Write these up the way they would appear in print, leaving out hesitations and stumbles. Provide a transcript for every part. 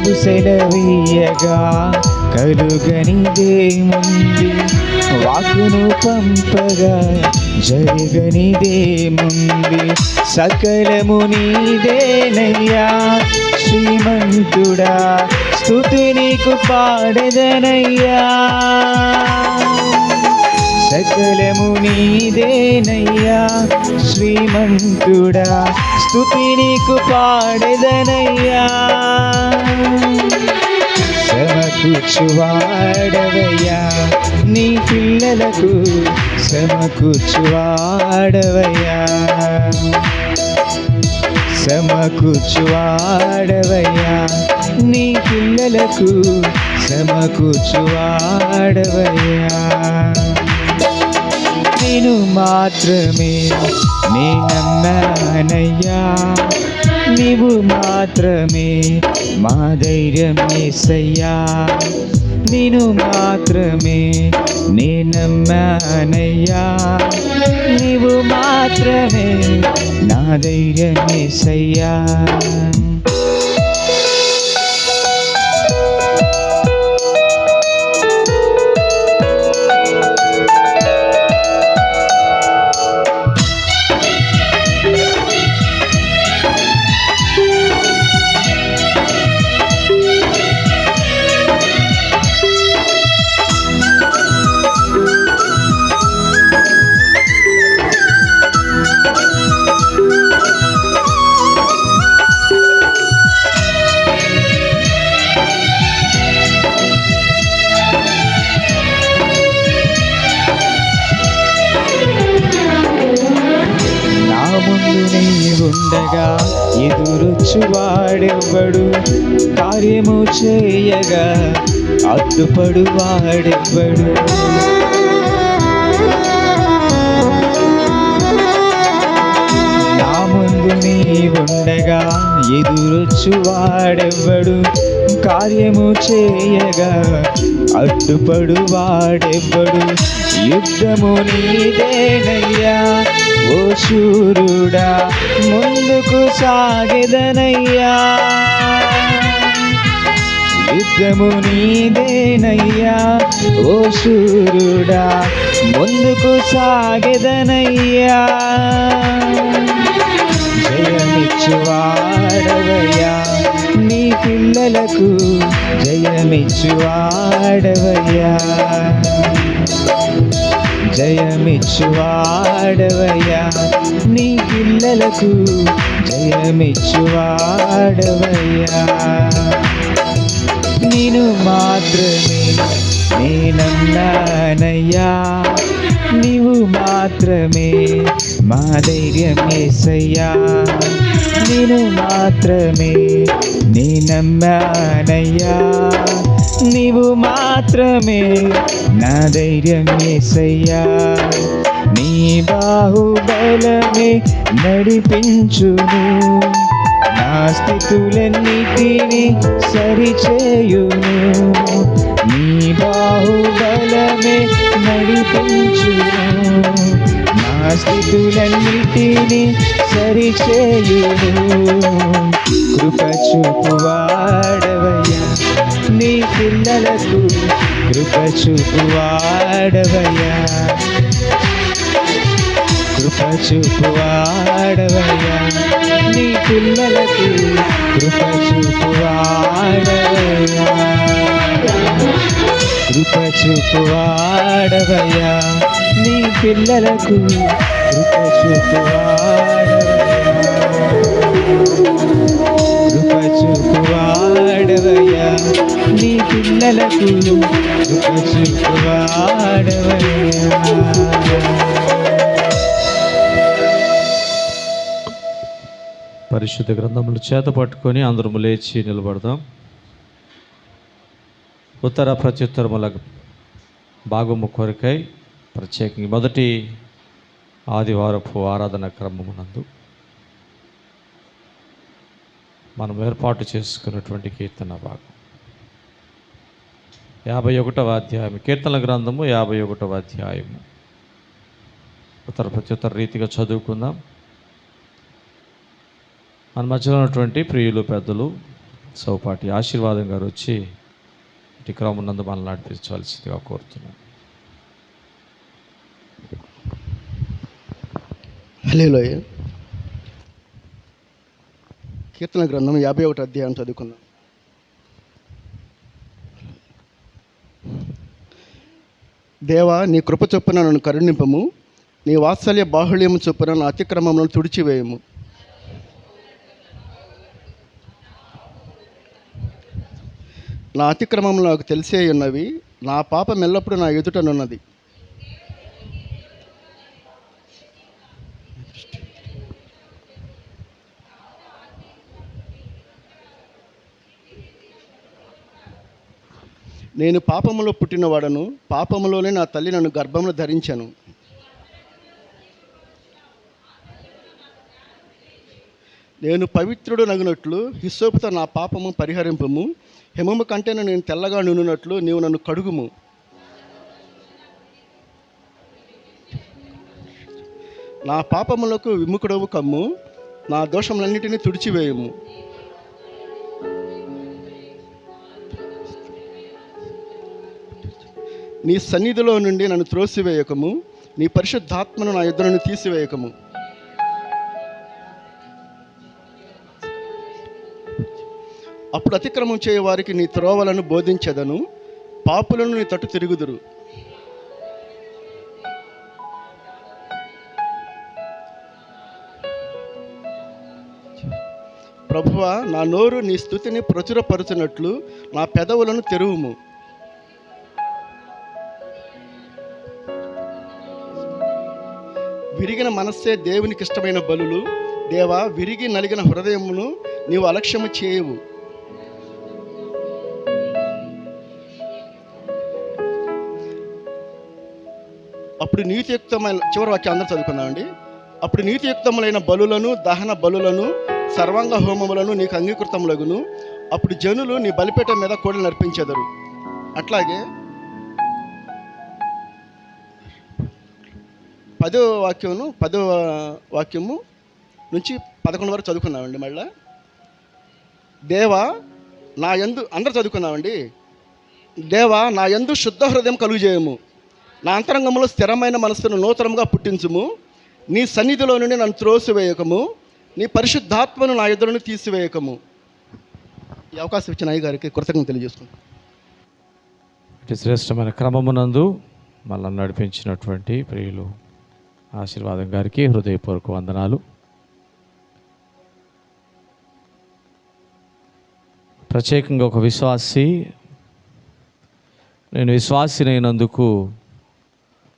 నీవు సెలవీయగా కలుగనిదేముంది, వాక్కును పంపగా జరగనిదేముంది. సకలము నీదేనయ్యా శ్రీమంతుడా, స్తుతి నీకు పాడెదనయ్యా. సకలము నీదేనయ్యా శ్రీమంతుడా, స్తుతి నీకు పాడెదనయ్యా. సమకూర్చువాడవయ్యా నీ పిల్లలకు, సమకూర్చువాడవయ్యా, సమకూర్చువాడవయ్యా నీ పిల్లలకు, సమకూర్చువాడవయ్యా. నిన్ను మాత్రమే నే నమ్మానయ్యా, నీవు మాత్రమే మా ధైర్యం యేసయ్యా. నిన్ను మాత్రమే నే నమ్మానయ్యా, నీవు మాత్రమే నా ధైర్యం యేసయ్యా. ఉండగా ఎదురొచ్చువాడెవ్వడు, కార్యము చేయగా అడ్డుపడువాడెవ్వడు. నా ముందు నీ ఉండగా ఎదురొచ్చువాడెవ్వడు, కార్యము చేయగా అడ్డుపడువాడెవ్వడు. యుద్ధము నీదేనయ్యా ఓ శూరుడా, ముందుకు సాగెదనయ్యా. యుద్ధము నీదేనయ్యా ఓ శూరుడా, ముందుకు సాగెదనయ్యా. జయమిచ్చువాడవయ్యా నీ పిల్లలకు, జయమిచ్చువాడవయ్యా, జయమిచ్చువాడవయ్యా నీ పిల్లలకు, జయమిచ్చువాడవయ్యా. నిన్ను మాత్రమే నే నమ్మానయ్యా, నీవు మాత్రమే మా ధైర్యం యేసయ్యా. నిన్ను మాత్రమే నే నమ్మానయ్యా, నీవు మాత్రమే నా ధైర్యం యేసయ్యా. నీ బాహుబలమే నడిపించును, నా స్థితులన్నిటినీ సరిచేయును. నీ బాహుబలమే నడిపించును, నా స్థితులన్నిటినీ సరిచేయును. కృప చూపువాడవయ్యా నీ పిల్లలకు, కృప చూపువాడవయ్యా, కృప చూపువాడవయ్యా నీ పిల్లలకు, కృప చూపువాడవయ్యా, కృప చూపువాడవయ్యా నీ పిల్లలకు, కృప చూపువాడవయ్యా, కృప చూపువాడవయ్యా నీ పిల్లలకు, కృప చూపువాడవయ్యా. పరిశుద్ధ గ్రంథములు చేత పట్టుకొని అందరము లేచి నిలబడదాం. ఉత్తర ప్రత్యుత్తరముల భాగము కొరకై ప్రత్యేకంగా మొదటి ఆదివారపు ఆరాధన క్రమమునందు మనం ఏర్పాటు చేసుకున్నటువంటి కీర్తన భాగం 51వ అధ్యాయం, కీర్తనల గ్రంథము 51వ అధ్యాయము. ఉత్తర ప్రత్యుత్తర రీతిగా చదువుకుందాం. మన మధ్యలో ఉన్నటువంటి ప్రియులు పెద్దలు సౌపాటి ఆశీర్వాదం గారు వచ్చి ఇటు క్రమం మనల్ని నడిపించవలసిందిగా కోరుతున్నాను. హల్లెలూయా. కీర్తన గ్రంథం 51 అధ్యాయం చదువుకుందాం. దేవా, నీ కృప చొప్పున నన్ను కరుణింపము, నీ వాత్సల్య బాహుళ్యము చొప్పున నా అతిక్రమములను తుడిచివేయము. నా అతిక్రమములు నాకు తెలిసే ఉన్నవి, నా పాపం ఎల్లప్పుడూ నా ఎదుటనున్నది. నేను పాపములో పుట్టినవాడను, పాపములోనే నా తల్లి నన్ను గర్భమును ధరించెను. నేను పవిత్రుడు నగునట్లు హిస్సోపుతో నా పాపము పరిహరింపము, హిమము కంటే నేను తెల్లగా నున్నట్లు నీవు నన్ను కడుగుము. నా పాపములకు విముఖుడవు కమ్ము, నా దోషములన్నిటినీ తుడిచివేయము. నీ సన్నిధిలో నుండి నన్ను త్రోసివేయకము, నీ పరిశుద్ధాత్మను నా యుద్ధ నుండి తీసివేయకము. అప్పుడు అతిక్రమం చేయ వారికి నీ త్రోవలను బోధించెదను, పాపులను నీ తట్టు తిరుగుదురు. ప్రభువా, నా నోరు నీ స్తుతిని ప్రచురపరుచున్నట్లు నా పెదవులను తెరువుము. విరిగిన మనస్సే దేవునికి ఇష్టమైన బలులు. దేవా, విరిగి నలిగిన హృదయమును నీవు అలక్ష్యము చేయవు. అప్పుడు నీతియుక్తమైన, చివరి వాక్యం అందరూ చదువుకుందామండి. అప్పుడు నీతియుక్తములైన బలులను, దహన బలులను, సర్వాంగ హోమములను నీకు అంగీకృతములగును. అప్పుడు జనులు నీ బలిపీఠం మీద కోడలు నర్పించెదరు. అట్లాగే 10వ వాక్యము నుంచి 11 వరకు చదువుకున్నామండి. మళ్ళా దేవా నా యందు, అందరూ చదువుకున్నామండి. దేవా, నా యందు శుద్ధ హృదయం కలుగజేయము, నా అంతరంగంలో స్థిరమైన మనస్సును నూతనంగా పుట్టించుము. నీ సన్నిధిలో నుండి నన్ను త్రోసివేయకము, నీ పరిశుద్ధాత్మను నా యుద్ధ నుండి తీసివేయకము. ఈ అవకాశం ఇచ్చిన అయ్యగారికి కృతజ్ఞతలు తెలియజేసుకుంటాను. ఇటు శ్రేష్టమైన క్రమమునందు మనల్ని నడిపించినటువంటి ప్రియులు ఆశీర్వాదం గారికి హృదయపూర్వక వందనాలు. ప్రత్యేకంగా ఒక విశ్వాసి, నేను విశ్వాసినైనందుకు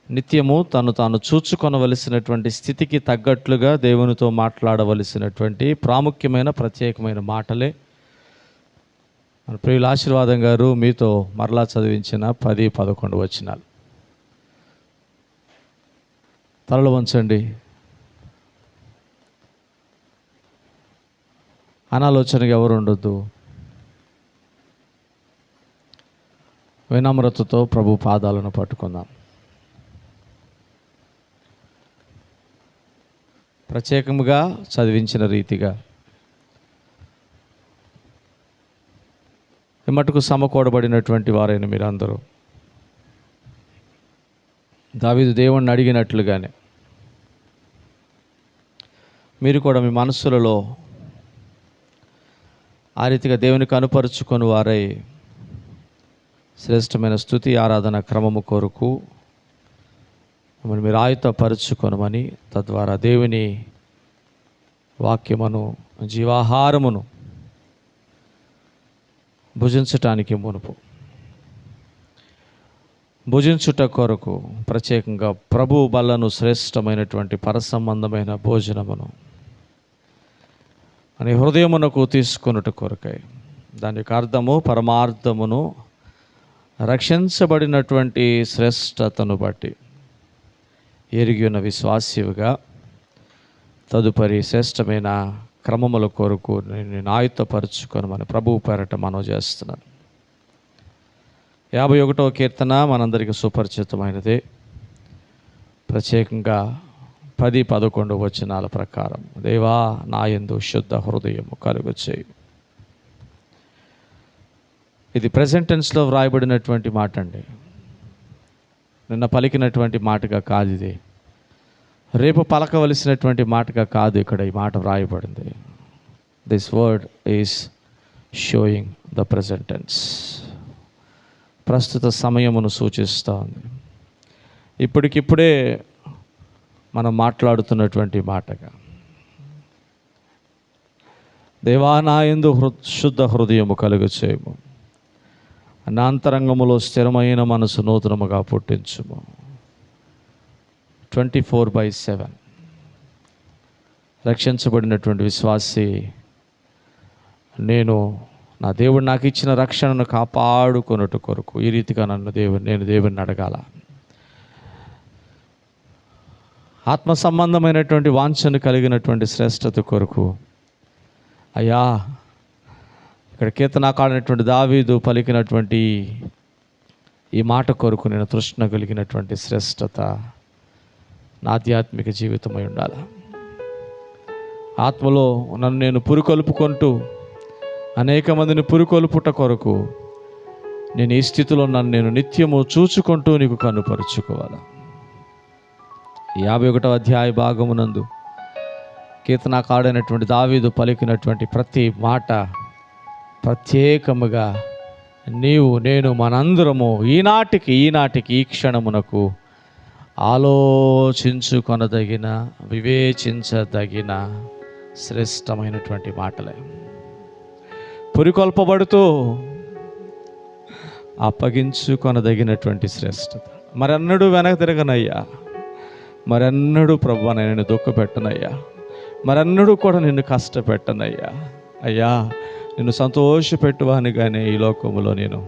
నిత్యము తాను చూచుకొనవలసినటువంటి స్థితికి తగ్గట్లుగా దేవునితో మాట్లాడవలసినటువంటి ప్రాముఖ్యమైన ప్రత్యేకమైన మాటలే మన ప్రియుల ఆశీర్వాదం గారు మీతో మరలా చదివించిన 10-11 వచనాలు. తలలు వంచండి. అనాలోచనగా ఎవరు ఉండొద్దు. వినమ్రతతో ప్రభు పాదాలను పట్టుకుందాం. ప్రత్యేకముగా చదివించిన రీతిగా మటుకు సమకూడబడినటువంటి వారైన మీరందరూ దావీదు దేవుణ్ణి అడిగినట్లుగానే మీరు కూడా మీ మనస్సులలో ఆ రీతిగా దేవునికి అనుపరుచుకొని వారై శ్రేష్టమైన స్తుతి ఆరాధన క్రమము కొరకు మీరు ఆయుధపరుచుకొనమని, తద్వారా దేవుని వాక్యమును జీవాహారమును భుజించటానికి మునుపు భుజించుట కొరకు ప్రత్యేకంగా ప్రభు బలను శ్రేష్టమైనటువంటి పరసంబంధమైన భోజనమును అని హృదయమునకు తీసుకొనుట కొరకై, దాని యొక్క అర్థము పరమార్థమును రక్షించబడినటువంటి శ్రేష్టతను బట్టి ఎరిగి ఉన్న విశ్వాసిగా తదుపరి శ్రేష్టమైన క్రమముల కొరకు నేను ఆయుధపరుచుకొని మన ప్రభువు పేరట మనవి చేస్తున్నాను. 51వ కీర్తన మనందరికీ సుపరిచితమైనదే. ప్రత్యేకంగా 10-11 వచనాల ప్రకారం, దేవా నా యందు శుద్ధ హృదయము కలుగచేయు, ఇది ప్రెజెంట్ టెన్స్లో వ్రాయబడినటువంటి మాట అండి. నిన్న పలికినటువంటి మాటగా కాదు ఇది. రేపు పలకవలసినటువంటి మాటగా కాదు ఇక్కడ ఈ మాట వ్రాయబడింది. This word is showing the present tense. ప్రస్తుత సమయమును సూచిస్తూ ఉంది. ఇప్పటికిప్పుడే మనం మాట్లాడుతున్నటువంటి మాటగా. దేవా నా యందు శుద్ధ హృదయము కలుగ చేయము, నా అంతరంగములో స్థిరమైన మనసు నూతనముగా పుట్టించుము. 24/7 రక్షించబడినటువంటి విశ్వాసి నేను నా దేవుడు నాకు ఇచ్చిన రక్షణను కాపాడుకొనుట కొరకు ఈ రీతిగా నేను దేవుడిని అడగాల. ఆత్మ సంబంధమైనటువంటి వాంఛను కలిగినటువంటి శ్రేష్టత కొరకు అయ్యా, ఇక్కడ కీర్తనాకారుడైనటువంటి దావీదు పలికినటువంటి ఈ మాట కొరకు నేను తృష్ణ కలిగినటువంటి శ్రేష్టత నా ఆధ్యాత్మిక జీవితమై ఉండాలి. ఆత్మలో నన్ను నేను పురుకొల్పుకుంటూ అనేక మందిని పురుకొల్పుట కొరకు నేను ఈ స్థితిలో నన్ను నేను నిత్యము చూచుకుంటూ నీకు కనుపరుచుకోవాలి. 51వ అధ్యాయ భాగమునందు కీర్తనాకారుడైనటువంటి దావీదు పలికినటువంటి ప్రతి మాట ప్రత్యేకముగా నీవు నేను మనందరము ఈనాటికి ఈ క్షణమునకు ఆలోచించుకొనదగిన వివేచించదగిన శ్రేష్టమైనటువంటి మాటలే. పురికొల్పబడుతూ అప్పగించుకొనదగినటువంటి శ్రేష్టత. మరెన్నడూ వెనక తిరగనయ్యా, మరెన్నడూ ప్రభువా నేను దుఃఖపెట్టనయ్యా, మరెన్నడూ కూడా నిన్ను కష్టపెట్టనయ్యా. అయ్యా, నిన్ను సంతోషపెట్టువానిగానే ఈ లోకములో నేను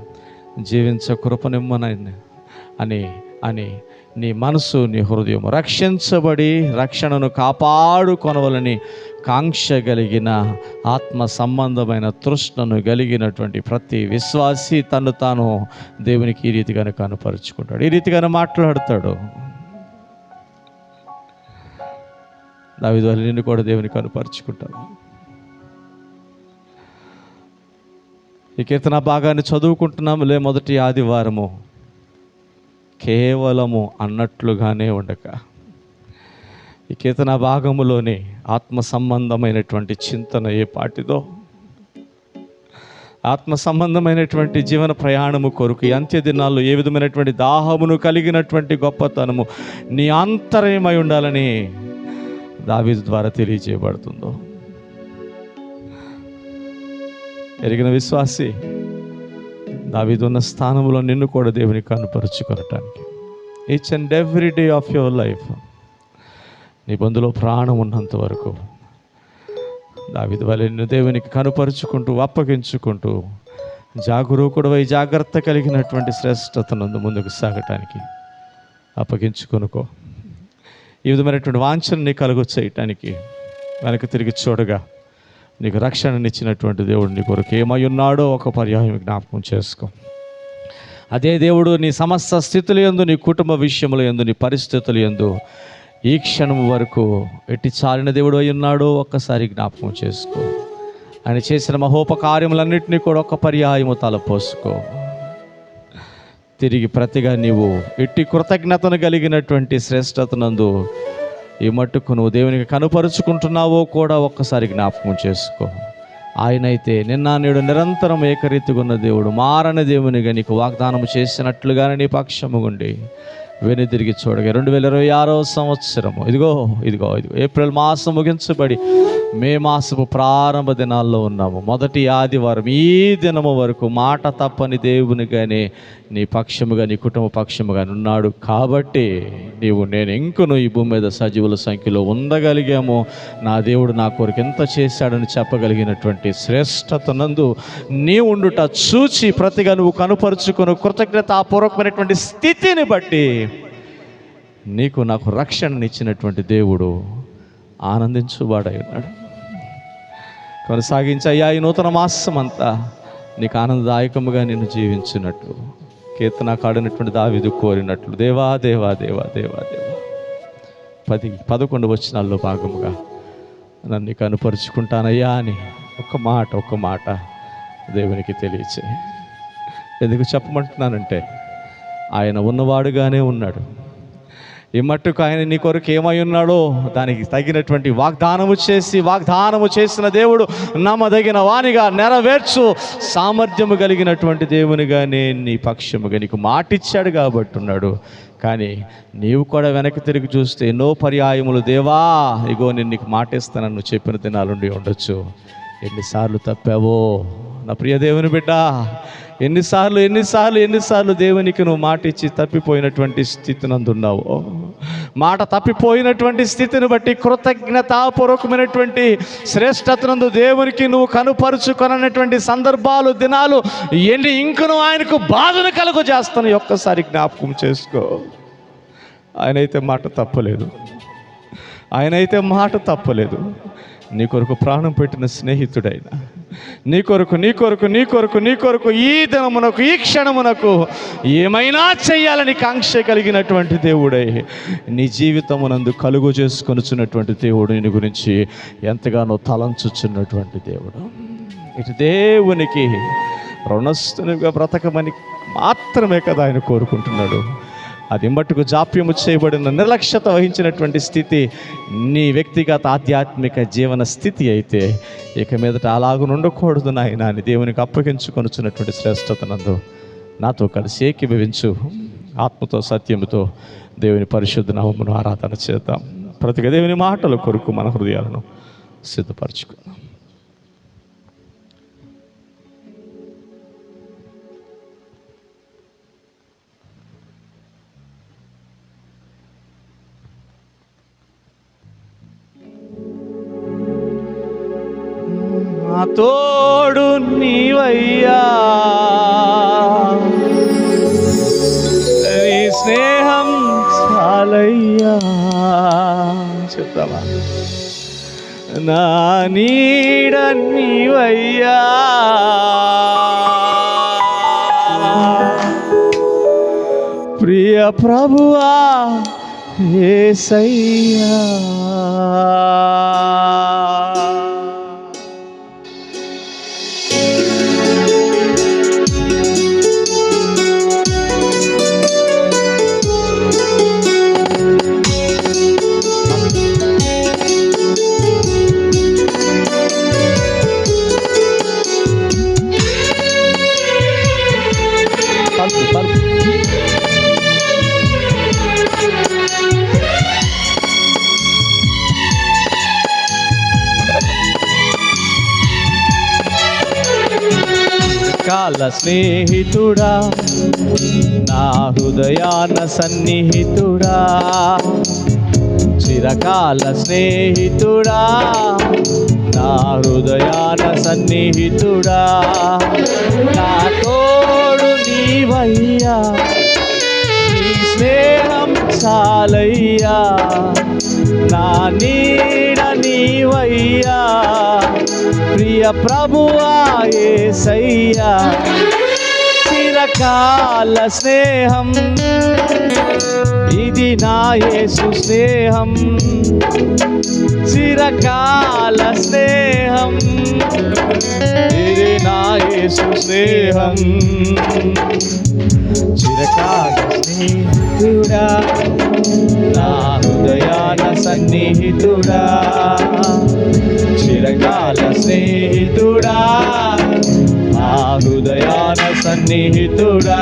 జీవించ కృపనిమ్మనని అని నీ మనసు నీ హృదయం రక్షించబడి రక్షణను కాపాడుకొనవలని కాంక్ష కలిగిన ఆత్మ సంబంధమైన తృష్ణను కలిగినటువంటి ప్రతి విశ్వాసి తను తాను దేవునికి ఈ రీతిగానే కనపరుచుకుంటాడు, ఈ రీతిగానే మాట్లాడతాడు. దావీదు వలె నిన్ను కూడా దేవుని కనపరుచుకుంటాడు. ఈ కీర్తన భాగాన్ని చదువుకుంటున్నాములే మొదటి ఆదివారము కేవలము అన్నట్లుగానే ఉండక ఈ కీర్తన భాగములోని ఆత్మ సంబంధమైనటువంటి చింతన ఏ పాటిదో, ఆత్మ సంబంధమైనటువంటి జీవన ప్రయాణము కొరకు ఈ అంత్య దినాల్లో ఏ విధమైనటువంటి దాహమును కలిగినటువంటి గొప్పతనము నీ ఆంతర్యమై ఉండాలని దావీదు ద్వారా తెలియజేయబడుతుందో. ఎరిగిన విశ్వాసి దావీదు ఉన్న స్థానంలో నిన్ను కూడా దేవుని కనుపరుచుకొనటానికి each and every day of your life నీ బంధులో ప్రాణం ఉన్నంత వరకు దావీదు వలె నిన్ను దేవునికి కనుపరుచుకుంటూ అప్పగించుకుంటూ జాగరూకుడవై జాగ్రత్త కలిగినటువంటి శ్రేష్టతనందు ముందుకు సాగటానికి అప్పగించుకొనుకో. ఈ విధమైనటువంటి వాంఛను నీ కలుగు చేయటానికి వెనక తిరిగి చూడగా నీకు రక్షణనిచ్చినటువంటి దేవుడు నీ కొరకు ఏమై ఉన్నాడో ఒక పర్యాయం జ్ఞాపకం చేసుకో. అదే దేవుడు నీ సమస్త స్థితుల యందు, నీ కుటుంబ విషయముల యందు, నీ పరిస్థితుల యందు ఈ క్షణం వరకు ఎట్టి చాలిన దేవుడు అయి ఉన్నాడో ఒక్కసారి జ్ఞాపకం చేసుకో. ఆయన చేసిన మహోపకార్యములన్నింటినీ కూడా ఒక పర్యాయము తలపోసుకో. తిరిగి ప్రతిగా నీవు ఎట్టి కృతజ్ఞతను కలిగినటువంటి శ్రేష్టతనందు ఈ మట్టుకు నువ్వు దేవునికి కనుపరుచుకుంటున్నావో కూడా ఒక్కసారి జ్ఞాపకం చేసుకో. ఆయనైతే నిన్న నేడు నిరంతరం ఏకరీతిగా ఉన్న దేవుడు, మారని దేవునిగా నీకు వాగ్దానం చేసినట్లుగానే నీ పక్షముగుండి వెనుదిరిగి చూడగా 2026వ సంవత్సరము ఇదిగో ఏప్రిల్ మాసం ముగించబడి మే మాసపు ప్రారంభ దినాల్లో ఉన్నాము. మొదటి ఆదివారం ఈ దినము వరకు మాట తప్పని దేవునిగానే నీ పక్షముగా, నీ కుటుంబ పక్షముగా ఉన్నాడు. కాబట్టి నేను ఇంకను ఈ భూమి మీద సజీవుల సంఖ్యలో ఉండగలిగాము. నా దేవుడు నా కొరకు ఎంత చేశాడని చెప్పగలిగినటువంటి శ్రేష్టతనందు నీ ఉండుట చూచి ప్రతిగా నువ్వు కనుపరుచుకుని కృతజ్ఞతాపూర్వకమైనటువంటి స్థితిని బట్టి నీకు నాకు రక్షణనిచ్చినటువంటి దేవుడు ఆనందించువాడై ఉన్నాడు. కొనసాగించయ్యా ఈ నూతన మాసం అంతా నీకు ఆనందదాయకముగా నిన్ను జీవించినట్టు కీర్తనకాడినటువంటి దావీదు కోరినట్లు దేవా దేవా దేవా దేవా దేవా 10-11 వచనాల్లో భాగముగా నన్ను కనుపరుచుకుంటానయ్యా అని ఒక్క మాట దేవునికి తెలియచేయి. ఎందుకు చెప్పమంటున్నానంటే ఆయన ఉన్నవాడుగానే ఉన్నాడు. ఈ మట్టుకు ఆయన నీ కొరకు ఏమై ఉన్నాడో దానికి తగినటువంటి వాగ్దానము చేసిన దేవుడు నమ్మదగిన వానిగా నెరవేర్చు సామర్థ్యము కలిగినటువంటి దేవునిగానే నీ పక్షముగా నీకు మాటిచ్చాడు కాబట్టి ఉన్నాడు. కానీ నీవు కూడా వెనక్కి తిరిగి చూస్తే ఎన్నో పర్యాయములు దేవా ఇగో నేను నీకు మాటిస్తానని నువ్వు చెప్పిన దినాలుండి ఉండొచ్చు. ఎన్నిసార్లు తప్పావో నా ప్రియ దేవుని బిడ్డ, ఎన్నిసార్లు దేవునికి నువ్వు మాట ఇచ్చి తప్పిపోయినటువంటి స్థితి నందున్నావు. మాట తప్పిపోయినటువంటి స్థితిని బట్టి కృతజ్ఞతాపూర్వకమైనటువంటి శ్రేష్టతనందు దేవునికి నువ్వు కనుపరుచుకొనటువంటి సందర్భాలు, దినాలు ఎన్ని ఇంకను ఆయనకు బాధను కలుగు చేస్తాను. ఒక్కసారి జ్ఞాపకం చేసుకో. ఆయనైతే మాట తప్పలేదు. నీ కొరకు ప్రాణం పెట్టిన స్నేహితుడైన నీ కొరకు ఈ దినమునకు ఈ క్షణమునకు ఏమైనా చెయ్యాలని కాంక్ష కలిగినటువంటి దేవుడై నీ జీవితమునందు కలుగు చేసుకొనుచున్నటువంటి దేవుడు నీ గురించి ఎంతగానో తలంచుచున్నటువంటి దేవుడు. ఇటు దేవునికి రుణస్థునిగా బ్రతకమని మాత్రమే కదా ఆయన కోరుకుంటున్నాడు. అది మట్టుకు జాప్యము చేయబడిన నిర్లక్ష్యత వహించినటువంటి స్థితి నీ వ్యక్తిగత ఆధ్యాత్మిక జీవన స్థితి అయితే ఇక మీదట అలాగ ఉండకూడదు నాయన అని దేవునికి అప్పగించుకొనుచున్నటువంటి శ్రేష్టతనందు నాతో కలిసి ఏకీభవించు. ఆత్మతో సత్యముతో దేవుని పరిశుద్ధ నామమును ఆరాధన చేద్దాం. ప్రతిగా దేవుని మాటల కొరకు మన హృదయాలను సిద్ధపరచుకుందాం. నా తోడు నీవయ్యా, నీ స్నేహం చాలయ్యా. చెప్తావా? నా నీడ నీవయ్యా, ప్రియ ప్రభువా యేసయ్యా. కాల స్నేహితుడా, నా హృదయాన సన్నిహితుడా, చిరకాల స్నేహితుడా, నా హృదయాన సన్నిహితుడా, నా తోడు నీవయ్యా, నీ స్నేహం చాలయ్యా, నా నీడ నీవయ్యా, ప్రియ ప్రభువా యేసయ్యా. చిరకాల స్నేహం ఇది నా యేసు స్నేహం, చిరకాల స్నేహం ఇది నా యేసు స్నేహం. చిరకాల స్నేహితుడా, నా హృదయాన సన్నిహితుడా, చిరకాల స్నేహితుడా, నా హృదయాన సన్నిహితుడా.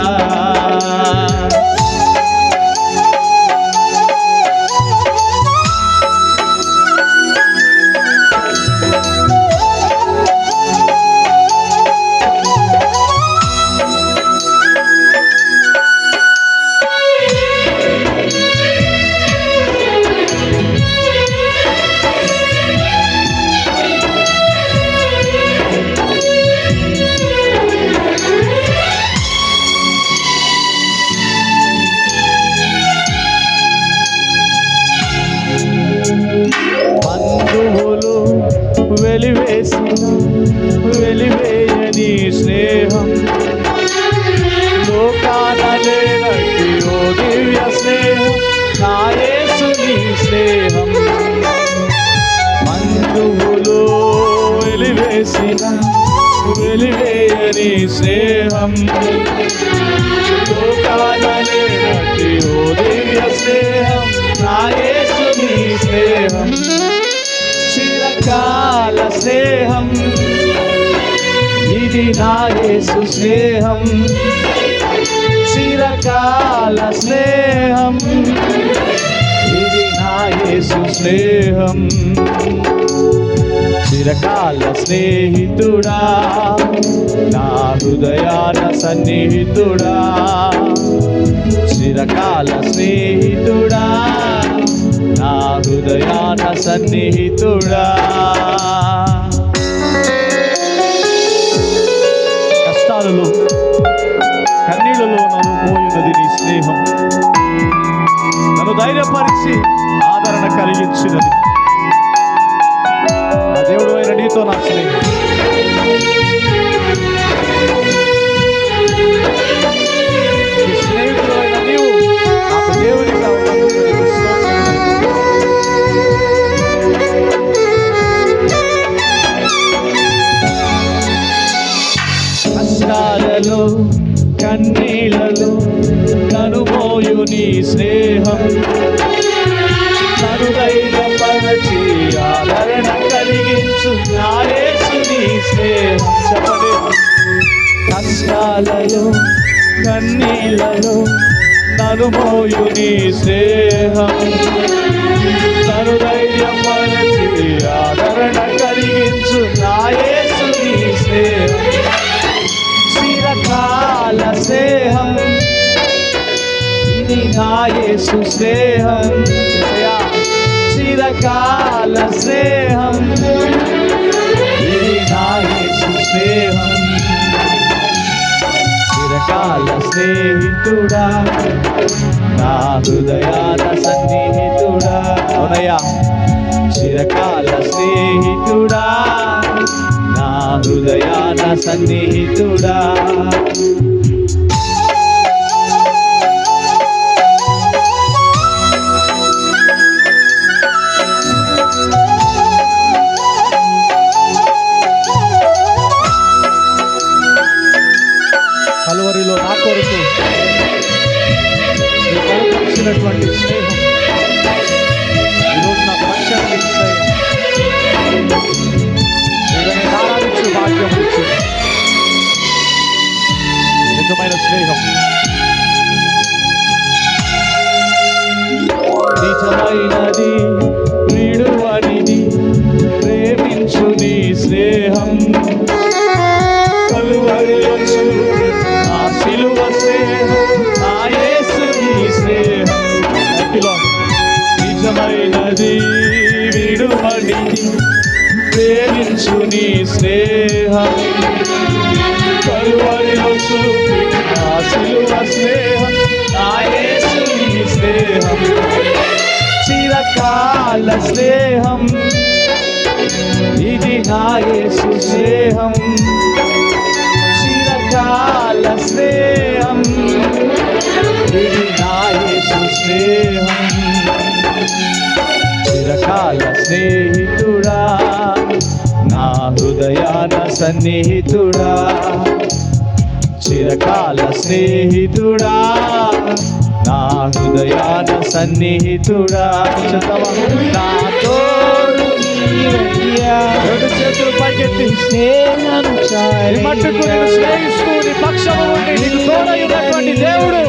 వెలివేయని స్నేహం, లోకాన లేనట్టి ఓ దివ్య స్నేహం, నా యేసుని స్నేహం, చిరకాల స్నేహం, ఇది నా యేసు స్నేహం, చిరకాల స్నేహం, ఇది నా యేసు స్నేహం. చిరకాల స్నేహితుడా, నా హృదయాన సన్నిహితుడా, చిరకాల స్నేహితుడా, నా హృదయాన సన్నిహితుడా. కష్టాలలో కన్నీళ్ళలో నన్ను మోయున్నది నీ స్నేహం, నన్ను ధైర్యపరిచి ఆదరణ కలిగించినది నా దేవుడు అయిన నీతో నా స్నేహం. నీ స్నేహితుడు అయిన నీవు నాకు దేవునిగా ఉన్నందుకు నీకు స్తోత్రం. కష్టాలలో కన్నీళ్ళలో నన్ను మోయు నీ స్నేహం, నన్ను ధైర్యపరచి ఆదరణ కలిగించు నా యేసు నీ స్నేహం. చెప్పండి. కష్టాలలో కన్నీళ్ళలో నన్ను మోయు నీ స్నేహం, నన్ను ధైర్యపరచి ఆదరణ కలిగించు నా యేసు నీ స్నేహం, చిరకాల స్నేహం, ఇది నా యేసు స్నేహం, చిరకాల స్నేహం, ఇది నా యేసు స్నేహం. చిరకాల స్నేహితుడా, నా హృదయాన సన్నిహితుడా, అవునయ్యా, చిరకాల స్నేహితుడా, నా హృదయాన సన్నిహితుడా. కలువరిలో నా కొరకు కలిసినటువంటి స్నేహం ఈరోజు నా పక్షాన్ని ఆరాధించు భాగ్యం ఇచ్చు. నిజమైన స్నేహం, నిజమైనది విడువనిది ప్రేమించు నీ స్నేహం, కలువరిలో ఆ సిలువ స్నేహం, నా యేసు నీ స్నేహం. నిజమైనది విడువనిది ప్రేమించు నీ స్నేహం, కలువరిలో ఆ సిలువ స్నేహం, నా యేసు నీ స్నేహం, చిరకాల స్నేహం, ఇది నా యేసు స్నేహం, చిరకాల స్నేహం, ఇది నా యేసు స్నేహం. చిరకాల స్నేహితుడా, నా హృదయాన సన్నిహితుడా, చిరకాల స్నేహితుడా, నా హృదయాన సన్నిహితుడా. నా తోడు నీవయ్యా, రెండు చేతులు పైకెత్తి స్నేహం చాలి మట్టుకు నేను స్నేహిస్తూ నీ పక్షము ఉండి నీకు తోడైనటువంటి దేవుడు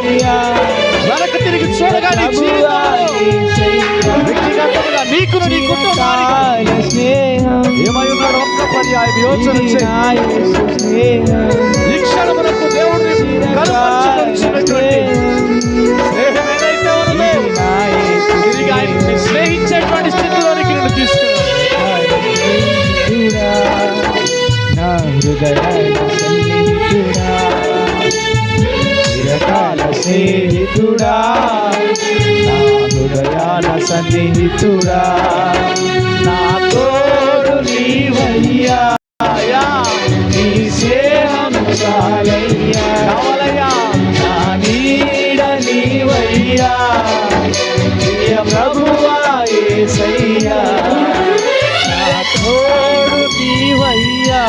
వెనక్కి తిరిగి చూడగా నీ జీవితంలో వ్యక్తిగతంగా నీకును నీ కుటుంబానికి స్నేహం ఏమై ఉన్నాడు ఒక్క పర్యాయం యోచన చేయి. ఈ క్షణమునకు దేవుడు కనుపరచుకొనిచ్చినటువంటి స్నేహం ఏదైతే ఉన్నదో తిరిగి ఆయన్ని స్నేహించేటువంటి స్థితిలోనికి నేను తీసుకున్నాను. నా హృదయాన సన్నిహితుడా, చిరకాల స్నేహితుడా, నా హృదయాన సన్నిహితుడా, నా తోడు నీవయ్యా, నీ స్నేహం చాలయ్యా, కావాలయ్యా, నా నీడ నీవయ్యా, ప్రియ ప్రభువా యేసయ్యా, నా తోడు నీవయ్యా,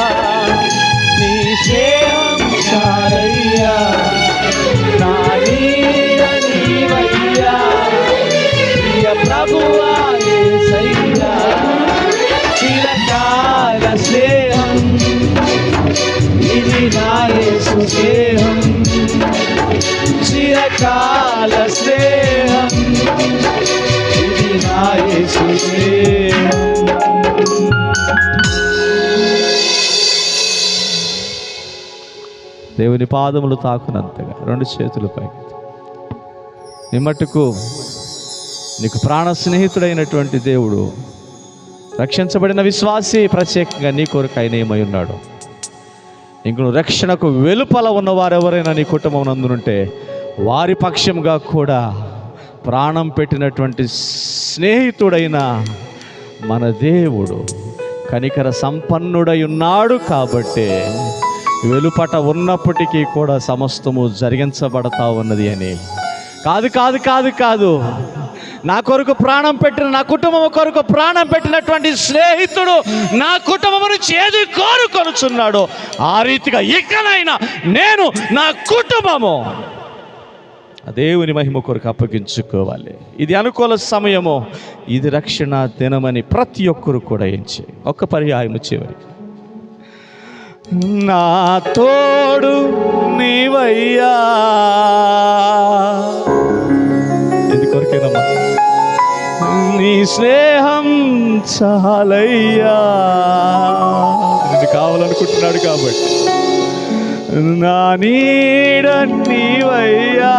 యేసు స్నేహం చిరకాల స్నేహం, ఇది నా యేసు స్నేహం. దేవుని పాదములు తాకునంతగా రెండు చేతులు పైకి నీ మట్టుకు నీకు ప్రాణ స్నేహితుడైనటువంటి దేవుడు, రక్షించబడిన విశ్వాసి ప్రత్యేకంగా నీ కొరకు ఆయన ఏమై ఉన్నాడు. ఇంక నువ్వు రక్షణకు వెలుపల ఉన్నవారు ఎవరైనా నీ కుటుంబం నందునుంటే వారి పక్షంగా కూడా ప్రాణం పెట్టినటువంటి స్నేహితుడైన మన దేవుడు కనికర సంపన్నుడై ఉన్నాడు. కాబట్టి వెలుపట ఉన్నప్పటికీ కూడా సమస్తము జరిగించబడతా ఉన్నది అని. కాదు కాదు కాదు కాదు నా కొరకు ప్రాణం పెట్టిన, నా కుటుంబం కొరకు ప్రాణం పెట్టినటువంటి స్నేహితుడు నా కుటుంబమును చేదు కోరుకొనుచున్నాడు. ఆ రీతిగా ఇకనైనా నేను, నా కుటుంబము దేవుని మహిమ కొరకు అప్పగించుకోవాలి. ఇది అనుకూల సమయము, ఇది రక్షణ దినమని ప్రతి ఒక్కరు కూడా ఎంచి ఒక్క పర్యాయము చివరి నా తోడు నీవయ్యా. ఎందుకొరకేనమ్మా? నీ స్నేహం చాలయ్యా. నిన్ను కావాలనుకుంటున్నాడు కాబట్టి నా నీడ నీవయ్యా.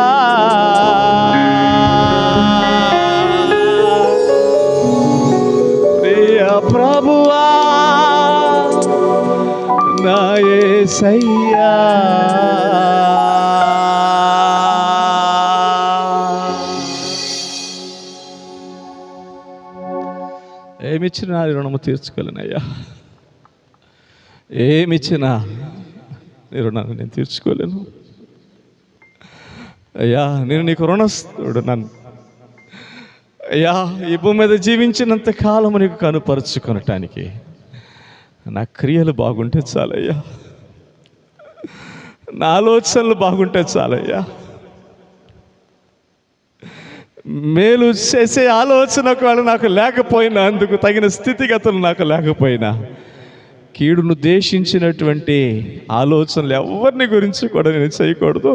ప్రియ ప్రభువా నా యేసయ్యా. ఏమిచ్చినా రుణము తీర్చుకోలేనయ్యా. ఏమిచ్చినా నీ రుణాన్ని నేను తీర్చుకోలేను అయ్యా. నేను నీకు రుణస్తుడు. నన్ను అయ్యా ఈ భూమి మీద జీవించినంత కాలము నీకు కనుపరుచుకొనటానికి నా క్రియలు బాగుంటే చాలయ్యా, నా ఆలోచనలు బాగుంటే చాలయ్యా. మేలు చేసే ఆలోచన ఒకవేళ నాకు లేకపోయినా, అందుకు తగిన స్థితిగతులు నాకు లేకపోయినా, కీడును దేశించినటువంటి ఆలోచనలు ఎవరిని గురించి కూడా నేను చేయకూడదు.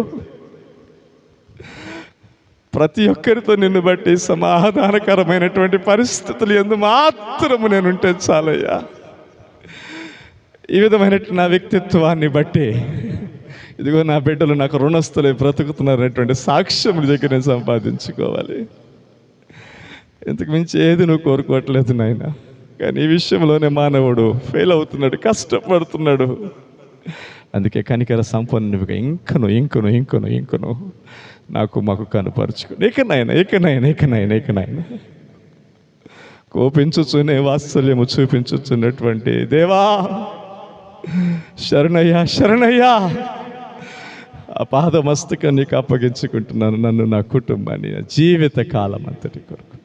ప్రతి ఒక్కరితో నిన్ను బట్టి సమాధానకరమైనటువంటి పరిస్థితులు ఎందు మాత్రము నేనుంటే చాలయ్యా. ఈ విధమైన నా వ్యక్తిత్వాన్ని బట్టి ఇదిగో నా బిడ్డలు నాకు రుణస్తులే బ్రతుకుతున్నారనేటువంటి సాక్ష్యం దగ్గర నేను సంపాదించుకోవాలి. ఇంతకు మించి ఏది నువ్వు కోరుకోవట్లేదు నాయన. కానీ ఈ విషయంలోనే మానవుడు ఫెయిల్ అవుతున్నాడు, కష్టపడుతున్నాడు. అందుకే కనికర సంపన్నుగా ఇంకను ఇంకను ఇంకను ఇంకను నాకు మాకు కనుపరుచుకో. ఇకనైనా కోపించుచునే వాత్సల్యము చూపించుచున్నటువంటి దేవా, శరణయ్యా శరణయ్యా. ఆ పాదమస్తకం నీకు అప్పగించుకుంటున్నాను. నన్ను, నా కుటుంబాన్ని, జీవిత కాలం అంతటి కొరకు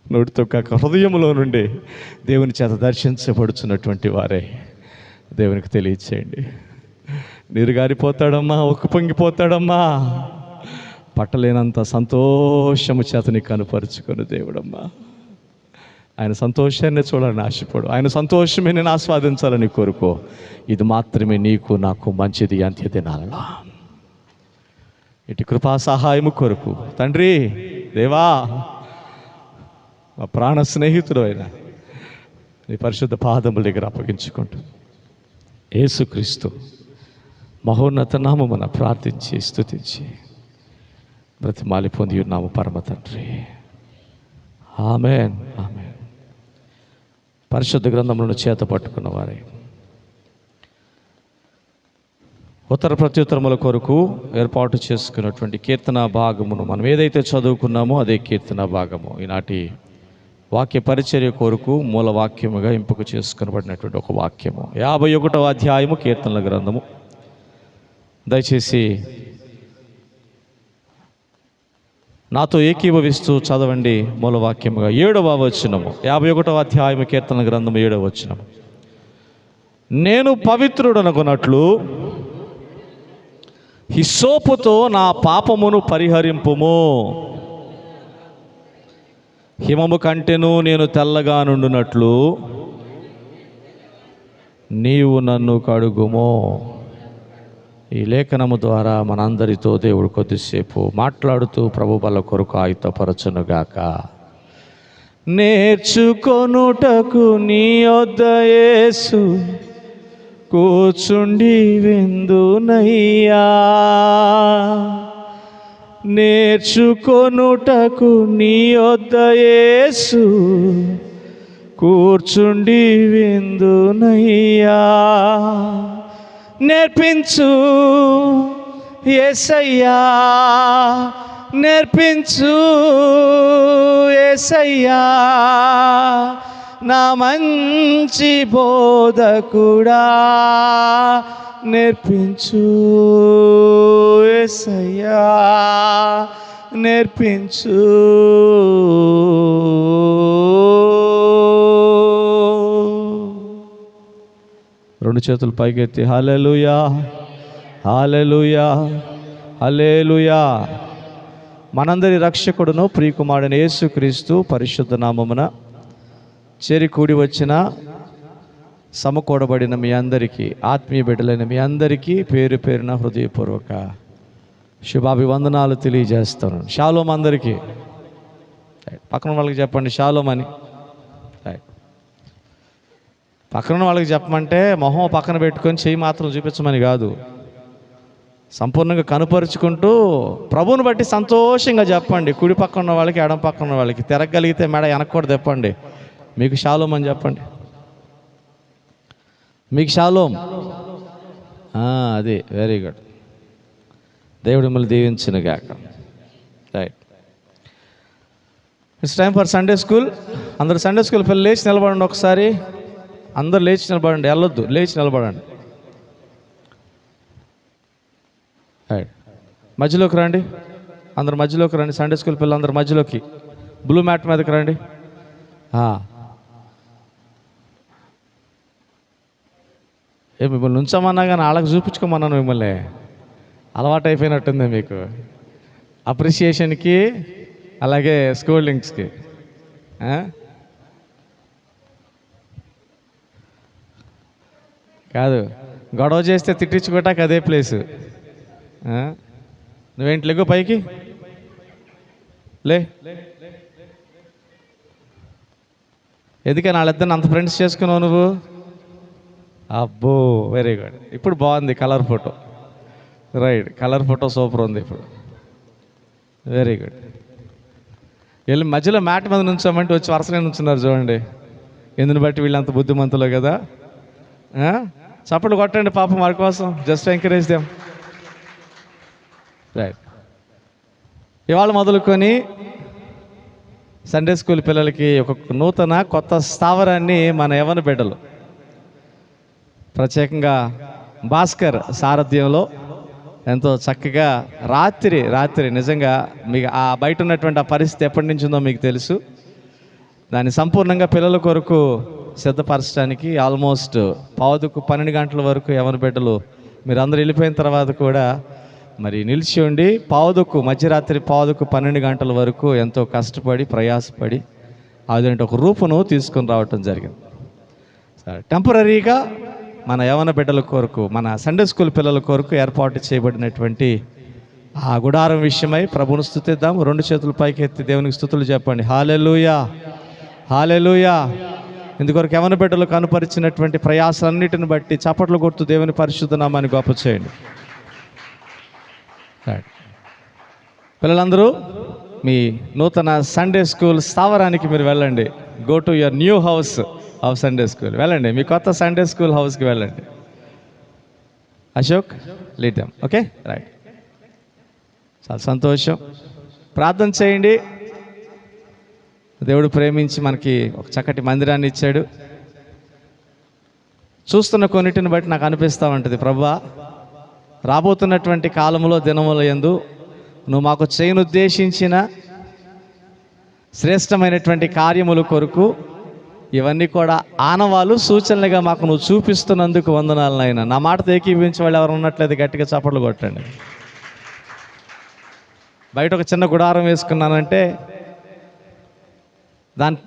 నోటితో కాక హృదయంలో నుండి దేవుని చేత దర్శించబడుచున్నటువంటి వారే దేవునికి తెలియచేయండి. నీరు గారిపోతాడమ్మా, ఉక్కు పొంగిపోతాడమ్మా, పట్టలేనంత సంతోషము చేత నీకు కనుపరుచుకొని దేవుడమ్మా. ఆయన సంతోషాన్ని చూడాలని ఆశపడు. ఆయన సంతోషమే నేను ఆస్వాదించాలని కోరుకో. ఇది మాత్రమే నీకు నాకు మంచిది అంత్య దినాలలో. ఇటు కృపా సహాయము కొరకు తండ్రి దేవా, మా ప్రాణ స్నేహితుడు అయిన నీ పరిశుద్ధ పాదముల దగ్గర అప్పగించుకుంటూ యేసుక్రీస్తు మహోన్నత నామమున ప్రార్థించి స్తుతించి బ్రతిమాలి పొంది ఉన్నాము పరమ తండ్రి. ఆమేన్ ఆమేన్. పరిశుద్ధ గ్రంథములను చేత పట్టుకున్న వారే ఉత్తర ప్రత్యుత్తరముల కొరకు ఏర్పాటు చేసుకున్నటువంటి కీర్తన భాగమును మనం ఏదైతే చదువుకున్నామో అదే కీర్తన భాగము ఈనాటి వాక్య పరిచర్య కొరకు మూల వాక్యముగా ఎంపిక చేసుకునబడినటువంటి ఒక వాక్యము 51వ అధ్యాయము కీర్తనల గ్రంథము. దయచేసి నాతో ఏకీభవిస్తూ చదవండి. మూలవాక్యముగా 7వ వచనము, 51వ అధ్యాయము కీర్తన గ్రంథము 7వ వచనము. నేను పవిత్రుడనుకున్నట్లు హిస్సోపుతో నా పాపమును పరిహరింపుము, హిమము కంటెను నేను తెల్లగా నుండునట్లు నీవు నన్ను కడుగుము. ఈ లేఖనము ద్వారా మనందరితో దేవుడు కొద్దిసేపు మాట్లాడుతూ ప్రభు బల కొరకు ఆయుధపరచునుగాక. నేర్చుకొనుటకు నీ యొద్ద యేసు కూర్చుండి విందునయ్యా, నేర్చుకొనుటకు నీ యొద్ద యేసు కూర్చుండి విందునయ్యా. నేర్పించు యేసయ్యా, నేర్పించు యేసయ్యా, నా మంచి బోధకుడా, నేర్పించు యేసయ్యా, నేర్పించు. రెండు చేతులు పైకెత్తి హల్లెలూయా, హల్లెలూయా, హల్లెలూయా. మనందరి రక్షకుడును ప్రియకుమారుడైన యేసుక్రీస్తు పరిశుద్ధ నామమున చేరి కూడి వచ్చిన సమకూడబడిన మీ అందరికీ, ఆత్మీయ బిడ్డలైన మీ అందరికీ పేరు పేరున హృదయపూర్వక శుభాభివందనాలు తెలియజేస్తాను. షాలోమ్ అందరికీ. పక్కన వాళ్ళకి చెప్పండి షాలోమ్ అని. పక్కన వాళ్ళకి చెప్పమంటే మొహం పక్కన పెట్టుకొని చెయ్యి మాత్రం చూపించమని కాదు, సంపూర్ణంగా కనుపరుచుకుంటూ ప్రభువుని బట్టి సంతోషంగా చెప్పండి. కుడి పక్కన ఉన్న వాళ్ళకి, ఎడం పక్కన ఉన్న వాళ్ళకి. తిరగలిగితే మెడ వెనక్కి కూడా తెప్పండి. మీకు షాలోమ్ అని చెప్పండి. మీకు షాలోమ్. అది వెరీ గుడ్. దేవుడు మిమ్మల్ని దీవించునుగాక. Right, it's time for Sunday school. అందరు సండే స్కూల్ పిల్లలు లేచి నిలబడండి ఒకసారి. అందరు లేచి నిలబడండి, వెళ్ళొద్దు, లేచి నిలబడండి. రైట్, మధ్యలోకి రండి. అందరు మధ్యలోకి రండి. సండే స్కూల్ పిల్లలు అందరు మధ్యలోకి, బ్లూ మ్యాట్ మీదకి రండి. మిమ్మల్ని ఉంచమన్నా కానీ వాళ్ళకి చూపించుకోమన్నాను. మిమ్మల్ని అలవాటు అయిపోయినట్టుంది మీకు, అప్రిషియేషన్కి అలాగే స్కోల్డింగ్స్కి. కాదు, గొడవ చేస్తే తిట్టించుకోవటానికి అదే ప్లేసు. నువ్వేంటి లెగ్గు పైకి లే. ఎందుకని వాళ్ళిద్దరిని అంత ఫ్రెండ్స్ చేసుకున్నావు నువ్వు? అబ్బో, వెరీ గుడ్. ఇప్పుడు బాగుంది colour photo. Right, colour photo super ఉంది ఇప్పుడు. Very good. వెళ్ళి మధ్యలో మ్యాట్ మీద నుంచోమంటే వచ్చి వరుసనే నుంచున్నారు చూడండి. ఎందుని బట్టి వీళ్ళంత బుద్ధిమంతులు కదా. చప్పట్లు కొట్టండి పాపం వారి కోసం. Just encourage them. రైట్, ఇవాళ మొదలుకొని సండే స్కూల్ పిల్లలకి ఒక నూతన కొత్త స్థావరాన్ని మన యవ్వన బిడ్డలు, ప్రత్యేకంగా భాస్కర్ సారథ్యంలో ఎంతో చక్కగా రాత్రి నిజంగా మీకు ఆ బయట ఉన్నటువంటి ఆ పరిస్థితి ఎప్పటి నుంచి ఉందో మీకు తెలుసు. దాన్ని సంపూర్ణంగా పిల్లల కొరకు సిద్ధపరచడానికి ఆల్మోస్ట్ 12 గంటల వరకు యవ్వన బిడ్డలు మీరు అందరూ వెళ్ళిపోయిన తర్వాత కూడా మరి నిలిచి ఉండి మధ్యరాత్రి 12 గంటల వరకు ఎంతో కష్టపడి ప్రయాసపడి అదంటే ఒక రూపును తీసుకొని రావటం జరిగింది. టెంపరీగా మన యవ్వన బిడ్డల కొరకు, మన సండే స్కూల్ పిల్లల కొరకు ఏర్పాటు చేయబడినటువంటి ఆ గుడారం విషయమై ప్రభువును స్తుతిద్దాం. 2 చేతులు పైకి ఎత్తి దేవునికి స్తుతులు చెప్పండి. హల్లెలూయా, హల్లెలూయా. ఇందుకొరకు యవ్వన బిడ్డలు కనుపరిచినటువంటి ప్రయాసాలన్నిటిని బట్టి చప్పట్లు కొడుతూ దేవుని పరిశుద్ధ నామాన్ని గొప్ప చేయండి. పిల్లలందరూ మీ నూతన సండే స్కూల్ స్థావరానికి మీరు వెళ్ళండి. Go to your new house of Sunday school. వెళ్ళండి, మీ కొత్త సండే స్కూల్ హౌస్కి వెళ్ళండి. Ashok, lead them. Okay, right. చాలా సంతోషం. ప్రార్థన చేయండి. దేవుడు ప్రేమించి మనకి ఒక చక్కటి మందిరాన్ని ఇచ్చాడు. చూస్తున్న కొన్నిటిని బట్టి నాకు అనిపిస్తూ ఉంటుంది, ప్రభువా రాబోతున్నటువంటి కాలంలో దినముల యందు నువ్వు మాకు చేయనుద్దేశించిన శ్రేష్టమైనటువంటి కార్యముల కొరకు ఇవన్నీ కూడా ఆనవాళ్ళు, సూచనలుగా మాకు నువ్వు చూపిస్తున్నందుకు వందనాలు నాయన. నా మాటతో ఏకీభవించే వాళ్ళు ఎవరు ఉన్నట్లయితే గట్టిగా చప్పట్లు కొట్టండి. బయట ఒక చిన్న గుడారం వేసుకున్నానంటే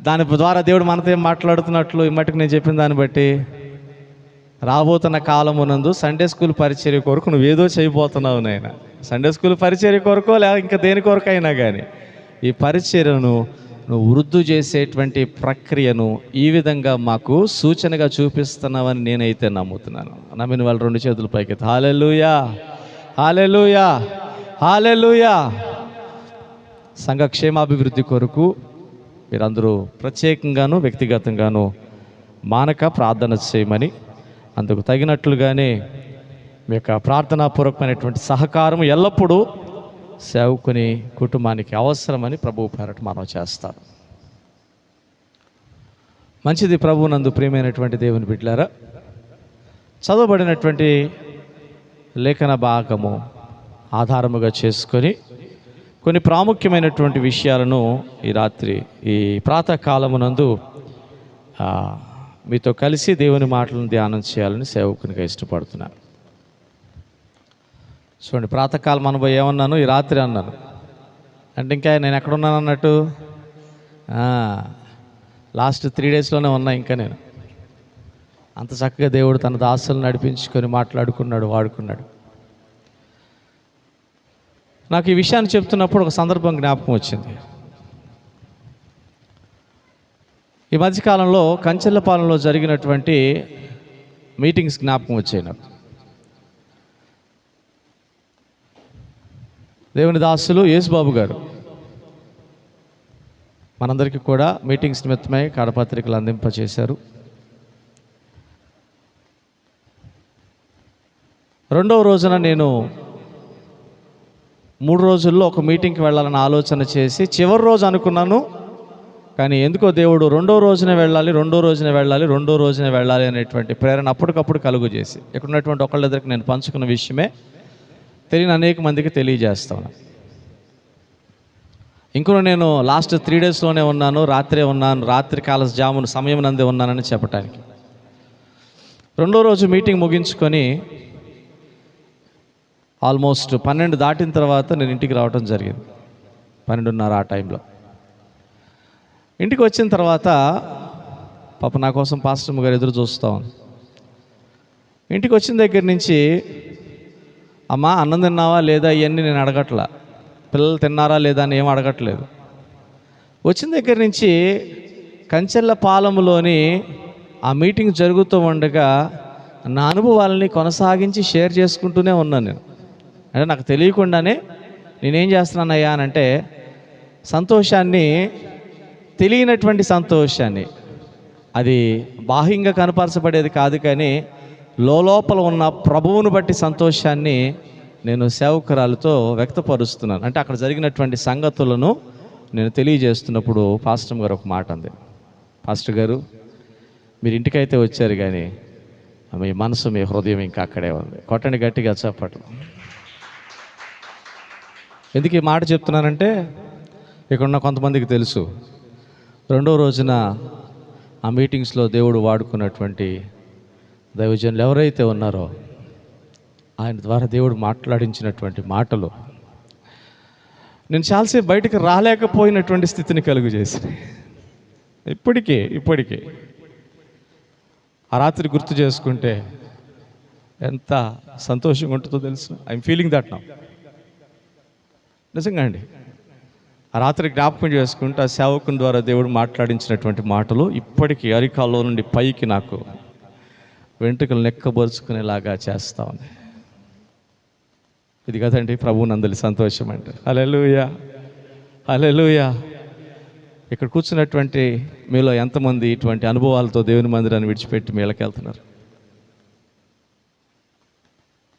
దాని ద్వారా దేవుడు మనతో ఏం మాట్లాడుతున్నట్లు ఈ మటుకు నేను చెప్పిన దాన్ని బట్టి రాబోతున్న కాలమునందు సండే స్కూల్ పరిచర్య కొరకు నువ్వేదో చేయబోతున్నావు నాయన. సండే స్కూల్ పరిచర్య కొరకో లేక ఇంకా దేని కొరకైనా కానీ ఈ పరిచర్యను నువ్వు వృద్ధి చేసేటువంటి ప్రక్రియను ఈ విధంగా మాకు సూచనగా చూపిస్తున్నావని నేనైతే నమ్ముతున్నాను. నమ్మిన వాళ్ళు 2 చేతుల పైకి హల్లెలూయా, హల్లెలూయా, హల్లెలూయా. సంఘ క్షేమాభివృద్ధి కొరకు మీరందరూ ప్రత్యేకంగాను వ్యక్తిగతంగాను మానక ప్రార్థన చేయమని, అందుకు తగినట్లుగానే మీ యొక్క ప్రార్థనాపూర్వకమైనటువంటి సహకారం ఎల్లప్పుడూ సేవకుని కుటుంబానికి అవసరమని ప్రభువు పేరట మనం చేస్తారు. మంచిది. ప్రభువు నందు ప్రియమైనటువంటి దేవుని బిడ్డలారా, చదవబడినటువంటి లేఖన భాగము ఆధారముగా చేసుకొని కొన్ని ప్రాముఖ్యమైనటువంటి విషయాలను ఈ రాత్రి ఈ ప్రాతకాలమునందు మీతో కలిసి దేవుని మాటలను ధ్యానం చేయాలని సేవకునిగా ఇష్టపడుతున్నాను. చూడండి, ప్రాతకాలం అనుభవం ఏమన్నాను, ఈ రాత్రి అన్నాను అంటే ఇంకా నేను ఎక్కడున్నాను అన్నట్టు లాస్ట్ 3 డేస్లోనే ఉన్నా. ఇంకా నేను అంత చక్కగా దేవుడు తన దాసులను నడిపించుకొని మాట్లాడుకున్నాడు, వాడుకున్నాడు. నాకు ఈ విషయాన్ని చెప్తున్నప్పుడు ఒక సందర్భం జ్ఞాపకం వచ్చింది. ఈ మధ్యకాలంలో కంచెలపాలెంలో జరిగినటువంటి మీటింగ్స్ జ్ఞాపకం వచ్చాయి నాకు. దేవుని దాసులు యేసుబాబు గారు మనందరికీ కూడా మీటింగ్స్ నిమిత్తమై కడపత్రికలు అందింపచేశారు. 2వ రోజున నేను 3 రోజుల్లో ఒక మీటింగ్కి వెళ్ళాలని ఆలోచన చేసి చివరి రోజు అనుకున్నాను. కానీ ఎందుకో దేవుడు 2వ రోజునే వెళ్ళాలి అనేటువంటి ప్రేరణ అప్పటికప్పుడు కలుగు చేసి ఇక్కడ ఉన్నటువంటి ఒకళ్ళిద్దరికి నేను పంచుకున్న విషయమే తెలియని అనేక మందికి తెలియజేస్తాను. ఇంకో నేను లాస్ట్ 3 డేస్లోనే ఉన్నాను, రాత్రి కాల జామును సమయం నందే ఉన్నానని చెప్పటానికి. 2వ రోజు మీటింగ్ ముగించుకొని ఆల్మోస్ట్ 12 దాటిన తర్వాత నేను ఇంటికి రావడం జరిగింది. 12:30 ఆ టైంలో ఇంటికి వచ్చిన తర్వాత పాప నా కోసం పాస్టర్ గారు ఎదురు చూస్తూ ఉంది. ఇంటికి వచ్చిన దగ్గర నుంచి అమ్మా అన్నం తిన్నావా లేదా ఇవన్నీ నేను అడగట్లా, పిల్లలు తిన్నారా లేదా అని ఏం అడగట్లేదు. వచ్చిన దగ్గర నుంచి కంచెలపాలెంలోని ఆ మీటింగ్ జరుగుతూ ఉండగా నా అనుభవాలని కొనసాగించి షేర్ చేసుకుంటూనే ఉన్నాను నేను. అంటే నాకు తెలియకుండానే నేనేం చేస్తున్నానయ్యా అని అంటే సంతోషాన్ని, తెలియనటువంటి సంతోషాన్ని, అది బాహ్యంగా కనపరచబడేది కాదు కానీ లోపల ఉన్న ప్రభువును బట్టి సంతోషాన్ని నేను సేవకురాలతో వ్యక్తపరుస్తున్నాను. అంటే అక్కడ జరిగినటువంటి సంగతులను నేను తెలియజేస్తున్నప్పుడు పాస్టర్ గారు ఒక మాట అంది, పాస్టర్ గారు మీరు ఇంటికైతే వచ్చారు కానీ మీ మనసు మీ హృదయం ఇంకా అక్కడే ఉంది. కొట్టండి గట్టిగా చప్పట్లు. ఎందుకు ఈ మాట చెప్తున్నానంటే ఇక్కడున్న కొంతమందికి తెలుసు 2వ రోజున ఆ మీటింగ్స్లో దేవుడు వాడుకున్నటువంటి దైవజనులు ఎవరైతే ఉన్నారో ఆయన ద్వారా దేవుడు మాట్లాడించినటువంటి మాటలు నేను చాలాసేపు బయటకు రాలేకపోయినటువంటి స్థితిని కలుగు చేసినాయి. ఇప్పటికీ ఆ రాత్రి గుర్తు చేసుకుంటే ఎంత సంతోషంగా ఉంటుందో తెలుసు. I'm feeling that now. నిజంగా అండి, ఆ రాత్రి జ్ఞాపకం చేసుకుంటే ఆ సేవకుని ద్వారా దేవుడు మాట్లాడించినటువంటి మాటలు ఇప్పటికీ అరికాల్లో నుండి పైకి నాకు వెంట్రుకలు నెక్కబరుచుకునేలాగా చేస్తా ఉన్నాయి. ఇది కదండి ప్రభువునందలి సంతోషం అంటే. హల్లెలూయా, హల్లెలూయా. ఇక్కడ కూర్చున్నటువంటి మీలో ఎంతమంది ఇటువంటి అనుభవాలతో దేవుని మందిరాన్ని విడిచిపెట్టి మీళ్ళకి వెళ్తున్నారు?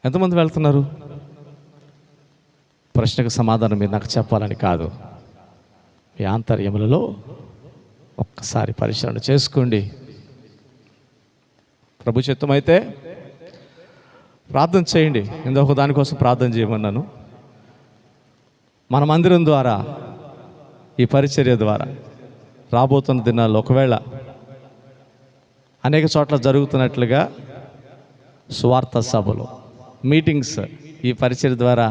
ఎంతమంది వెళ్తున్నారు? ప్రశ్నకు సమాధానం మీరు నాకు చెప్పాలని కాదు, మీ ఆంతర్యములలో ఒక్కసారి పరిశీలన చేసుకోండి. ప్రభు చిత్తమైతే ప్రార్థన చేయండి. ఇంకొక దానికోసం ప్రార్థన చేయమన్నాను. మన మందిరం ద్వారా, ఈ పరిచర్య ద్వారా రాబోతున్న దినాల్లో ఒకవేళ అనేక చోట్ల జరుగుతున్నట్లుగా సువార్త సభలు, మీటింగ్స్ ఈ పరిచర్య ద్వారా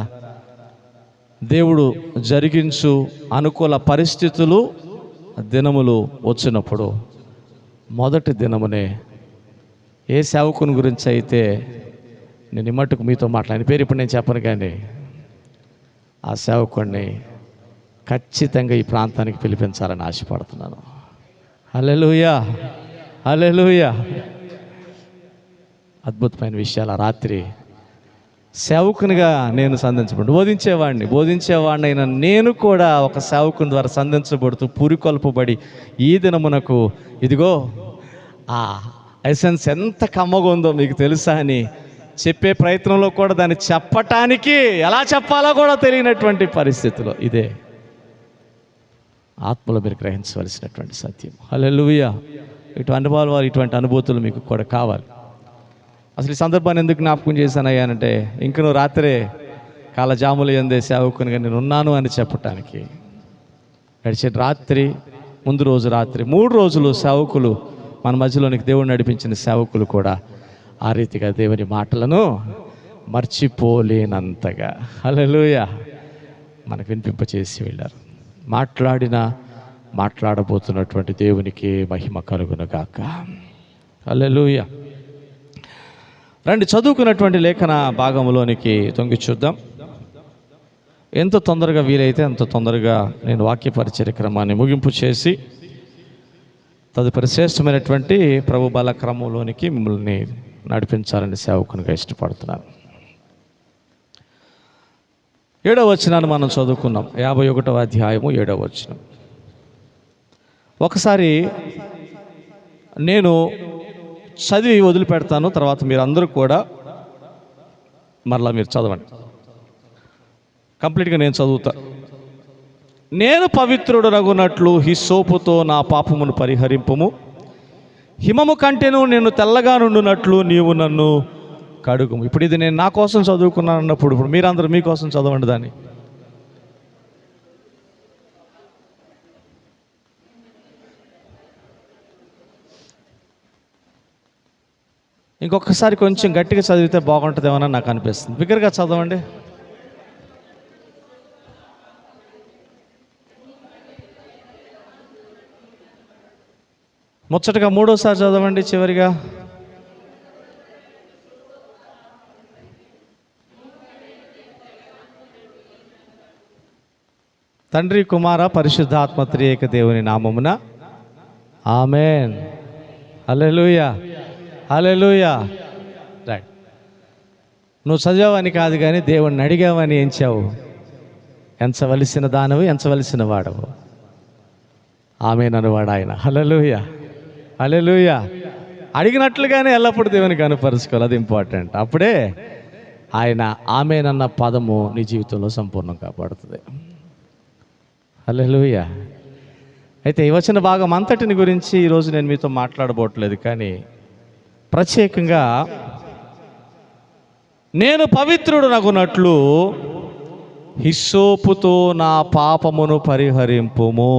దేవుడు జరిగించు అనుకూల పరిస్థితులు, దినములు వచ్చినప్పుడు మొదటి దినమునే ఏ సేవకుని గురించి అయితే నేను మట్టుకు మీతో మాట్లాడిన పేరు ఇప్పుడు నేను చెప్పను, కానీ ఆ సేవకుడిని ఖచ్చితంగా ఈ ప్రాంతానికి పిలిపించాలని ఆశపడుతున్నాను. హల్లెలూయా, హల్లెలూయా. అద్భుతమైన విషయాలు. ఆ రాత్రి సేవకునిగా నేను బోధించేవాడిని అయినా నేను కూడా ఒక సేవకుని ద్వారా సంధించబడుతూ పురికొల్పబడి ఈ దినమునకు ఇదిగో ఆ ఎసెన్స్ ఎంత కమ్మగా ఉందో మీకు తెలుసా అని చెప్పే ప్రయత్నంలో కూడా దాన్ని చెప్పటానికి ఎలా చెప్పాలో కూడా తెలియనటువంటి పరిస్థితిలో ఇదే ఆత్మలో మీరు గ్రహించవలసినటువంటి సత్యం. హల్లెలూయా. ఇటువంటి అనుభూతులు మీకు కూడా కావాలి. అసలు ఈ సందర్భాన్ని ఎందుకు జ్ఞాపకం చేశానయ్యా అంటే, ఇంక నువ్వు రాత్రే కాలజాములు ఎందే సేవకునిగా నేను ఉన్నాను అని చెప్పటానికి. గడిచిన రాత్రి, ముందు రోజు రాత్రి 3 రోజులు సేవకులు మన మధ్యలోనికి దేవుడు నడిపించిన సేవకులు కూడా ఆ రీతిగా దేవుని మాటలను మర్చిపోలేనంతగా హల్లెలూయా మనకు వినిపింపచేసి వెళ్ళారు. మాట్లాడబోతున్నటువంటి దేవునికి మహిమ కలుగునుగాక. హల్లెలూయా. రండి, చదువుకున్నటువంటి లేఖన భాగంలోనికి తొంగి చూద్దాం. ఎంత తొందరగా వీలైతే అంత తొందరగా నేను వాక్య పరిచర్య క్రమాన్ని ముగింపు చేసి తదుపరి శ్రేష్టమైనటువంటి ప్రభు బల క్రమంలోనికి మిమ్మల్ని నడిపించాలని సేవకునిగా ఇష్టపడుతున్నాను. 7వ వచనాన్ని మనం చదువుకున్నాం. 51వ అధ్యాయము 7వ వచనం. ఒకసారి నేను చదివి వదిలిపెడతాను, తర్వాత మీరు అందరూ కూడా మరలా మీరు చదవండి. కంప్లీట్గా నేను చదువుతా. నేను పవిత్రుడనగునట్లు హిస్సోపుతో నా పాపమును పరిహరింపుము, హిమము కంటేను నేను తెల్లగా నుండునట్లు నీవు నన్ను కడుగుము. ఇప్పుడు ఇది నేను నా కోసం చదువుకున్నాను అన్నప్పుడు ఇప్పుడు మీరందరూ మీకోసం చదవండి దాన్ని. ఇంకొకసారి కొంచెం గట్టిగా చదివితే బాగుంటుందేమో నాకు అనిపిస్తుంది. బిగ్గరగా చదవండి. ముచ్చటగా 3వసారి చదవండి చివరిగా. తండ్రి, కుమార, పరిశుద్ధాత్మ త్రియేక దేవుని నామమున ఆమేన్. హల్లెలూయా, హల్లెలూయా. రైట్. నువ్వు చదివావని కాదు కానీ దేవుణ్ణి అడిగావని ఎంచావు. ఎంచవలసిన దానవు, ఎంచవలసిన వాడవు. ఆమేన్ అనువాడు ఆయన. హల్లెలూయా, హల్లెలూయా. అడిగినట్లుగానే ఎల్లప్పుడూ దేవునికి కనుపరుచుకోవాలి, అది ఇంపార్టెంట్. అప్పుడే ఆయన ఆమేన్ అన్న పదము నీ జీవితంలో సంపూర్ణం కాపాడుతుంది. హల్లెలూయా. అయితే ఈ వచన భాగం అంతటిని గురించి ఈరోజు నేను మీతో మాట్లాడబోట్లేదు, కానీ ప్రత్యేకంగా నేను పవిత్రుడనగునట్లు హిస్సోపుతో నా పాపమును పరిహరింపుము.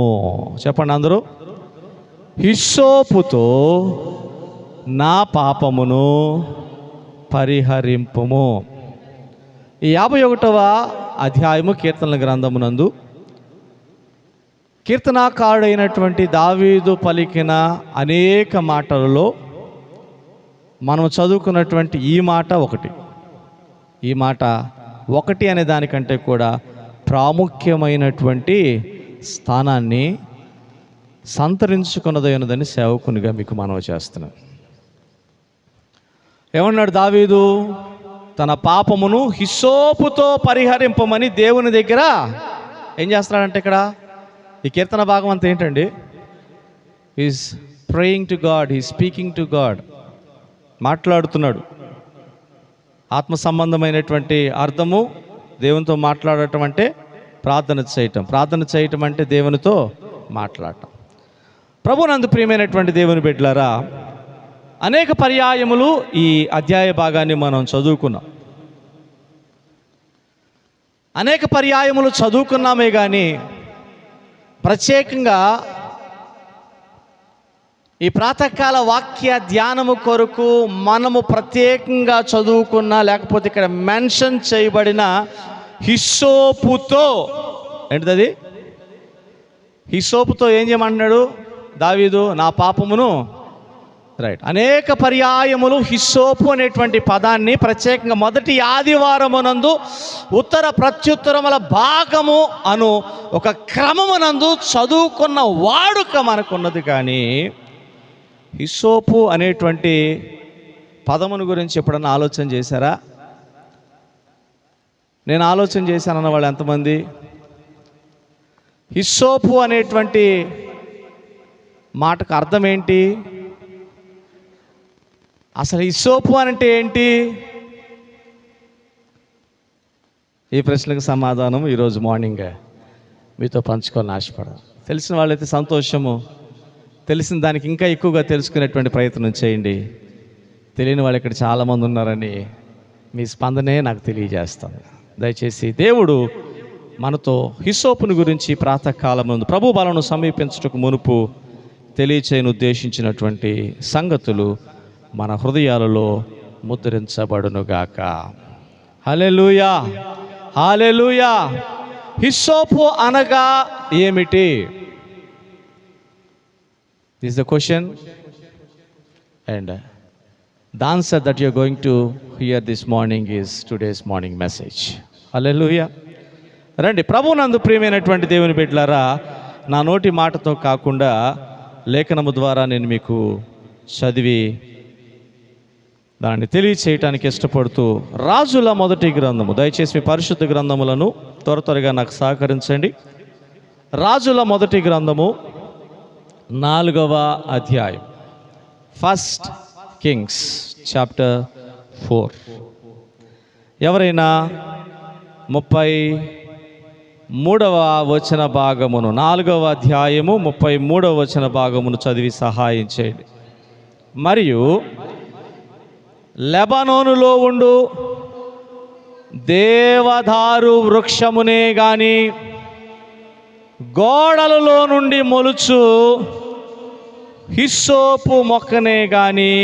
చెప్పండి అందరూ. హిస్సోపుతో నా పాపమును పరిహరింపుము. ఈ 51వ అధ్యాయము కీర్తనల గ్రంథమునందు కీర్తనాకారుడైనటువంటి దావీదు పలికిన అనేక మాటలలో మనం చదువుకున్నటువంటి ఈ మాట ఒకటి. ఈ మాట ఒకటి అనే దానికంటే కూడా ప్రాముఖ్యమైనటువంటి స్థానాన్ని సంతరించుకున్నదైనదని సేవకునిగా మీకు మనవి చేస్తున్నాను. ఏమన్నాడు దావీదు? తన పాపమును హిస్సోపుతో పరిహరింపమని దేవుని దగ్గర ఏం చేస్తున్నాడంటే, ఇక్కడ ఈ కీర్తన భాగం అంతా ఏంటండి? Is praying to God, is speaking to God. మాట్లాడుతున్నాడు. ఆత్మ సంబంధమైనటువంటి అర్థము దేవునితో మాట్లాడటం అంటే ప్రార్థన చేయటం. ప్రార్థన చేయటం అంటే దేవునితో మాట్లాడటం. ప్రభునందు ప్రియమైనటువంటి దేవుని బిడ్డలారా, అనేక పర్యాయములు ఈ అధ్యాయ భాగాన్ని మనం చదువుకున్నాం. అనేక పర్యాయములు చదువుకున్నామే కానీ ప్రత్యేకంగా ఈ ప్రాతకాల వాక్య ధ్యానము కొరకు మనము ప్రత్యేకంగా చదువుకున్న, లేకపోతే ఇక్కడ మెన్షన్ చేయబడిన హిస్సోపుతో, ఏంటిది? హిస్సోపుతో ఏం చేయమంటున్నాడు దావీదు? నా పాపమును రైట్. అనేక పర్యాయములు హిస్సోపు అనేటువంటి పదాన్ని ప్రత్యేకంగా మొదటి ఆదివారమునందు ఉత్తర ప్రత్యుత్తరముల భాగము అను ఒక క్రమమునందు చదువుకున్న వాడుక మనకున్నది. కానీ హిస్సోపు అనేటువంటి పదమును గురించి ఎప్పుడన్నా ఆలోచన చేశారా? నేను ఆలోచన చేశానన్న వాళ్ళు ఎంతమంది? హిస్సోపు అనేటువంటి మాటకు అర్థం ఏంటి? అసలు హిస్సోపు అంటే ఏంటి? ఈ ప్రశ్నకు సమాధానం ఈరోజు మార్నింగ్ మీతో పంచుకోవాలని ఆశపడను. తెలిసిన వాళ్ళైతే సంతోషము, తెలిసిన దానికి ఇంకా ఎక్కువగా తెలుసుకునేటువంటి ప్రయత్నం చేయండి. తెలియని వాళ్ళు ఇక్కడ చాలామంది ఉన్నారని మీ స్పందనే నాకు తెలియజేస్తాను. దయచేసి దేవుడు మనతో హిస్సోపుని గురించి ప్రాతకాలం ముందు ప్రభు బలను సమీపించుటకు మునుపు తెలియచేయను ఉద్దేశించినటువంటి సంగతులు మన హృదయాలలో ముద్రించబడునుగాక. హల్లెలూయా, హల్లెలూయా. హిస్సోపు అనగా ఏమిటి? This the question and the answer that you are going to hear this morning is today's morning message. హల్లెలూయా. రండి, ప్రభునందు ప్రియమైనటువంటి దేవుని బిడ్డలారా, నా నోటి మాటతో కాకుండా లేఖనము ద్వారా నేను మీకు చదివి దాన్ని తెలియచేయటానికి ఇష్టపడుతూ రాజుల మొదటి గ్రంథము, దయచేసి మీ పరిశుద్ధ గ్రంథములను త్వరగా నాకు సహకరించండి. రాజుల మొదటి గ్రంథము 4వ అధ్యాయం, ఫస్ట్ కింగ్స్ చాప్టర్ 4. ఎవరైనా 33వ వచన భాగమును, 4వ అధ్యాయము 33వ వచన భాగమును చదివి సహాయం చేయండి. మరియు లెబనోనులో ఉండు దేవదారు వృక్షమునే గాని గోడలలో నుండి మొలుచు హిస్సోపు మొక్కనే గాని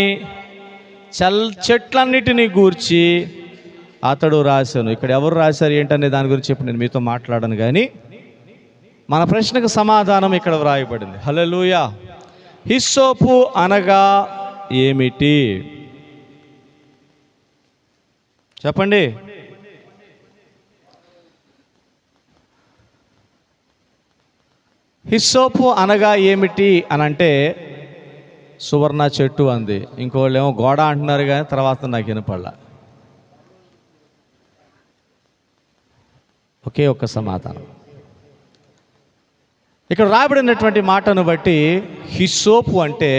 చెట్లన్నిటినీ గూర్చి అతడు రాశాను. ఇక్కడ ఎవరు రాశారు ఏంటనే దాని గురించి ఇప్పుడు నేను మీతో మాట్లాడను, కానీ మన ప్రశ్నకు సమాధానం ఇక్కడ వ్రాయబడింది. హల్లెలూయా. హిస్సోపు అనగా ఏమిటి చెప్పండి? హిస్సోపు అనగా ఏమిటి అని అంటే సువర్ణ చెట్టు అంది. ఇంకోళ్ళు ఏమో గోడ అంటున్నారు, కానీ తర్వాత నాకు వినపడలా. ఒకే ఒక్క సమాధానం. ఇక్కడ రాయబడినటువంటి మాటను బట్టి హిస్సోపు అంటే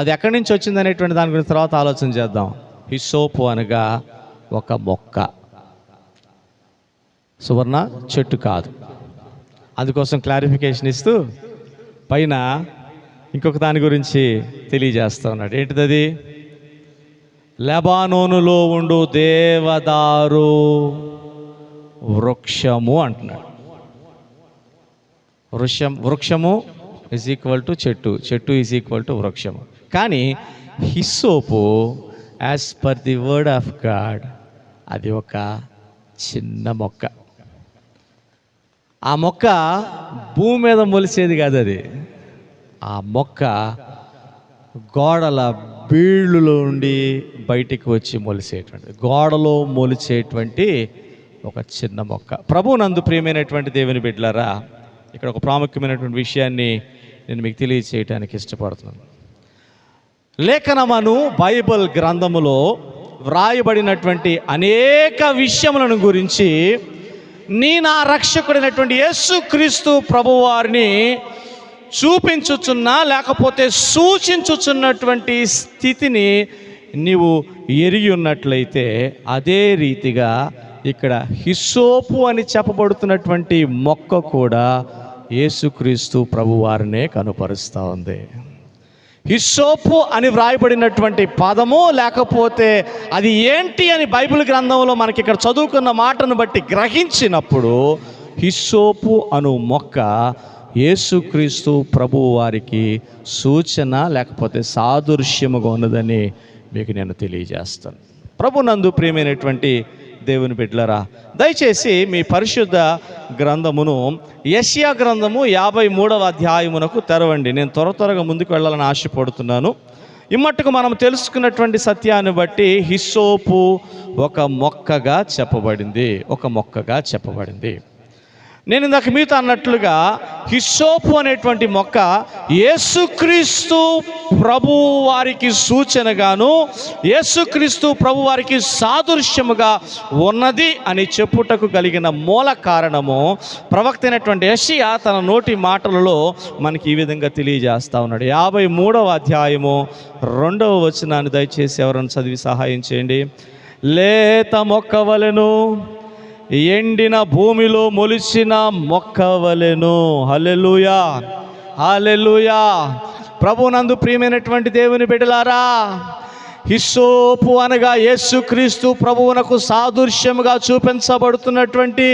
అది ఎక్కడి నుంచి వచ్చింది అనేటువంటి దాని గురించి తర్వాత ఆలోచన చేద్దాం. హిస్సోపు అనగా ఒక మొక్క, సువర్ణ చెట్టు కాదు. అందుకోసం క్లారిఫికేషన్ ఇస్తూ పైన ఇంకొక దాని గురించి తెలియజేస్తా ఉన్నాడు. ఏంటిది? లెబానోనులో ఉండు దేవదారు వృక్షము అంటున్నాడు. వృక్షము ఈజ్ ఈక్వల్ టు చెట్టు, చెట్టు ఈజ్ ఈక్వల్ టు వృక్షము. కానీ hyssop as per the word of God అది ఒక చిన్న మొక్క. ఆ మొక్క భూమి మీద మొలిచేది కాదు, అది ఆ మొక్క గోడల బీళ్ళులో నుండి బయటికి వచ్చి మొలిసేటువంటి, గోడలో మొలిచేటువంటి ఒక చిన్న మొక్క. ప్రభువునందు ప్రియమైనటువంటి దేవుని బిడ్డలారా, ఇక్కడ ఒక ప్రాముఖ్యమైనటువంటి విషయాన్ని నేను మీకు తెలియచేయడానికి ఇష్టపడుతున్నాను. లేఖనమను బైబిల్ గ్రంథములో వ్రాయబడినటువంటి అనేక విషయములను గురించి నా రక్షకుడైనటువంటి యేసుక్రీస్తు ప్రభువారిని చూపించుచున్నా లేకపోతే సూచించుచున్నటువంటి స్థితిని నీవు ఎరిగి ఉన్నట్లయితే, అదే రీతిగా ఇక్కడ హిస్సోపు అని చెప్పబడుతున్నటువంటి మొక్క కూడా యేసుక్రీస్తు ప్రభువారినే కనుపరుస్తూ ఉంది. హిస్సోపు అని వ్రాయబడినటువంటి పదము లేకపోతే అది ఏంటి అని బైబిల్ గ్రంథంలో మనకి ఇక్కడ చదువుకున్న మాటను బట్టి గ్రహించినప్పుడు హిస్సోపు అను మొక్క యేసుక్రీస్తు ప్రభువు వారికి సూచన లేకపోతే సాదృశ్యముగా ఉన్నదని మీకు నేను తెలియజేస్తాను. ప్రభునందు ప్రియమైనటువంటి దేవుని బిడ్డలారా, దయచేసి మీ పరిశుద్ధ గ్రంథమును యెషయా గ్రంథము 53వ అధ్యాయమునకు తెరవండి. నేను త్వరగా ముందుకు వెళ్ళాలని ఆశపడుతున్నాను. ఇమ్మట్టుకు మనం తెలుసుకున్నటువంటి సత్యాన్ని బట్టి హిస్సోపు ఒక మొక్కగా చెప్పబడింది. నేను ఇందాక మీతో అన్నట్లుగా హిస్సోపు అనేటువంటి మొక్క యేసుక్రీస్తు ప్రభు వారికి సూచనగాను, యేసుక్రీస్తు ప్రభు వారికి సాదృశ్యముగా ఉన్నది అని చెప్పుటకు కలిగిన మూల కారణము ప్రవక్త అయినటువంటి యెషయా తన నోటి మాటలలో మనకి ఈ విధంగా తెలియజేస్తా ఉన్నాడు. 53వ అధ్యాయము 2వ వచనాన్ని దయచేసి ఎవరైనా చదివి సహాయం చేయండి. లేత మొక్కవలెను, ఎండిన భూమిలో మొలిచిన మొక్కవలెను. హల్లెలూయా, హల్లెలూయా. ప్రభునందు ప్రియమైనటువంటి దేవుని బిడ్డలారా, హిస్సోపు అనగా యేసుక్రీస్తు ప్రభువునకు సాదృశ్యముగా చూపించబడుతున్నటువంటి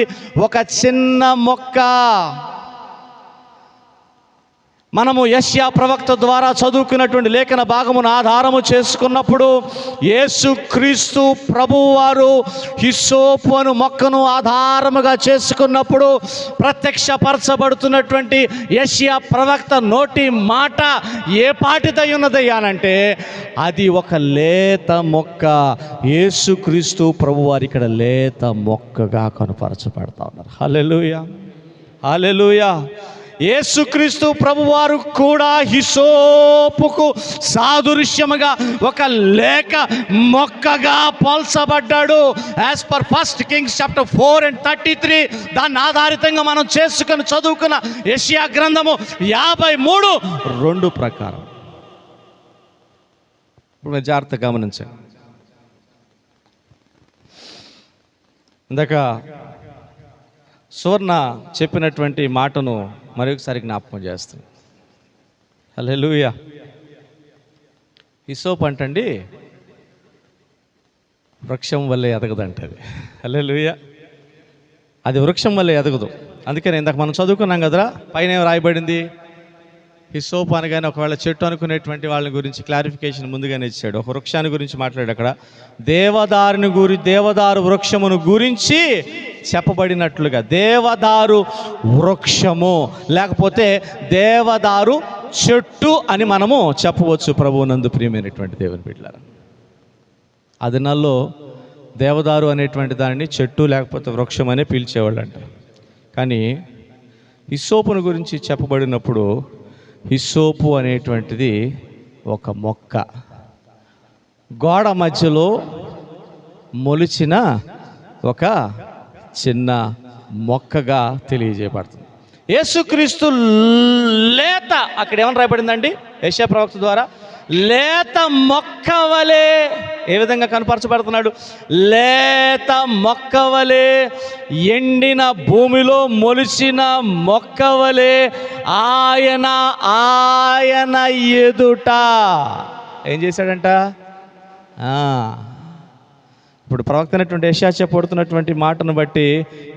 ఒక చిన్న మొక్క. మనము యెషయా ప్రవక్త ద్వారా చదువుకున్నటువంటి లేఖన భాగమును ఆధారము చేసుకున్నప్పుడు యేసుక్రీస్తు ప్రభువారు హిస్సోపు అను మొక్కను ఆధారముగా చేసుకున్నప్పుడు ప్రత్యక్షపరచబడుతున్నటువంటి యెషయా ప్రవక్త నోటి మాట ఏ పాటిదై ఉన్నదయ్యానంటే అది ఒక లేత మొక్క. యేసుక్రీస్తు ప్రభువారు ఇక్కడ లేత మొక్కగా కనుపరచబడతా ఉన్నారు. హల్లెలూయా, హల్లెలూయా. యేసుక్రీస్తు ప్రభువారు కూడా హిస్సోపుకు సాదృశ్యముగా ఒక లేక మొక్కగా పోల్చబడ్డాడు. యాజ్ పర్ 1 Kings chapter 4:33 దాన్ని ఆధారితంగా మనం చేసుకుని చదువుకున్న యెషయా గ్రంథము 53:2 ప్రకారం. ఇప్పుడు మీరు జాగ్రత్తగా గమనించండి. ఇందాక సువర్ణ చెప్పినటువంటి మాటను మరొకసారి జ్ఞాపకం చేస్తుంది. హల్లెలూయా. హిస్సోపు అంటండి వృక్షం వల్లే ఎదగదంటది. హల్లెలూయా. అది వృక్షం వల్లే ఎదగదు. అందుకని ఇందాక మనం చదువుకున్నాం కదరా, పైన ఏం రాయబడింది? హిస్సోపు అనగానే ఒకవేళ చెట్టు అనుకునేటువంటి వాళ్ళ గురించి క్లారిఫికేషన్ ముందుగానే ఇచ్చాడు. ఒక వృక్షాన్ని గురించి మాట్లాడాడు అక్కడ. దేవదారు వృక్షమును గురించి చెప్పబడినట్లుగా దేవదారు వృక్షము లేకపోతే దేవదారు చెట్టు అని మనము చెప్పవచ్చు. ప్రభువునందు ప్రియమైనటువంటి దేవుని బిడ్డలారా, ఆ దినాల్లో దేవదారు అనేటువంటి దానిని చెట్టు లేకపోతే వృక్షం అనే పిలిచేవాళ్ళు అంట. కానీ హిస్సోపును గురించి చెప్పబడినప్పుడు హిస్సోపు అనేటువంటిది ఒక మొక్క, గోడ మధ్యలో మొలిచిన ఒక చిన్న మొక్కగా తెలియజేయబడుతుంది. యేసుక్రీస్తు లేత, అక్కడ ఏమని రాయబడిందండి యెషయా ప్రవక్త ద్వారా? లేత మొక్క వలె. ఏ విధంగా కనపరచబడుతున్నాడు? లేత మొక్క వలె, ఎండిన భూమిలో మొలిచిన మొక్క వలె ఆయన ఎదుట ఏం చేశాడంట? ఇప్పుడు ప్రవక్త అయినటువంటి యెషయా చెప్పబడుతున్నటువంటి మాటను బట్టి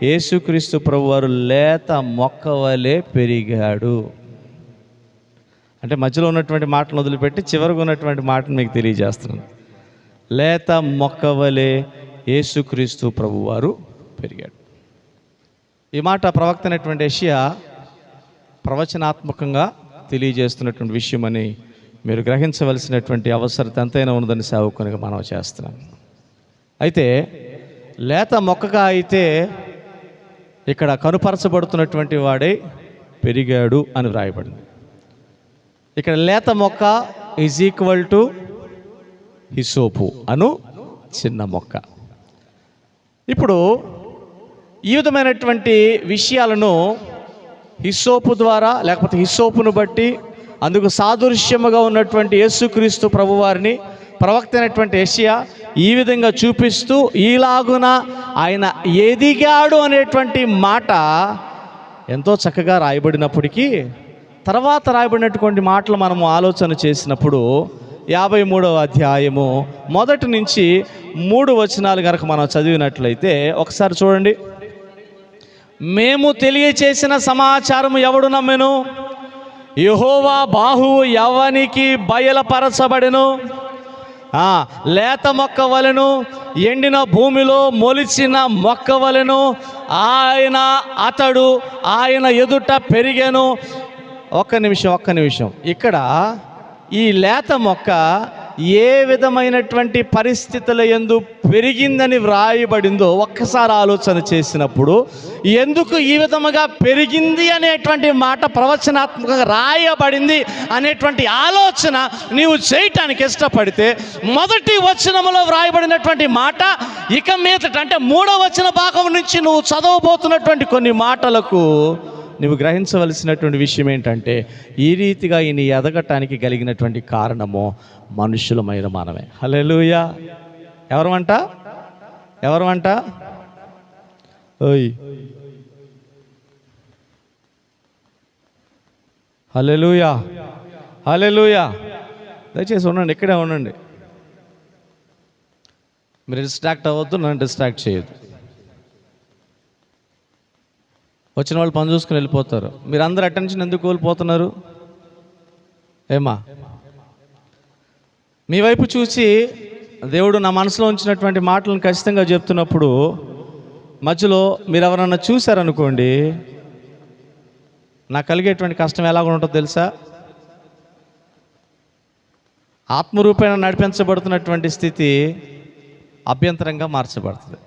యేసుక్రీస్తు ప్రభువారు లేత మొక్క వలె పెరిగాడు. అంటే మధ్యలో ఉన్నటువంటి మాటను వదిలిపెట్టి చివరికి ఉన్నటువంటి మాటను మీకు తెలియజేస్తున్నాను. లేత మొక్క వలె యేసుక్రీస్తు ప్రభువారు పెరిగాడు. ఈ మాట ప్రవక్త అయినటువంటి యెషయా ప్రవచనాత్మకంగా తెలియజేస్తున్నటువంటి విషయమని మీరు గ్రహించవలసినటువంటి అవసరం ఎంతైనా ఉన్నదని సేవకునిగా మనం చేస్తున్నాం. అయితే లేత మొక్కగా అయితే ఇక్కడ కనుపరచబడుతున్నటువంటి వాడే పెరిగాడు అని వ్రాయబడింది. ఇక్కడ లేత మొక్క ఈజ్ ఈక్వల్ టు హిస్సోపు అను చిన్న మొక్క. ఇప్పుడు ఈ విధమైనటువంటి విషయాలను హిస్సోపు ద్వారా లేకపోతే హిస్సోపును బట్టి అందుకు సాదృశ్యముగా ఉన్నటువంటి యేసుక్రీస్తు ప్రభువారిని ప్రవక్త అయినటువంటి యెషయా ఈ విధంగా చూపిస్తూ ఈలాగున ఆయన ఎదిగాడు అనేటువంటి మాట ఎంతో చక్కగా రాయబడినప్పటికీ తర్వాత రాయబడినటువంటి మాటలు మనము ఆలోచన చేసినప్పుడు 53వ అధ్యాయము 1 నుంచి 3 వచనాలు కనుక మనం చదివినట్లయితే ఒకసారి చూడండి. మేము తెలియచేసిన సమాచారము ఎవడు నమ్మెను? యెహోవా బాహువు ఎవనికి బయలుపరచబడెను? లేత మొక్క వలెను, ఎండిన భూమిలో మొలిచిన మొక్క వలెను ఆయన ఎదుట పెరిగాను. ఒక్క నిమిషం. ఇక్కడ ఈ లేత మొక్క ఏ విధమైనటువంటి పరిస్థితుల యందు పెరిగిందని వ్రాయబడిందో ఒక్కసారి ఆలోచన చేసినప్పుడు, ఎందుకు ఈ విధముగా పెరిగింది అనేటువంటి మాట ప్రవచనాత్మకంగా రాయబడింది అనేటువంటి ఆలోచన నీవు చేయటానికి ఇష్టపడితే, మొదటి వచనములో వ్రాయబడినటువంటి మాట ఇక మీదట అంటే 3వ వచన భాగం నుంచి నువ్వు చదవబోతున్నటువంటి కొన్ని మాటలకు నువ్వు గ్రహించవలసినటువంటి విషయం ఏంటంటే, ఈ రీతిగా ఈయన ఎదగటానికి కలిగినటువంటి కారణము మనుషులమైన మనమే. హల్లెలూయా. ఎవరమంట ఓయ్ హల్లెలూయా, హల్లెలూయా. దయచేసి ఉండండి, ఇక్కడే ఉండండి. మీరు డిస్ట్రాక్ట్ అవ్వద్దు, నన్ను డిస్ట్రాక్ట్ చేయొద్దు. వచ్చిన వాళ్ళు పని చూసుకుని వెళ్ళిపోతారు. మీరు అందరు అటెన్షన్ ఎందుకు కోల్పోతున్నారు? ఏమా మీ వైపు చూసి దేవుడు నా మనసులో ఉంచినటువంటి మాటలను ఖచ్చితంగా చెప్తున్నప్పుడు మధ్యలో మీరు ఎవరన్నా చూశారనుకోండి, నాకు కలిగేటువంటి కష్టం ఎలాగ ఉంటుందో తెలుసా? ఆత్మరూపేణ నడిపించబడుతున్నటువంటి స్థితి అభ్యంతరంగా మార్చబడుతుంది.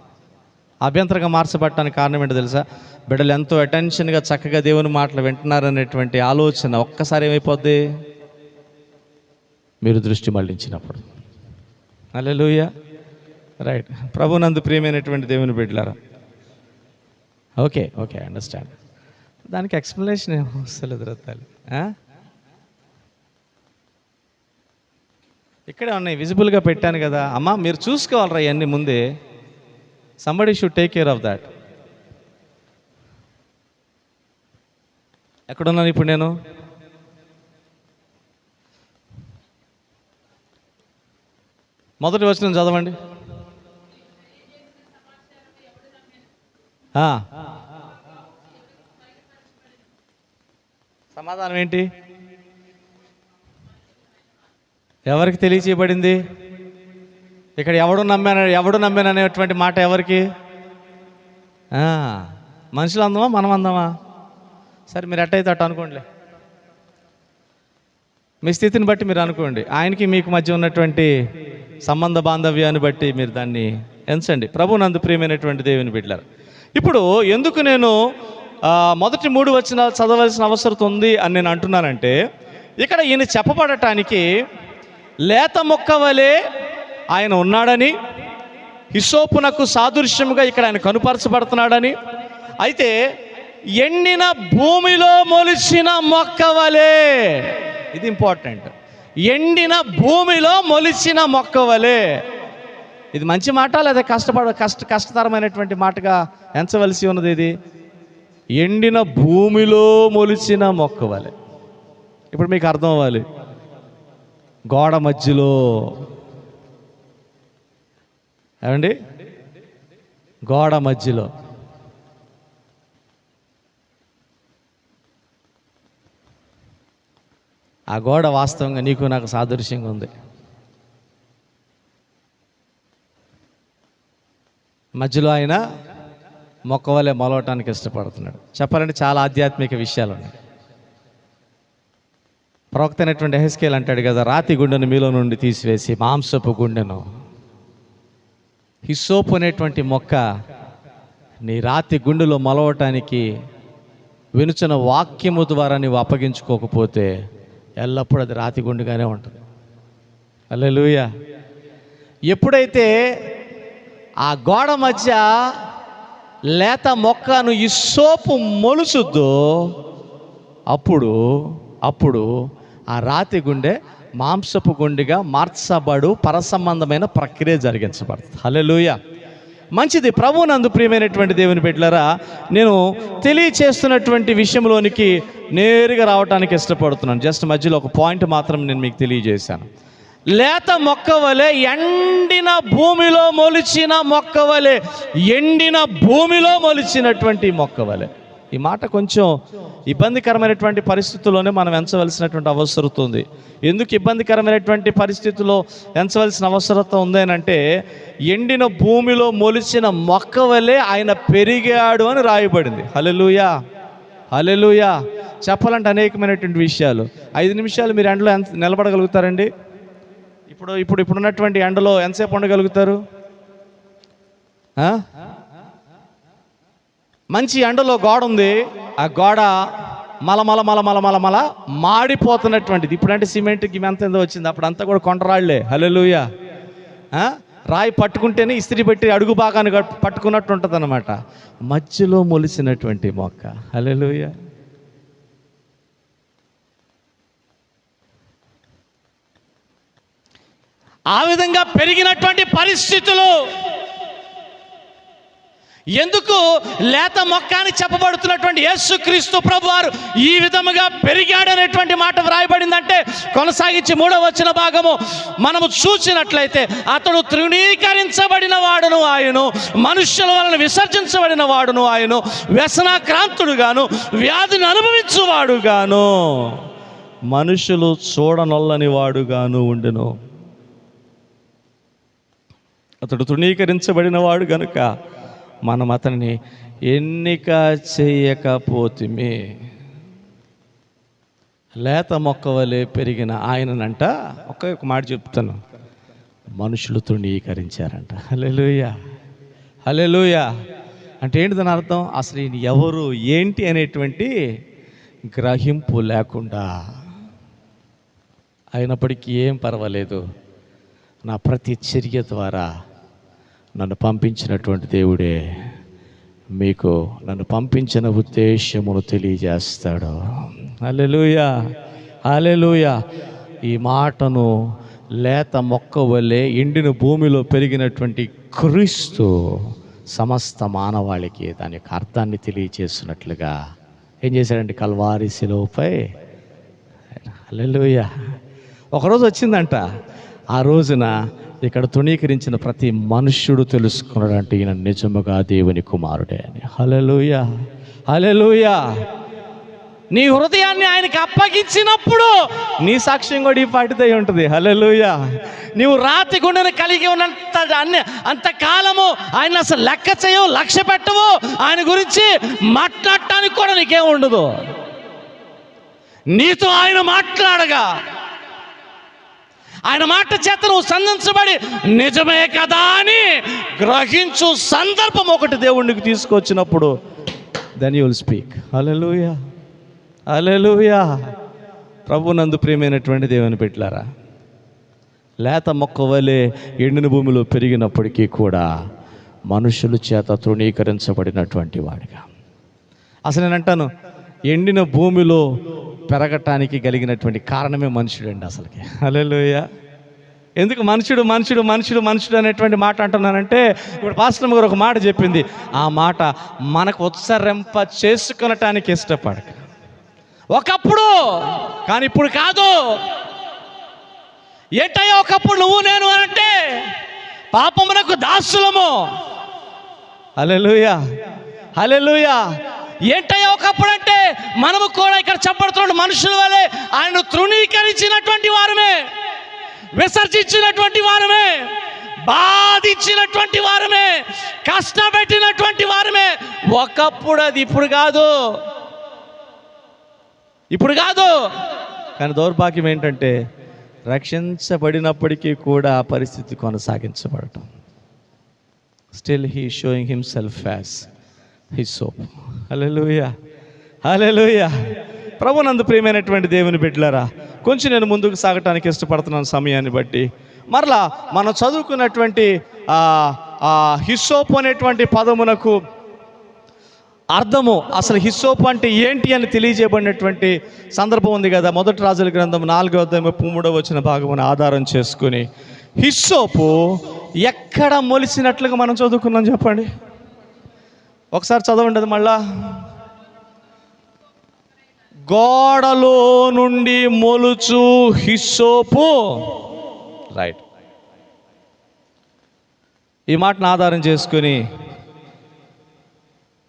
అభ్యంతరంగా మార్చబడటానికి కారణం ఏంటో తెలుసా? బిడ్డలు ఎంతో అటెన్షన్గా చక్కగా దేవుని మాటలు వింటున్నారనేటువంటి ఆలోచన ఒక్కసారి ఏమైపోద్ది? మీరు దృష్టి మళ్ళించినప్పుడు. హల్లెలూయా. రైట్. ప్రభునందు ప్రియమైనటువంటి దేవుని బిడ్డలారా, ఓకే అండర్స్టాండ్. దానికి ఎక్స్ప్లెనేషన్ ఏమో వస్తలేదు రత్తాలు. ఇక్కడే ఉన్నాయి, విజిబుల్గా పెట్టాను కదా అమ్మా, మీరు చూసుకోవాలరా ఇవన్నీ ముందే. Somebody should take care of that. ఎక్కడున్నాను ఇప్పుడు నేను? మొదటి వచనం చదవండి. సమాధానం ఏంటి? ఎవరికి తెలియచేయబడింది? ఇక్కడ ఎవడు నమ్మాను అనేటువంటి మాట ఎవరికి? మనుషులు అందమా, మనం అందమా? సరే, మీరు ఎట్టయితే అట్ట అనుకోండిలే. మీ స్థితిని బట్టి మీరు అనుకోండి. ఆయనకి మీకు మధ్య ఉన్నటువంటి సంబంధ బాంధవ్యాన్ని బట్టి మీరు దాన్ని ఎంచండి. ప్రభునందు ప్రియమైనటువంటి దేవుని బిడ్డలారా, ఇప్పుడు ఎందుకు నేను మొదటి 3 వచనాలు చదవలసిన అవసరం ఉంది అని నేను అంటున్నానంటే, ఇక్కడ ఈయన చెప్పబడటానికి లేత మొక్క వలె ఆయన ఉన్నాడని, హిసోపునకు సాదృశ్యముగా ఇక్కడ ఆయన కనుపరచబడుతున్నాడని, అయితే ఎండిన భూమిలో మొలిచిన మొక్క వలె, ఇది ఇంపార్టెంట్, ఎండిన భూమిలో మొలిచిన మొక్క వలె. ఇది మంచి మాట లేదా కష్టతరమైనటువంటి మాటగా ఎంచవలసి ఉన్నది? ఇది ఎండిన భూమిలో మొలిచిన మొక్క వలె. ఇప్పుడు మీకు అర్థం అవ్వాలి. గోడ మధ్యలో, ఏమండి, గోడ మధ్యలో ఆ గోడ వాస్తవంగా నీకు నాకు సాదృశ్యంగా ఉంది. మధ్యలో ఆయన మొక్క వలె మొలవటానికి ఇష్టపడుతున్నాడు. చెప్పాలంటే చాలా ఆధ్యాత్మిక విషయాలు ఉన్నాయి. ప్రవక్త అయినటువంటి యెహెజ్కేలు అంటాడు కదా, రాతి గుండెను మీలో నుండి తీసివేసి మాంసపు గుండెను. హిస్సోపు అనేటువంటి మొక్క నీ రాతి గుండెలో మొలవటానికి వినుచున్న వాక్యము ద్వారా నీవు అప్పగించుకోకపోతే ఎల్లప్పుడూ అది రాతి గుండెగానే ఉంటుంది. హల్లెలూయా. ఎప్పుడైతే ఆ గోడ మధ్య లేత మొక్కను హిస్సోపు మొలుచుద్దో అప్పుడు ఆ రాతి గుండె మాంసపు గుండెగా మార్చబడు పరసంబంధమైన ప్రక్రియ జరిగించబడుతుంది. హల్లెలూయా. మంచిది. ప్రభువునందు ప్రియమైనటువంటి దేవుని బిడ్డలారా, నేను తెలియచేస్తున్నటువంటి విషయంలోనికి నేరుగా రావడానికి ఇష్టపడుతున్నాను. జస్ట్ మధ్యలో ఒక పాయింట్ మాత్రం నేను మీకు తెలియజేశాను. లేత మొక్క వలె, ఎండిన భూమిలో మొలిచిన మొక్క వలె, ఎండిన భూమిలో మొలిచినటువంటి మొక్క వలె. ఈ మాట కొంచెం ఇబ్బందికరమైనటువంటి పరిస్థితుల్లోనే మనం ఎంచవలసినటువంటి అవసరం ఉంది. ఎందుకు ఇబ్బందికరమైనటువంటి పరిస్థితుల్లో ఎంచవలసిన అవసరత ఉంది అని అంటే, ఎండిన భూమిలో మొలిచిన మొక్క వలె ఆయన పెరిగాడు అని రాయబడింది. హల్లెలూయా, హల్లెలూయా. చెప్పాలంటే అనేకమైనటువంటి విషయాలు. 5 నిమిషాలు మీరు ఎండలో ఎంత నిలబడగలుగుతారండి? ఇప్పుడున్నటువంటి ఎండలో ఎంతసేపు ఉండగలుగుతారు? మంచి ఎండలో గోడ ఉంది, ఆ గోడ మల మాడిపోతున్నటువంటిది. ఇప్పుడంటే సిమెంట్కి ఎంత ఎంతో వచ్చింది, అప్పుడు అంతా కూడా కొండరాళ్లే. హల్లెలూయా. రాయి పట్టుకుంటేనే ఇస్త్రీ పెట్టి అడుగు భాగాన్ని పట్టుకున్నట్టు ఉంటుంది అన్నమాట. మధ్యలో మొలిసినటువంటి మొక్క. హల్లెలూయా. ఆ విధంగా పెరిగినటువంటి పరిస్థితులు ఎందుకు లేత మొక్క అని చెప్పబడుతున్నటువంటి యేసుక్రీస్తు ప్రభువారు ఈ విధముగా పెరిగాడనేటువంటి మాట వ్రాయబడిందంటే, కొనసాగించి 3వ వచన భాగము మనము చూసినట్లయితే, అతడు తృణీకరించబడిన వాడును ఆయను, మనుష్యుల వలన విసర్జించబడిన వాడును ఆయను, వ్యసనాక్రాంతుడుగాను వ్యాధిని అనుభవించువాడుగాను మనుషులు చూడనొల్లని వాడుగాను ఉండెను. అతడు తృణీకరించబడిన వాడు గనుక మనం అతన్ని ఎన్నిక చేయకపోతిమి. లేత మొక్క వలె పెరిగిన ఆయననంట, ఒక మాట చెప్తాను, మనుషులు తృణీకరించారంట. హల్లెలూయా. హల్లెలూయా. అంటే ఏంటి దాని అర్థం? అసలు ఈయన ఎవరు ఏంటి అనేటువంటి గ్రహింపు లేకుండా, అయినప్పటికీ ఏం పర్వాలేదు, నా ప్రతి చర్య ద్వారా నన్ను పంపించినటువంటి దేవుడే మీకు నన్ను పంపించిన ఉద్దేశమును తెలియజేస్తాడు. హల్లెలూయా. హల్లెలూయా. ఈ మాటను లేత మొక్క వలె ఎండిన భూమిలో పెరిగినటువంటి క్రీస్తు సమస్త మానవాళికి దాని యొక్క అర్థాన్ని తెలియజేస్తున్నట్లుగా ఏం చేశాడండి? కల్వారి శిలువపై. హల్లెలూయా. ఒకరోజు వచ్చిందంట, ఆ రోజున ఇక్కడ తృణీకరించిన ప్రతి మనుష్యుడు తెలుసుకున్నాడంటే ఈయన నిజముగా దేవుని కుమారుడే అని. హల్లెలూయా. హల్లెలూయా. నీ హృదయాన్ని ఆయనకి అప్పగించినప్పుడు నీ సాక్ష్యం కూడా ఈ పాటిదై ఉంటుంది. హల్లెలూయా. నీవు రాతి గుండెను కలిగి ఉన్నంత అంతకాలము ఆయన అసలు లెక్క చేయవు, లక్ష్య పెట్టవు, ఆయన గురించి మాట్లాడటానికి కూడా నీకేం ఉండదు. నీతో ఆయన మాట్లాడగా, ఆయన మాట చేత నువ్వు సంధించబడి నిజమే కదా అని గ్రహించు సందర్భం ఒకటి దేవుడికి తీసుకొచ్చినప్పుడు దెన్ యు విల్ స్పీక్. హల్లెలూయా. హల్లెలూయా. ప్రభునందు ప్రియమైనటువంటి దేవుని బిడ్డలారా, లేత మొక్క వలె ఎండిన భూమిలో పెరిగినప్పటికీ కూడా మనుషుల చేత తృణీకరించబడినటువంటి వాడిగా. అసలు నేను అంటాను, ఎండిన భూమిలో పెరగటానికి కలిగినటువంటి కారణమే మనుషుడండి అసలుకి. హల్లెలూయా. ఎందుకు మనుషుడు మనుషుడు మనుషుడు మనుషుడు అనేటువంటి మాట అంటున్నానంటే, ఇప్పుడు పాస్టర్ గారు ఒక మాట చెప్పింది, ఆ మాట మనకు ఉత్సరింప చేసుకునటానికి ఇష్టపడక ఒకప్పుడు, కానీ ఇప్పుడు కాదు. ఏంటయ్యా ఒకప్పుడు నువ్వు నేను అంటే పాపమునకు దాసులము. హల్లెలూయా. హల్లెలూయా. ఏంటయ్యా ఒకప్పుడు అంటే మనము కూడా ఇక్కడ చెప్పబడుతున్న మనుషుల వలె ఆయన తృణీకరించినటువంటి వారమే, విసర్జించినటువంటి వారమే, బాధించినటువంటి వారమే, కష్టపెట్టినటువంటి వారమే ఒకప్పుడు. అది ఇప్పుడు కాదు, ఇప్పుడు కాదు. కానీ దౌర్భాగ్యం ఏంటంటే రక్షించబడినప్పటికీ కూడా ఆ పరిస్థితి కొనసాగించబడటం. Still he showing himself as hyssop. హల్లెలూయా. హల్లెలూయా. ప్రభునందు ప్రియమైనటువంటి దేవుని బిడ్డలారా, కొంచెం నేను ముందుకు సాగటానికి ఇష్టపడుతున్నాను సమయాన్ని బట్టి. మరలా మనం చదువుకున్నటువంటి హిస్సోపు అనేటువంటి పదమునకు అర్థము, అసలు హిస్సోపు అంటే ఏంటి అని తెలియజేయబడినటువంటి సందర్భం ఉంది కదా. 1 రాజుల గ్రంథం 4వ అధ్యాయం 3వ వచన భాగమును ఆధారం చేసుకుని హిస్సోపు ఎక్కడ మొలిసినట్లుగా మనం చదువుకున్నాం చెప్పండి. ఒకసారి చదవండి అది మళ్ళా. గోడలో నుండి మొలుచు హిస్సోపు. రైట్. ఈ మాటను ఆధారం చేసుకుని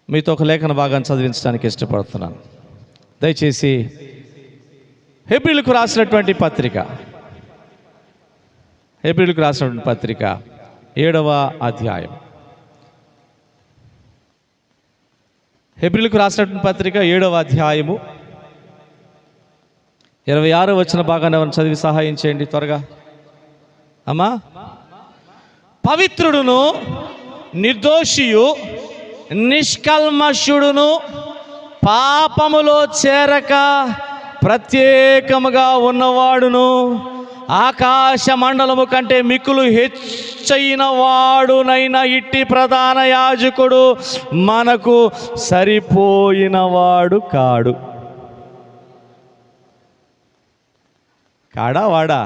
మీతో ఒక లేఖన భాగాన్ని చదివించడానికి ఇష్టపడుతున్నాను. దయచేసి హెబ్రీయులకు రాసినటువంటి పత్రిక, హెబ్రీయులకు రాసినటువంటి పత్రిక 7వ అధ్యాయం, హెబ్రీయులకు రాసినటువంటి పత్రిక 7వ అధ్యాయము 26 వచ్చిన భాగాన్ని ఎవరిని చదివి సహాయం చేయండి త్వరగా. అమ్మా, పవిత్రుడును నిర్దోషియు నిష్కల్మషుడును పాపములో చేరక ప్రత్యేకముగా ఉన్నవాడును ఆకాశ మండలము కంటే మిక్కులు హెచ్చైన వాడునైన ఇట్టి ప్రధాన యాజకుడు మనకు సరిపోయినవాడు కాడు. కాడా వాడా?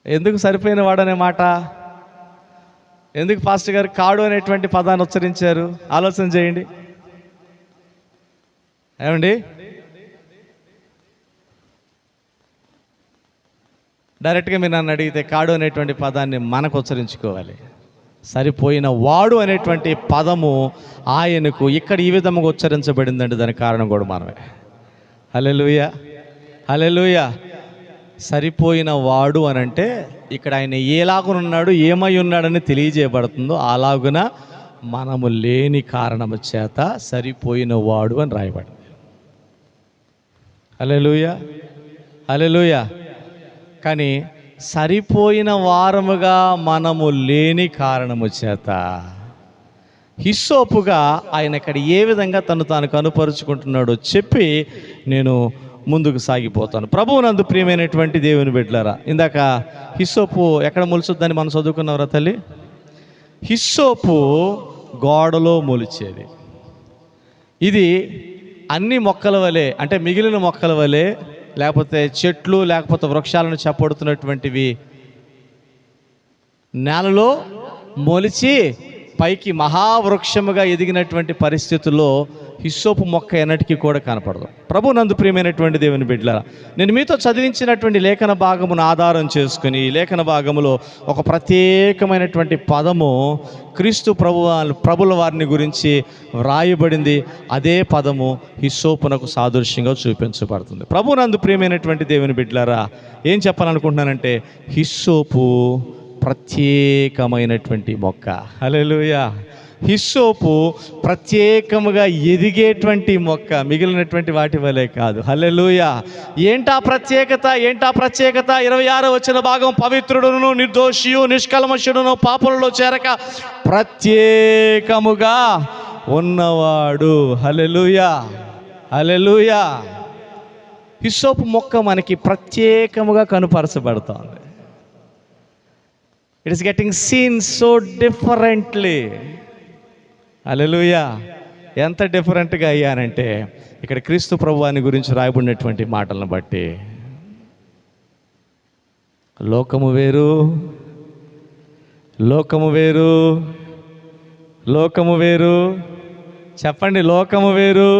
ఎందుకు సరిపోయిన వాడనే మాట, ఎందుకు పాస్టర్ గారు కాడు అనేటువంటి పదాన్ని ఉచ్చరించారు? ఆలోచన చేయండి. ఏమండి, డైరెక్ట్గా మీరు నన్ను అడిగితే కాడు అనేటువంటి పదాన్ని మనకు ఉచ్చరించుకోవాలి. సరిపోయిన వాడు అనేటువంటి పదము ఆయనకు ఇక్కడ ఈ విధంగా ఉచ్చరించబడిందంటే దానికి కారణం కూడా మనమే. హల్లెలూయా, హల్లెలూయా. సరిపోయిన వాడు అని అంటే ఇక్కడ ఆయన ఎలాగునున్నాడు, ఏమై ఉన్నాడని తెలియజేయబడుతుందో అలాగున మనము లేని కారణము చేత సరిపోయిన వాడు అని రాయబడింది. హల్లెలూయా, హల్లెలూయా. కానీ సరిపోయిన వారముగా మనము లేని కారణము చేత హిస్సోపుగా ఆయన ఇక్కడ ఏ విధంగా తను తాను కనుపరుచుకుంటున్నాడో చెప్పి నేను ముందుకు సాగిపోతాను. ప్రభువునందు ప్రియమైనటువంటి దేవుని బిడ్డలారా, ఇందాక హిస్సోపు ఎక్కడ మొలుచుద్దని మనం చదువుకున్నారా తల్లి? హిస్సోపు గోడలో మొలిచేది. ఇది అన్ని మొక్కల వలె, అంటే మిగిలిన మొక్కల వలె, లేకపోతే చెట్లు లేకపోతే వృక్షాలను చెప్పబడుతున్నటువంటివి నేలలో మొలిచి పైకి మహావృక్షముగా ఎదిగినటువంటి పరిస్థితుల్లో హిస్సోపు మొక్క ఎన్నటికీ కూడా కనపడదు. ప్రభు నందు ప్రియమైనటువంటి దేవుని బిడ్డలారా, నేను మీతో చదివించినటువంటి లేఖన భాగమును ఆధారం చేసుకుని ఈ లేఖన భాగములో ఒక ప్రత్యేకమైనటువంటి పదము క్రీస్తు ప్రభుల వారిని గురించి వ్రాయబడింది. అదే పదము హిస్సోపునకు సాదృశ్యంగా చూపించబడుతుంది. ప్రభు నందు ప్రియమైనటువంటి దేవుని బిడ్డలారా, ఏం చెప్పాలనుకుంటున్నానంటే హిస్సోపు ప్రత్యేకమైనటువంటి మొక్క. హల్లెలూయా. హిస్సోపు ప్రత్యేకముగా ఎదిగేటువంటి మొక్క, మిగిలినటువంటి వాటి వలె కాదు. హల్లెలూయా. ఏంటా ప్రత్యేకత? 26 వచ్చిన భాగం, పవిత్రుడును నిర్దోషియు నిష్కల్మషుడును పాపములలో చేరక ప్రత్యేకముగా ఉన్నవాడు. హల్లెలూయా, హల్లెలూయా. హిస్సోపు మొక్క మనకి ప్రత్యేకముగా కనుపరచబడుతోంది. It is getting seen so differently. హల్లెలూయా. ఎంత డిఫరెంట్గా అయ్యానంటే ఇక్కడ క్రీస్తు ప్రభువాని గురించి రాయబడినటువంటి మాటలను బట్టి లోకము వేరు, లోకము వేరు, లోకము వేరు. చెప్పండి, లోకము వేరు.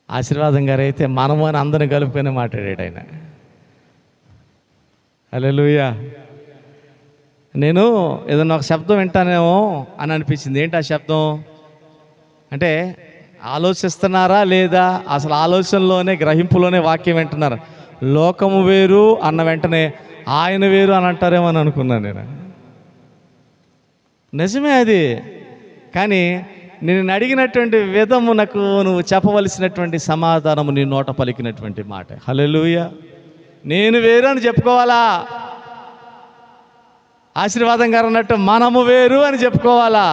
ఆశీర్వాదం గారు అయితే మనము అని అందరిని కలుపుకొని మాట్లాడాడు ఆయన. హల్లెలూయా. నేను ఏదన్నా ఒక శబ్దం వింటానేమో అని అనిపించింది. ఏంటి ఆ శబ్దం అంటే, ఆలోచిస్తున్నారా లేదా, అసలు ఆలోచనలోనే గ్రహింపులోనే వాక్యం వింటున్నారు. లోకము వేరు అన్న వెంటనే ఆయన వేరు అని అంటారేమో అని అనుకున్నాను నేను. నిజమే అది. కానీ నేను అడిగినటువంటి విధము, నాకు నువ్వు చెప్పవలసినటువంటి సమాధానము నీ నోట పలికినటువంటి మాట. హల్లెలూయా. నేను వేరు అని చెప్పుకోవాలా? ఆశీర్వాదం గారు అన్నట్టు మనము వేరు అని చెప్పుకోవాలా?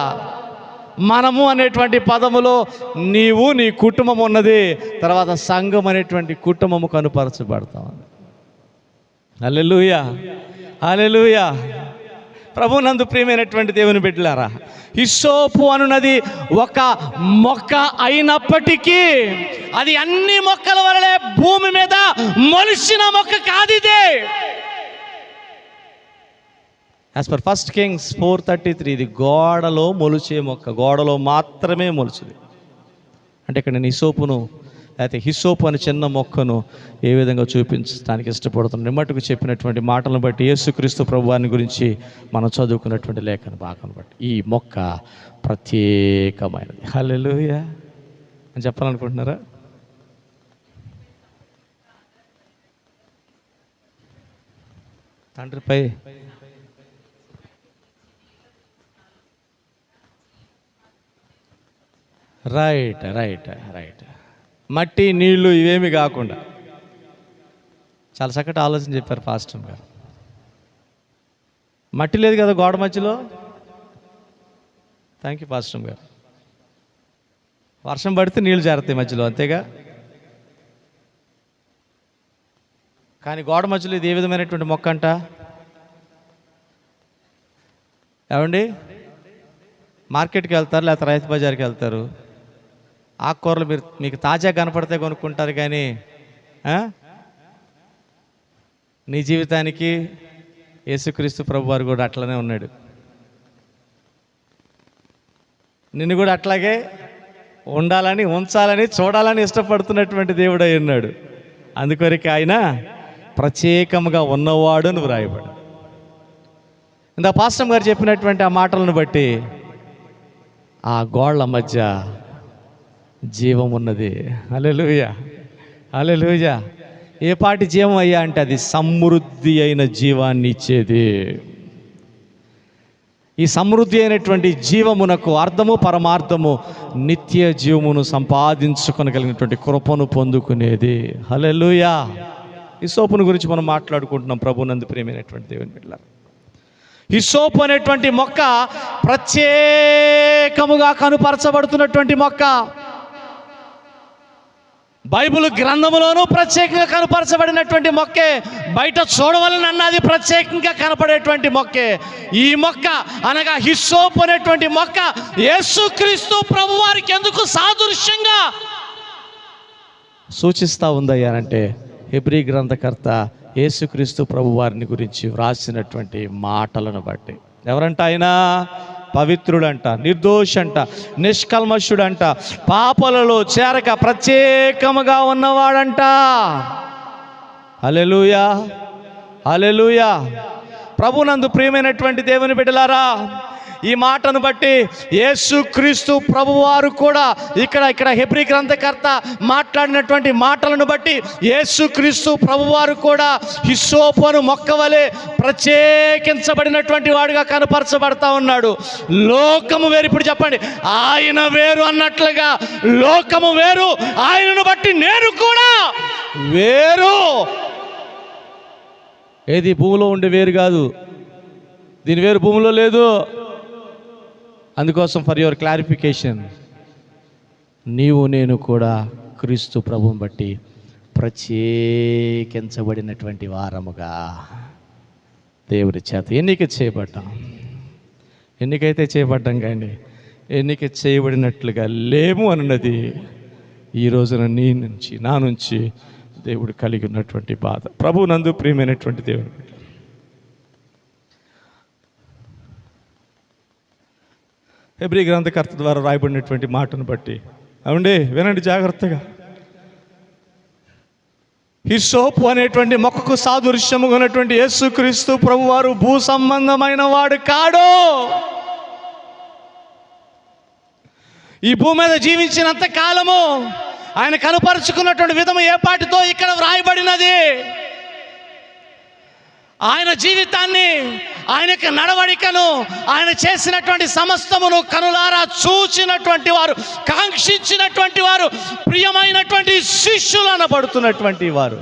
మనము అనేటువంటి పదములో నీవు, నీ కుటుంబం ఉన్నది. తర్వాత సంఘం అనేటువంటి కుటుంబము కనుపరచబడతాం. హల్లెలూయా, హల్లెలూయా. ప్రభు నందు ప్రియమైనటువంటి దేవుని బిడ్డలారా, హిస్సోపు అనున్నది ఒక మొక్క అయినప్పటికీ అది అన్ని మొక్కల వలె భూమి మీద మొలిచిన మొక్క కాదు. ఇదే యాజ్ పర్ 1 Kings 4:33 ఇది గోడలో మొలిచే మొక్క, గోడలో మాత్రమే మొలుచుది. అంటే ఇక్కడ నేను హిస్సోపును, లేకపోతే హిస్సోపు అని చిన్న మొక్కను ఏ విధంగా చూపించడానికి ఇష్టపడుతున్నాను మట్టుకు చెప్పినటువంటి మాటలను బట్టి, యేసుక్రీస్తు ప్రభువాని గురించి మనం చదువుకున్నటువంటి లేఖన భాగం బట్టి ఈ మొక్క ప్రత్యేకమైనది. హల్లెలూయా అని చెప్పాలనుకుంటున్నారా? తండ్రిపై రైట్ రైట్ రైట్. మట్టి నీళ్లు ఇవేమి కాకుండా చాలా చక్కటి ఆలోచన చెప్పారు పాస్టర్ గారు. మట్టి లేదు కదా గోడ మధ్యలో. థ్యాంక్ యూ పాస్టర్ గారు. వర్షం పడితే నీళ్లు చేరతాయి మధ్యలో, అంతేగా. కానీ గోడ మధ్యలో ఇది ఏ విధమైనటువంటి మొక్క అంట ఏమండి? మార్కెట్కి వెళ్తారు, లేకపోతే రైతు బజార్కి వెళ్తారు, ఆకుకూరలు మీకు తాజా కనపడితే కొనుక్కుంటారు. కానీ నీ జీవితానికి యేసుక్రీస్తు ప్రభువారు కూడా అట్లనే ఉన్నాడు. నిన్ను కూడా అట్లాగే ఉండాలని, ఉంచాలని, చూడాలని ఇష్టపడుతున్నటువంటి దేవుడై ఉన్నాడు. అందుకొరకు ఆయన ప్రత్యేకంగా ఉన్నవాడు అని వ్రాయబడు. ఇంత పాస్టర్ గారు చెప్పినటువంటి ఆ మాటలను బట్టి ఆ గోళ్ళ మధ్య జీవం ఉన్నది. హల్లెలూయా, హల్లెలూయా. ఏ పాటి జీవం అయ్యా అంటే అది సమృద్ధి అయిన జీవాన్ని ఇచ్చేది. ఈ సమృద్ధి అయినటువంటి జీవమునకు అర్థము, పరమార్థము, నిత్య జీవమును సంపాదించుకొనగలిగినటువంటి కృపను పొందుకునేది. హల్లెలూయా. హిస్సోపును గురించి మనం మాట్లాడుకుంటున్నాం. ప్రభునందు ప్రియమైనటువంటి దేవుని బిడ్డలారా, హిస్సోపు అనేటువంటి మొక్క ప్రత్యేకముగా కనుపరచబడుతున్నటువంటి మొక్క. బైబిల్ గ్రంథములోనూ ప్రత్యేకంగా కనపరచబడినటువంటి మొక్కే. బయట చూడవలని అన్నది ప్రత్యేకంగా కనపడేటువంటి మొక్కే. ఈ మొక్క అనగా హిస్సోపు అనేటువంటి మొక్క యేసుక్రీస్తు ప్రభువారికి ఎందుకు సాదృశ్యంగా సూచిస్తూ ఉందయ్యానంటే, హెబ్రీ గ్రంథకర్త యేసుక్రీస్తు ప్రభువారిని గురించి వ్రాసినటువంటి మాటలను బట్టి. ఎవరంట ఆయన? పవిత్రుడంట, నిర్దోషంట, నిష్కల్మషుడంట, పాపలలో చేరక ప్రత్యేకముగా ఉన్నవాడంట. హల్లెలూయా, హల్లెలూయా. ప్రభునందు ప్రియమైనటువంటి దేవుని బిడ్డలారా, ఈ మాటను బట్టి యేసుక్రీస్తు ప్రభువారు కూడా ఇక్కడ హెబ్రీ గ్రంథకర్త మాట్లాడినటువంటి మాటలను బట్టి యేసుక్రీస్తు ప్రభువారు కూడా హిస్సోపును మొక్క వలె ప్రత్యేకించబడినటువంటి వాడుగా కనపరచబడతా ఉన్నాడు. లోకము వేరు. ఇప్పుడు చెప్పండి, ఆయన వేరు అన్నట్లుగా లోకము వేరు, ఆయనను బట్టి నేను కూడా వేరు. ఏది భూమిలో ఉండే వేరు కాదు, దీని వేరు భూమిలో లేదు. అందుకోసం ఫర్ యువర్ క్లారిఫికేషన్, నీవు నేను కూడా క్రీస్తు ప్రభువుని బట్టి ప్రత్యేకించబడినటువంటి వారముగా దేవుడి చేత ఎన్నిక చేయబడ్డాం. ఎన్నికైతే చేయబడ్డాం కానీ ఎన్నిక చేయబడినట్లుగా లేము అన్నది ఈ రోజున నీ నుంచి, నా నుంచి దేవుడు కలిగి ఉన్నటువంటి బాధ. ప్రభు నందు ప్రియమైనటువంటి దేవుడు, హెబ్రీ గ్రంథకర్త ద్వారా రాయబడినటువంటి మాటను బట్టి అవునండి, వినండి జాగ్రత్తగా. హిస్సోపు అనేటువంటి మొక్కకు సాదృశ్యముగా ఉన్నటువంటి యేసుక్రీస్తు ప్రభువారు భూ సంబంధమైన వాడు కాడు. ఈ భూమి మీద జీవించినంత కాలము ఆయన కనుపరుచుకున్నటువంటి విధము ఏ పాటితో ఇక్కడ వ్రాయబడినది. ఆయన జీవితాన్ని, ఆయన యొక్క నడవడికను, ఆయన చేసినటువంటి సమస్తమును కనులారా చూచినటువంటి వారు, కాంక్షించినటువంటి వారు, ప్రియమైనటువంటి శిష్యులు అనబడుతున్నటువంటి వారు,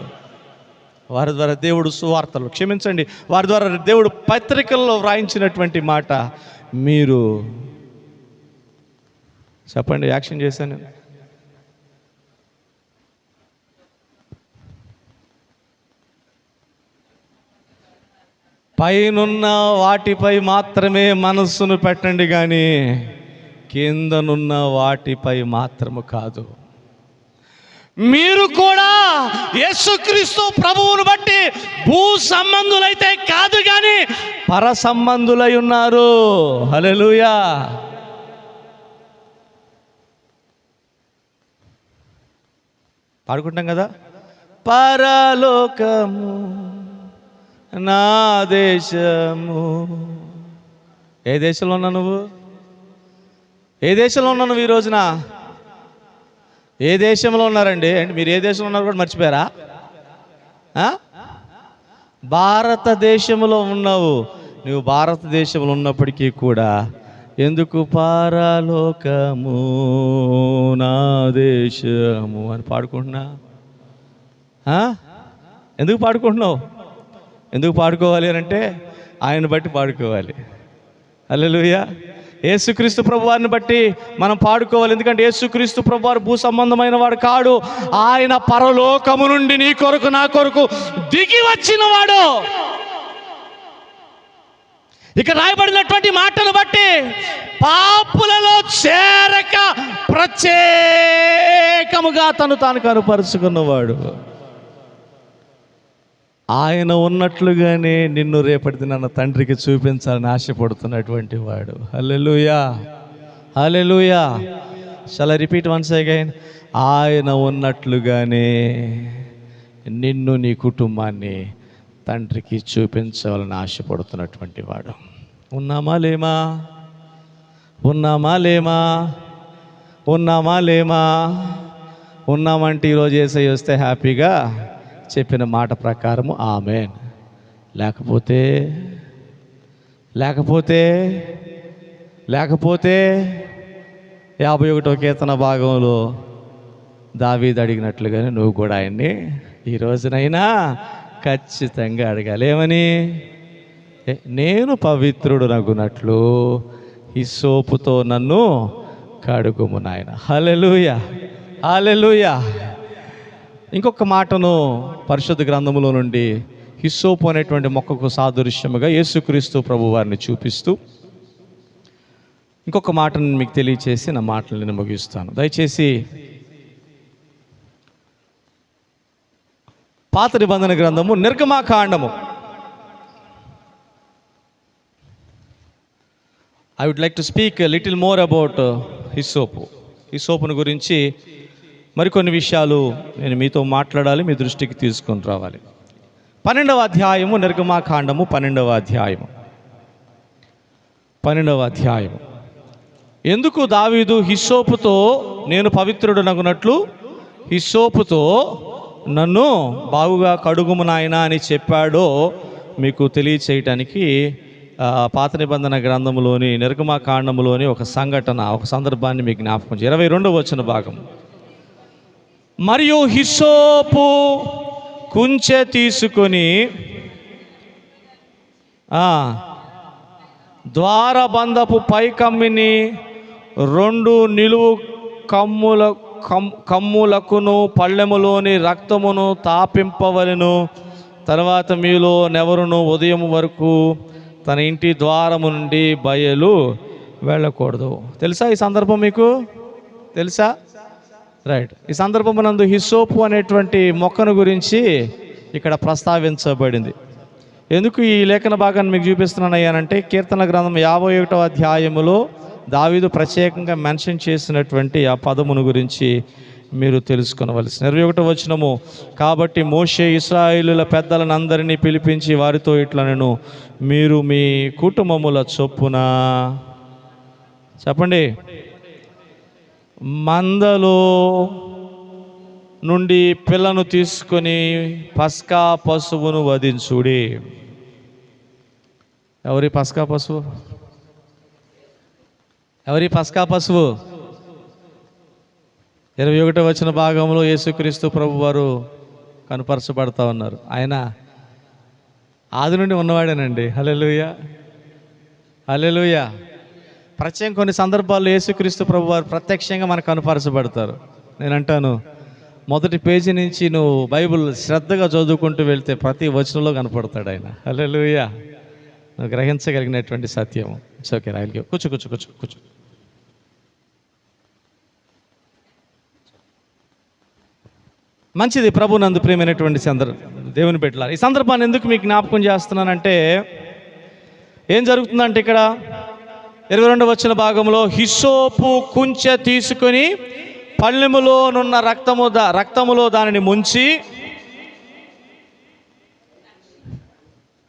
వారి ద్వారా దేవుడు సువార్తలు, క్షమించండి, వారి ద్వారా దేవుడు పత్రికల్లో వ్రాయించినటువంటి మాట మీరు చెప్పండి. యాక్షన్ చేశాను. పైనున్న వాటిపై మాత్రమే మనస్సును పెట్టండి, కానీ కిందనున్న వాటిపై మాత్రము కాదు. మీరు కూడా యేసుక్రీస్తు ప్రభువును బట్టి భూ సంబంధులైతే కాదు కానీ పర సంబంధులై ఉన్నారు. హల్లెలూయా. పాడుకుంటాం కదా, పరలోకము నా దేశము. ఏ దేశంలో ఉన్నావు నువ్వు? ఏ దేశంలో ఉన్నావు నువ్వు ఈ రోజున? ఏ దేశంలో ఉన్నారండి? మీరు ఏ దేశంలో ఉన్నారు కూడా మర్చిపోయారా? భారతదేశంలో ఉన్నావు. నువ్వు భారతదేశంలో ఉన్నప్పటికీ కూడా ఎందుకు పారలోకము నా దేశము అని పాడుకుంటున్నా? ఎందుకు పాడుకుంటున్నావు? ఎందుకు పాడుకోవాలి అని అంటే ఆయన బట్టి పాడుకోవాలి. హల్లెలూయా. యేసుక్రీస్తు ప్రభువారిని బట్టి మనం పాడుకోవాలి. ఎందుకంటే యేసుక్రీస్తు ప్రభువారు భూ సంబంధమైన వాడు కాడు. ఆయన పరలోకము నుండి నీ కొరకు నా కొరకు దిగి వచ్చిన వాడు. ఇక రాయబడినటువంటి మాటను బట్టి పాపులలో చేరక ప్రత్యేకముగా తను తాను కనుపరుచుకున్నవాడు. ఆయన ఉన్నట్లుగానే నిన్ను రేపటి దినాన తండ్రికి చూపించాలని ఆశపడుతున్నటువంటి వాడు. హల్లెలూయా, హల్లెలూయా. Shall I repeat once again? ఆయన ఉన్నట్లుగానే నిన్ను నీ కుటుంబాన్ని తండ్రికి చూపించాలని ఆశపడుతున్నటువంటి వాడు. ఉన్నామా లేమా? ఉన్నామా లేమా? ఉన్నామా లేమా? ఉన్నామంటే ఈరోజు యేసయ్య వస్తే హ్యాపీగా చెప్పిన మాట ప్రకారము ఆమేన్. లేకపోతే లేకపోతే లేకపోతే 51వ కీర్తన భాగంలో దావీదు అడిగినట్లుగానే నువ్వు కూడా ఆయన్ని ఈ రోజునైనా ఖచ్చితంగా అడగాలి. ఏమని? నేను పవిత్రుడు నగునట్లు హిస్సోపుతో నన్ను కడుగుము నాయన. హల్లెలూయా, హల్లెలూయా. ఇంకొక మాటను పరిశుద్ధ గ్రంథములో నుండి హిస్సోపు అనేటువంటి మొక్కకు సాదృశ్యముగా యేసుక్రీస్తు ప్రభు వారిని చూపిస్తూ ఇంకొక మాటను మీకు తెలియచేసి నా మాటలు నేను ముగిస్తాను. దయచేసి పాత నిబంధన గ్రంథము నిర్గమాకాండము. I would like to speak little more about hyssop. హిస్సోపును గురించి మరికొన్ని విషయాలు నేను మీతో మాట్లాడాలి, మీ దృష్టికి తీసుకొని రావాలి. 12వ అధ్యాయము నిర్గమాకాండము 12వ అధ్యాయము. ఎందుకు దావీదు హిస్సోపుతో నేను పవిత్రుడు నగునట్లు హిస్సోపుతో నన్ను బాగుగా కడుగుము నాయనా అని చెప్పాడో మీకు తెలియచేయటానికి పాత నిబంధన గ్రంథంలోని నిర్గమాకాండములోని ఒక సంఘటన, ఒక సందర్భాన్ని మీకు జ్ఞాపకం 22వ వచన భాగం. మరియు హిస్సోపు కుంచె తీసుకొని ద్వారబంధపు పైకమ్మిని 2 నిలువు కమ్ములకును పళ్ళెములోని రక్తమును తాపింపవలెను. తర్వాత మీలో నెవరును ఉదయం వరకు తన ఇంటి ద్వారము నుండి బయలు వెళ్ళకూడదు. తెలుసా ఈ సందర్భం? మీకు తెలుసా? రైట్. ఈ సందర్భమునందు హిస్సోపు అనేటువంటి మొక్కను గురించి ఇక్కడ ప్రస్తావించబడింది. ఎందుకు ఈ లేఖన భాగాన్ని మీకు చూపిస్తున్నానయ్యానంటే కీర్తన గ్రంథం 51వ అధ్యాయములో దావీదు ప్రత్యేకంగా మెన్షన్ చేసినటువంటి ఆ పదమును గురించి మీరు తెలుసుకొనవలసిన. 21వ వచనము. కాబట్టి మోషే ఇశ్రాయేలుల పెద్దలను అందరినీ పిలిపించి వారితో ఇట్లా నేను మీరు మీ కుటుంబముల చొప్పున చెప్పండి మందలో నుండి పిల్లను తీసుకొని పస్కా పశువును వధించుడి. ఎవరి పస్కా పశువు? ఎవరి పస్కా పశువు? 21వ వచన భాగంలో యేసుక్రీస్తు ప్రభు వారు కనపరచబడతా ఉన్నారు. ఆయన ఆది నుండి ఉన్నవాడేనండి. హల్లెలూయా, హల్లెలూయా. ప్రత్యేకంగా కొన్ని సందర్భాల్లో యేసుక్రీస్తు ప్రభు వారు ప్రత్యక్షంగా మనకు కనపరచబడతారు. నేను అంటాను, మొదటి పేజీ నుంచి నువ్వు బైబిల్ శ్రద్ధగా చదువుకుంటూ వెళ్తే ప్రతి వచనంలో కనపడతాడు ఆయన. హల్లెలూయా. నువ్వు గ్రహించగలిగినటువంటి సత్యం. It's okay. రాయల్ కూర్చో కూర్చో కూర్చో కూర్చో. మంచిది. ప్రభు నందు ప్రియమైనటువంటి దేవుని బిడ్డలారా, ఈ సందర్భాన్ని ఎందుకు మీకు జ్ఞాపకం చేస్తున్నానంటే ఏం జరుగుతుందంటే ఇక్కడ 22వ వచన భాగంలో హిస్సోపు కుంచె తీసుకొని పళ్ళెములోనున్న రక్తములో దానిని ముంచి,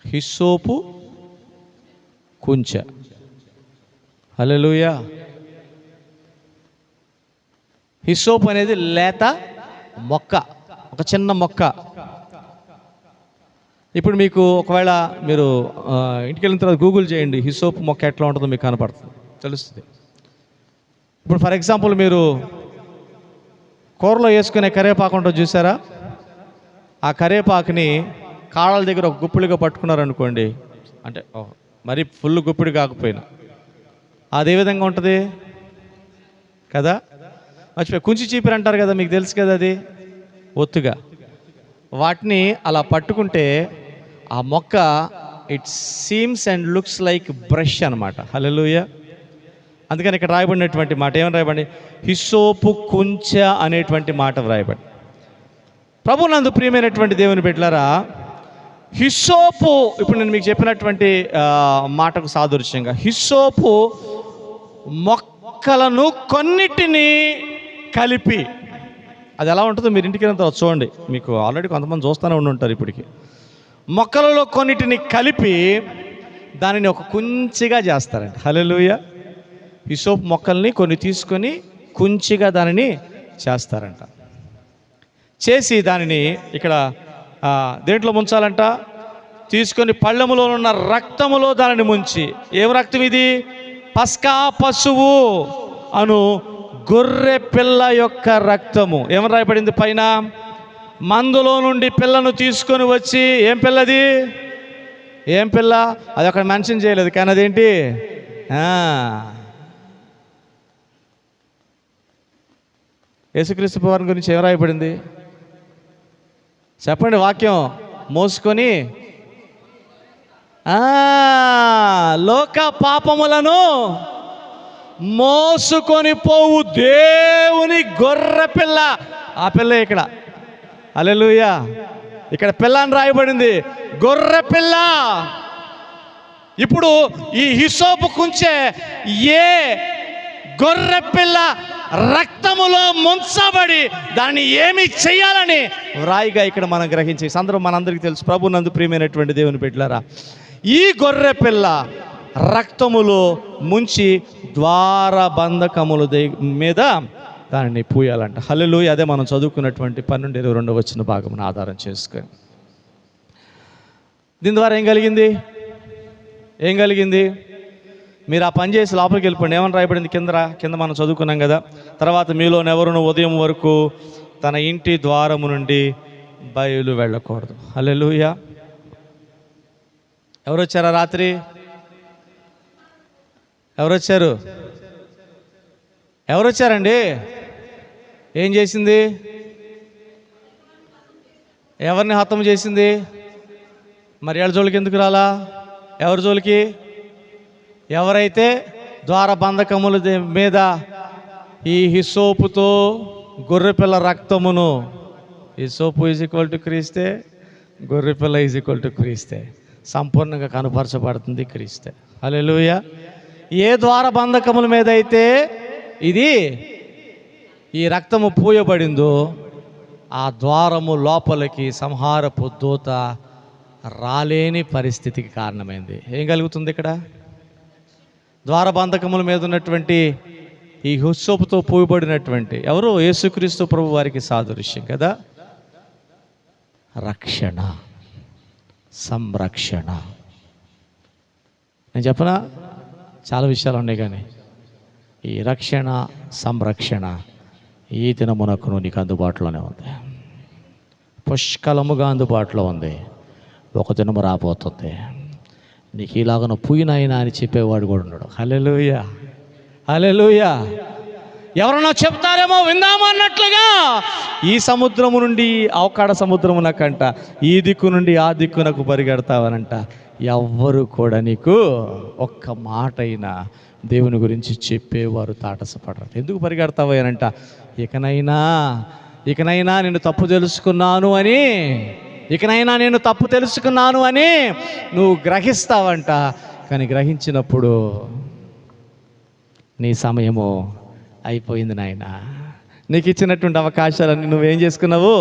హిస్సోపు కుంచె. హల్లెలూయా. హిస్సోపు అనేది లేత మొక్క, ఒక చిన్న మొక్క. ఇప్పుడు మీకు ఒకవేళ మీరు ఇంటికి వెళ్ళిన తర్వాత గూగుల్ చేయండి, హిస్సోపు మొక్క ఎట్లా ఉంటుందో మీకు కనపడుతుంది. తెలుస్తుంది. ఇప్పుడు ఫర్ ఎగ్జాంపుల్ మీరు కూరలో వేసుకునే కరివేపాకు ఉంటుంది చూసారా, ఆ కరివేపాకుని కాళ్ళ దగ్గర ఒక గుప్పిడిగా పట్టుకున్నారనుకోండి, అంటే మరి ఫుల్ గుప్పిడి కాకపోయినా అదే విధంగా ఉంటుంది కదా. మర్చిపోయి కుంచి చీపిరి అంటారు కదా, మీకు తెలుసు కదా, అది ఒత్తుగా వాటిని అలా పట్టుకుంటే ఆ మొక్క it seems and looks like brush అనమాట. హల్లెలూయా. అందుకని ఇక్కడ రాయబడినటువంటి మాట ఏమని రాయబడి, హిస్సోపు కుంచ అనేటువంటి మాట వ్రాయబడి. ప్రభునందు ప్రియమైనటువంటి దేవుని బిడ్డలారా, హిస్సోపు ఇప్పుడు నేను మీకు చెప్పినటువంటి మాటకు సాదృశ్యంగా హిస్సోపు మొక్కలను కొన్నిటిని కలిపి, అది ఎలా ఉంటుందో మీరు ఇంటికి వెళ్ళిన తర్వాత చూడండి, మీకు ఆల్రెడీ కొంతమంది చూస్తూనే ఉంటారు. ఇప్పటికి మొక్కలలో కొన్నిటిని కలిపి దానిని ఒక కుంచిగా చేస్తారండి. హల్లెలూయా. హిస్సోపు మొక్కల్ని కొన్ని తీసుకొని కుంచిగా దానిని చేస్తారంట. చేసి దానిని ఇక్కడ దేంట్లో ముంచాలంట, తీసుకొని పళ్ళెములో ఉన్న రక్తములో దానిని ముంచి, ఏం రక్తం ఇది, పస్కా పశువు అను గొర్రె పిల్ల యొక్క రక్తము. ఏమని రాయబడింది పైన, మందులో నుండి పిల్లను తీసుకొని వచ్చి, ఏం పిల్లది, ఏం పిల్ల, అది అక్కడ మెన్షన్ చేయలేదు కానీ అదేంటి, యేసుక్రీస్తు వారి గురించి ఏం రాయబడింది చెప్పండి, వాక్యం మోసుకొని లోక పాపములను మోసుకొని పోవు దేవుని గొర్రె పిల్ల. ఆ పిల్ల ఇక్కడ, హల్లెలూయా. ఇక్కడ పిల్ల అని రాయబడింది, గొర్రె పిల్ల. ఇప్పుడు ఈ హిస్సోపు కుంచే ఏ గొర్రె పిల్ల రక్తములో ముంచబడి దాన్ని ఏమి చెయ్యాలని వ్రాయిగా ఇక్కడ మనం గ్రహించే సందర్భం మనందరికీ తెలుసు. ప్రభు నందు ప్రియమైనటువంటి దేవుని బిడ్డలారా, ఈ గొర్రె పిల్ల రక్తములో ముంచి ద్వారబంధకముల మీద దానిని పూయాలంట. హల్లెలూయా. అదే మనం చదువుకున్నటువంటి 12-22 భాగమును ఆధారం చేసుకొని దీని ద్వారా ఏం కలిగింది మీరు ఆ పని చేసి లోపలికి వెళ్ళిపోండి. ఏమని రాయబడింది కింద మనం చదువుకున్నాం కదా, తర్వాత మీలోనెవరును ఉదయం వరకు తన ఇంటి ద్వారము నుండి బయలు వెళ్ళకూడదు. హల్లెలూయా. ఎవరు వచ్చారా రాత్రి, ఎవరు వచ్చారండి, ఏం చేసింది, ఎవరిని హతం చేసింది, మరి ఏళ్ళ జోలికి ఎందుకు రాలా, ఎవరి జోలికి, ఎవరైతే ద్వారబంధకముల మీద ఈ హిస్సోపుతో గొర్రెపిల్ల రక్తమును, హిస్సోపు = క్రీస్తే, గొర్రెపిల్ల = క్రీస్తే, సంపూర్ణంగా కనుపరచబడుతుంది క్రీస్తే. హల్లెలూయా. ఏ ద్వారబంధకముల మీద అయితే ఇది ఈ రక్తము పూయబడిందో ఆ ద్వారము లోపలికి సంహారపు దూత రాలేని పరిస్థితికి కారణమైంది. ఏం కలుగుతుంది ఇక్కడ, ద్వారబంధకముల మీద ఉన్నటువంటి ఈ హిస్సోపుతో పూయబడినటువంటి ఎవరు, యేసుక్రీస్తు ప్రభు వారికి సాదృశ్యం కదా. రక్షణ, సంరక్షణ. నేను చెప్పనా, చాలా విషయాలు ఉన్నాయి కానీ ఈ రక్షణ సంరక్షణ ఈ దినమునకును నీకు అందుబాటులోనే ఉంది, పుష్కలముగా అందుబాటులో ఉంది. ఒక దినము రాబోతుంది నీకు ఇలాగన పూయినాయినా అని చెప్పేవాడు కూడా ఉన్నాడు. హల్లెలూయా, హల్లెలూయా. ఎవరన్నా చెప్తారేమో విందామో అన్నట్లుగా ఈ సముద్రము నుండి అవకాడ సముద్రమునకంట, ఈ దిక్కు నుండి ఆ దిక్కునకు పరిగెడతావనంట. ఎవ్వరు కూడా నీకు ఒక్క మాట అయినా దేవుని గురించి చెప్పేవారు తాటసపడరు. ఎందుకు పరిగెడతావనంట, ఇకనైనా నేను తప్పు తెలుసుకున్నాను అని నువ్వు గ్రహిస్తావంట. కానీ గ్రహించినప్పుడు నీ సమయము అయిపోయింది నాయనా. నీకు ఇచ్చినటువంటి అవకాశాలన్నీ నువ్వేం చేసుకున్నావు,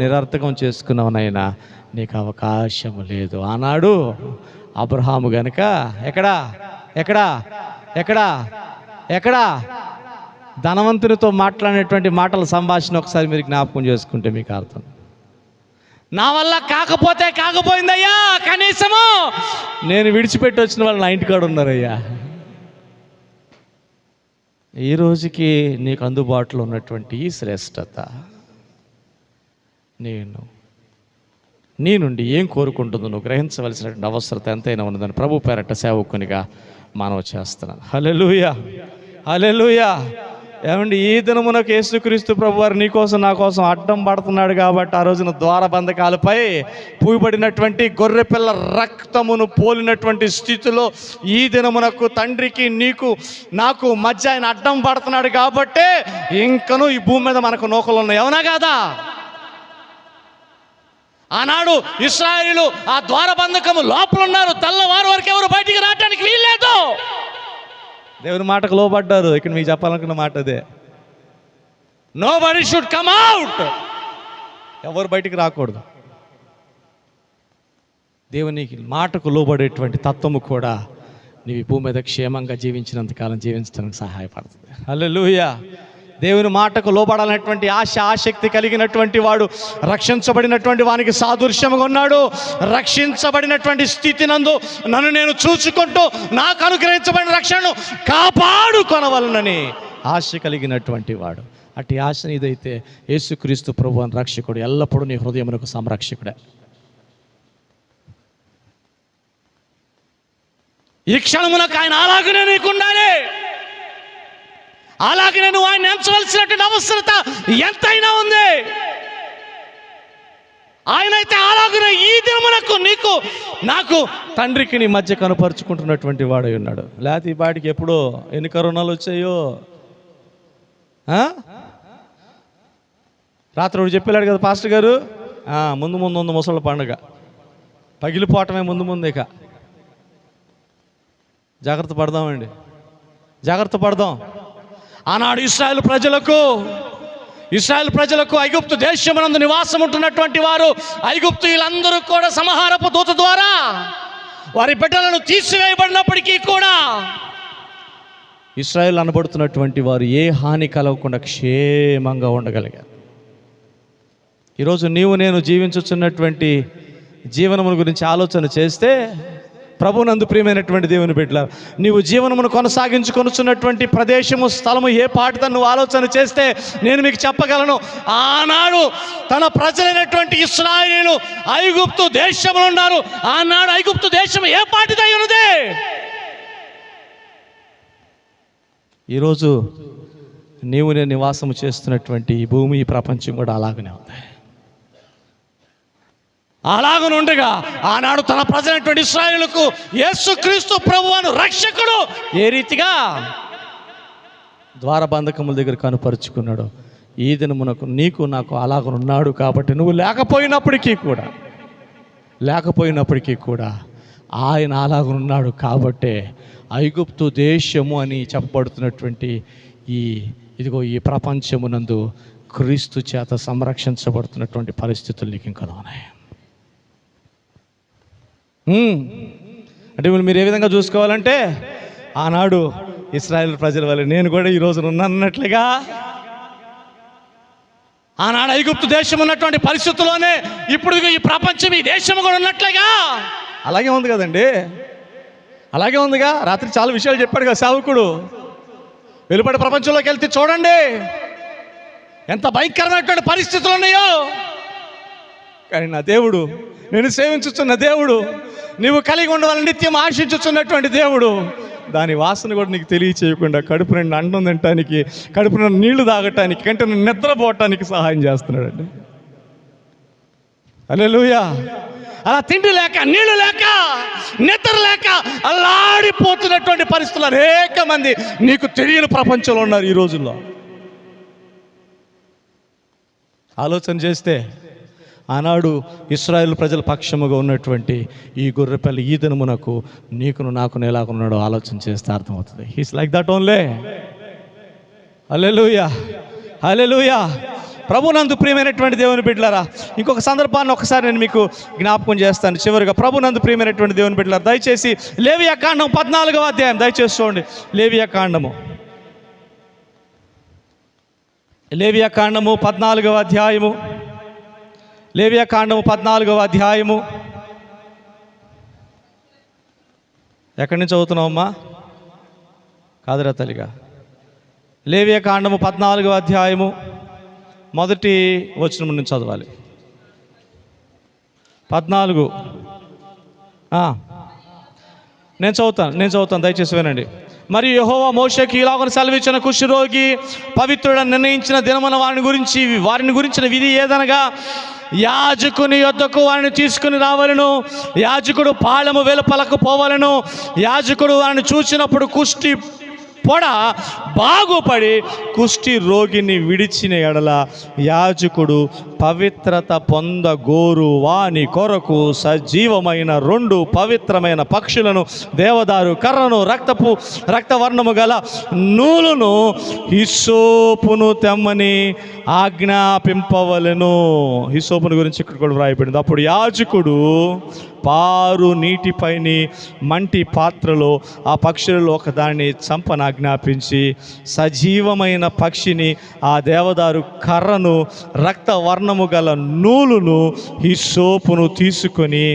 నిరర్థకం చేసుకున్నావు నాయనా. నీకు అవకాశం లేదు. ఆనాడు అబ్రహాము గనుక ఎక్కడా ధనవంతునితో మాట్లాడినటువంటి మాటల సంభాషణ ఒకసారి మీరు జ్ఞాపకం చేసుకుంటే మీకు అర్థం. నా వల్ల కాకపోయిందయ్యా, కనీసము నేను విడిచిపెట్టి వచ్చిన వాళ్ళు నా ఇంటికాడ ఉన్నారయ్యా. ఈ రోజుకి నీకు అందుబాటులో ఉన్నటువంటి ఈ శ్రేష్టత నీ నుండి ఏం కోరుకుంటుందో నువ్వు గ్రహించవలసినటువంటి అవసరత ఎంతైనా ఉన్నదని ప్రభు పేరట సేవకునిగా మనవి చేస్తున్నాను. హల్లెలూయా, హల్లెలూయా. ఏమండి, ఈ దినమునకు యేసుక్రీస్తు ప్రభు వారు నీ కోసం నా కోసం అడ్డం పడుతున్నాడు కాబట్టి ఆ రోజున ద్వారబంధకాలపై పూయబడినటువంటి గొర్రెపిల్ల రక్తమును పోలినటువంటి స్థితిలో ఈ దినమునకు తండ్రికి నీకు నాకు మధ్య ఆయన అడ్డం పడుతున్నాడు కాబట్టి ఇంకనూ ఈ భూమి మీద మనకు నూకలు ఉన్నాయి. అవునా కాదా? ఆనాడు ఇశ్రాయేలు ఆ ద్వారబంధకము లోపల ఉన్నారు. తెల్లవారు వరకు ఎవరు బయటికి రావడానికి వీల్లేదు. దేవుని మాటకు లోబడ్డారు. ఇక్కడ మీకు చెప్పాలనుకున్న మాట అదే. Nobody should come out. ఎవరు బయటికి రాకూడదు. దేవునికి మాటకు లోబడేటువంటి తత్వము కూడా నీవు ఈ భూమి మీద క్షేమంగా జీవించినంతకాలం జీవించడానికి సహాయపడుతుంది. హల్లెలూయా. దేవుని మాటకు లోబడాలనేటువంటి ఆసక్తి కలిగినటువంటి వాడు రక్షించబడినటువంటి వానికి సాదృశ్యంగా ఉన్నాడు. రక్షించబడినటువంటి స్థితి నందు నన్ను నేను చూసుకుంటూ నాకు అనుగ్రహించబడిన రక్షణను కాపాడుకొనవలనని ఆశ కలిగినటువంటి వాడు. అట్టి ఆశ ఇదైతే యేసుక్రీస్తు ప్రభువు అని రక్షకుడు ఎల్లప్పుడూ నీ హృదయమునకు సంరక్షకుడే. ఈ క్షణమునకు ఆయన అలాగనే నీకు ఉండాలి. అలాగే నువ్వు ఆయన ఎంచవలసినటువంటి అవసరత ఎంతైనా ఉంది. ఆయనైతే అలాగే ఈ దినమునకు నీకు నాకు తండ్రికి నీ మధ్య కనపరుచుకుంటున్నటువంటి వాడై ఉన్నాడు. లేకపోతే ఈ బాటికి ఎప్పుడో ఎన్ని కరోనాలు వచ్చాయో. రాత్రి ఒకటి చెప్పాడు కదా పాస్టర్ గారు, ముందు ముందు ఉంది ముసళ్ళ పండుగ, పగిలిపోవటమే ముందు ఇక. జాగ్రత్త పడదామండి, జాగ్రత్త పడదాం. ఆనాడు ఇశ్రాయేలు ప్రజలకు ఐగుప్తు దేశమునందు నివాసం ఉంటున్నటువంటి వారు ఐగుప్తీయులందరూ కూడా సంహారపు దూత ద్వారా వారి బిడ్డలను తీసివేయబడినప్పటికీ కూడా ఇశ్రాయేలు అనబడుతున్నటువంటి వారు ఏ హాని కలగకుండా క్షేమంగా ఉండగలిగారు. ఈరోజు నీవు నేను జీవించుచున్నటువంటి జీవనముల గురించి ఆలోచన చేస్తే, ప్రభునందు ప్రియమైనటువంటి దేవుని బిడ్డలారా, నీవు జీవనమును కొనసాగించుకొనుచున్నటువంటి ప్రదేశము స్థలము ఏ పాటిదని నువ్వు ఆలోచన చేస్తే నేను మీకు చెప్పగలను. ఆనాడు తన ప్రజలైనటువంటి ఇశ్రాయేలీయులు ఐగుప్తు దేశంలో ఉన్నారు. ఆనాడు ఐగుప్తు దేశం ఏ పాటిదై ఉన్నది. ఈరోజు నీవు నేను నివాసము చేస్తున్నటువంటి ఈ భూమి, ఈ ప్రపంచం కూడా అలాగనే ఉంది. అలాగనుండగా ఆనాడు తన ప్రజలైనటువంటి ఇశ్రాయేలుకు యేసుక్రీస్తు ప్రభువును రక్షకుడు ఏ రీతిగా ద్వారబంధకముల దగ్గర కనుపరుచుకున్నాడు, ఈ దినమునకు నీకు నాకు అలాగనున్నాడు. కాబట్టి నువ్వు లేకపోయినప్పటికీ కూడా ఆయన అలాగనున్నాడు. కాబట్టే ఐగుప్తు దేశము అని చెప్పబడుతున్నటువంటి ఇదిగో ఈ ప్రపంచమునందు క్రీస్తు చేత సంరక్షించబడుతున్నటువంటి పరిస్థితులు నీకు ఇంకా ఉన్నాయి. అంటే మీరు ఏ విధంగా చూసుకోవాలంటే, ఆనాడు ఇశ్రాయేలు ప్రజల వల్ల నేను కూడా ఈరోజు ఉన్నానన్నట్లుగా, ఆనాడు ఐగుప్తు దేశం ఉన్నటువంటి పరిస్థితుల్లోనే ఇప్పుడు ఈ ప్రపంచం, ఈ దేశం కూడా ఉన్నట్లుగా అలాగే ఉంది కదండి. అలాగే ఉందిగా. రాత్రి చాలా విషయాలు చెప్పాడు కదా సేవకుడు. వెలుపడి ప్రపంచంలోకి వెళ్తే చూడండి ఎంత భయంకరమైనటువంటి పరిస్థితులు ఉన్నాయో. కానీ నా దేవుడు, నేను సేవించుచున్న దేవుడు, నీవు కలిగి ఉండవాలని నిత్యం ఆశించుచున్నటువంటి దేవుడు, దాని వాసన కూడా నీకు తెలియచేయకుండా కడుపు నిండా అన్నం తినటానికి, కడుపు నిండా నీళ్లు తాగటానికి, కంటే నిద్రపోవటానికి సహాయం చేస్తున్నాడండి. హల్లెలూయా. అలా తిండి లేక, నీళ్లు లేక, నిద్ర లేక అల్లాడిపోతున్నటువంటి పరిస్థితులు అనేక మంది నీకు తెలియని ప్రపంచంలో ఉన్నారు ఈ రోజుల్లో. ఆలోచన చేస్తే ఆనాడు ఇశ్రాయేలు ప్రజల పక్షముగా ఉన్నటువంటి ఈ గొర్రెపిల్ల ఈ దినమునకు నీకును నాకును ఎలాగున్నాడో ఆలోచన చేస్తే అర్థమవుతుంది. He's like that only. హల్లెలూయా, హల్లెలూయా. ప్రభునందు ప్రియమైనటువంటి దేవుని బిడ్డలారా, ఇంకొక సందర్భాన్ని ఒకసారి నేను మీకు జ్ఞాపకం చేస్తాను చివరిగా. ప్రభునందు ప్రియమైనటువంటి దేవుని బిడ్డలారా, దయచేసి లేవియాకాండం 14వ అధ్యాయం దయచేసి చూడండి. లేవియాకాండము 14వ అధ్యాయము. లేవియాకాండము 14వ అధ్యాయము. ఎక్కడి నుంచి చదువుతున్నావమ్మా? కాదురా తల్లిగా, లేవియ కాండము 14వ అధ్యాయము మొదటి వచనం నుంచి చదవాలి. 14. నేను చదువుతాను దయచేసి వినండి. మరియు యెహోవా మోషేకి ఇలాగ సెలవిచ్చిన, కుష్ఠరోగి పవిత్రుడని నిర్ణయించిన దినమున వారిని గురించిన విధి ఏదనగా, యాజకుని యొద్దకు వారిని తీసుకుని రావాలను. యాజకుడు పాళెము వెలుపలకు పోవాలను. యాజకుడు వారిని చూసినప్పుడు కుష్టి పొడ బాగుపడి కుష్టి రోగిని విడిచిన ఎడల యాజకుడు పవిత్రత పొందగోరు వాని కొరకు సజీవమైన 2 పవిత్రమైన పక్షులను, దేవదారు కర్రను, రక్తవర్ణము గల నూలును, హిస్సోపును తెమ్మని ఆజ్ఞాపింపవలెను. హిస్సోపును గురించి ఇక్కడ కూడా వ్రాయబడింది. అప్పుడు యాజకుడు పారు నీటిపైని మంటి పాత్రలో ఆ పక్షులలో ఒకదాన్ని చంపనాజ్ఞాపించి సజీవమైన పక్షిని, ఆ దేవదారు కర్రను, రక్తవర్ణము గల నూలును, హిస్సోపును తీసుకొని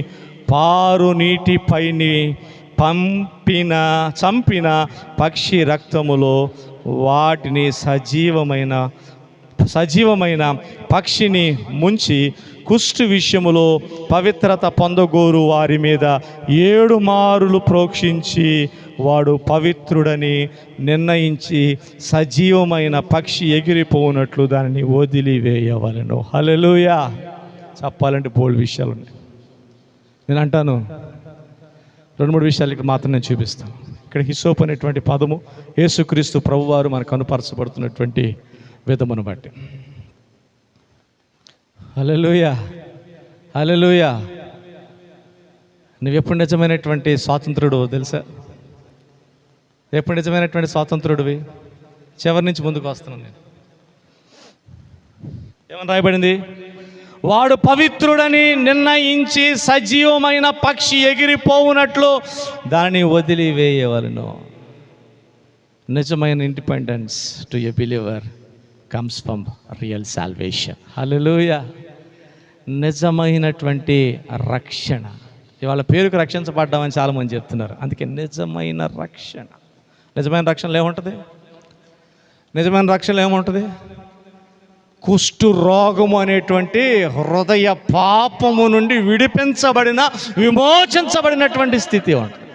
పారు నీటిపైని చంపిన పక్షి రక్తములో వాటిని సజీవమైన పక్షిని ముంచి కుష్టు విషయములో పవిత్రత పొందగోరు వారి మీద 7 మారులు ప్రోక్షించి వాడు పవిత్రుడని నిర్ణయించి సజీవమైన పక్షి ఎగిరిపోనట్లు దానిని వదిలివేయవలెను. హల్లెలూయా. చెప్పాలంటే బోల్డ్ విషయాలు ఉన్నాయి. నేను అంటాను 2-3 విషయాలు ఇక్కడ మాత్రం నేను చూపిస్తాను. ఇక్కడ హిస్సోపు అనేటువంటి పదము యేసుక్రీస్తు ప్రభువారు మనకు కనుపరచబడుతున్నటువంటి విధమును బట్టి. హల్లెలూయా, హల్లెలూయా. నువ్వెప్పుడు నిజమైనటువంటి స్వాతంత్రుడు తెలుసా? ఎప్పుడు నిజమైనటువంటి స్వాతంత్రుడివి? చివరి నుంచి ముందుకు వస్తున్నాను నేను. ఏమని రాయబడింది? వాడు పవిత్రుడని నిర్ణయించి సజీవమైన పక్షి ఎగిరిపోవునట్లు దానిని వదిలివేయవలను. నిజమైన independence to a believer comes from real salvation. హల్లెలూయా. నిజమైనటువంటి రక్షణ. ఇవాళ పేరుకు రక్షించబడ్డామని చాలామంది చెప్తున్నారు. అందుకే నిజమైన రక్షణ. నిజమైన రక్షణలో ఏముంటుంది? నిజమైన రక్షణలో ఏముంటుంది? కుష్టు రోగము అనేటువంటి హృదయ పాపము నుండి విమోచించబడినటువంటి స్థితి ఉంటుంది.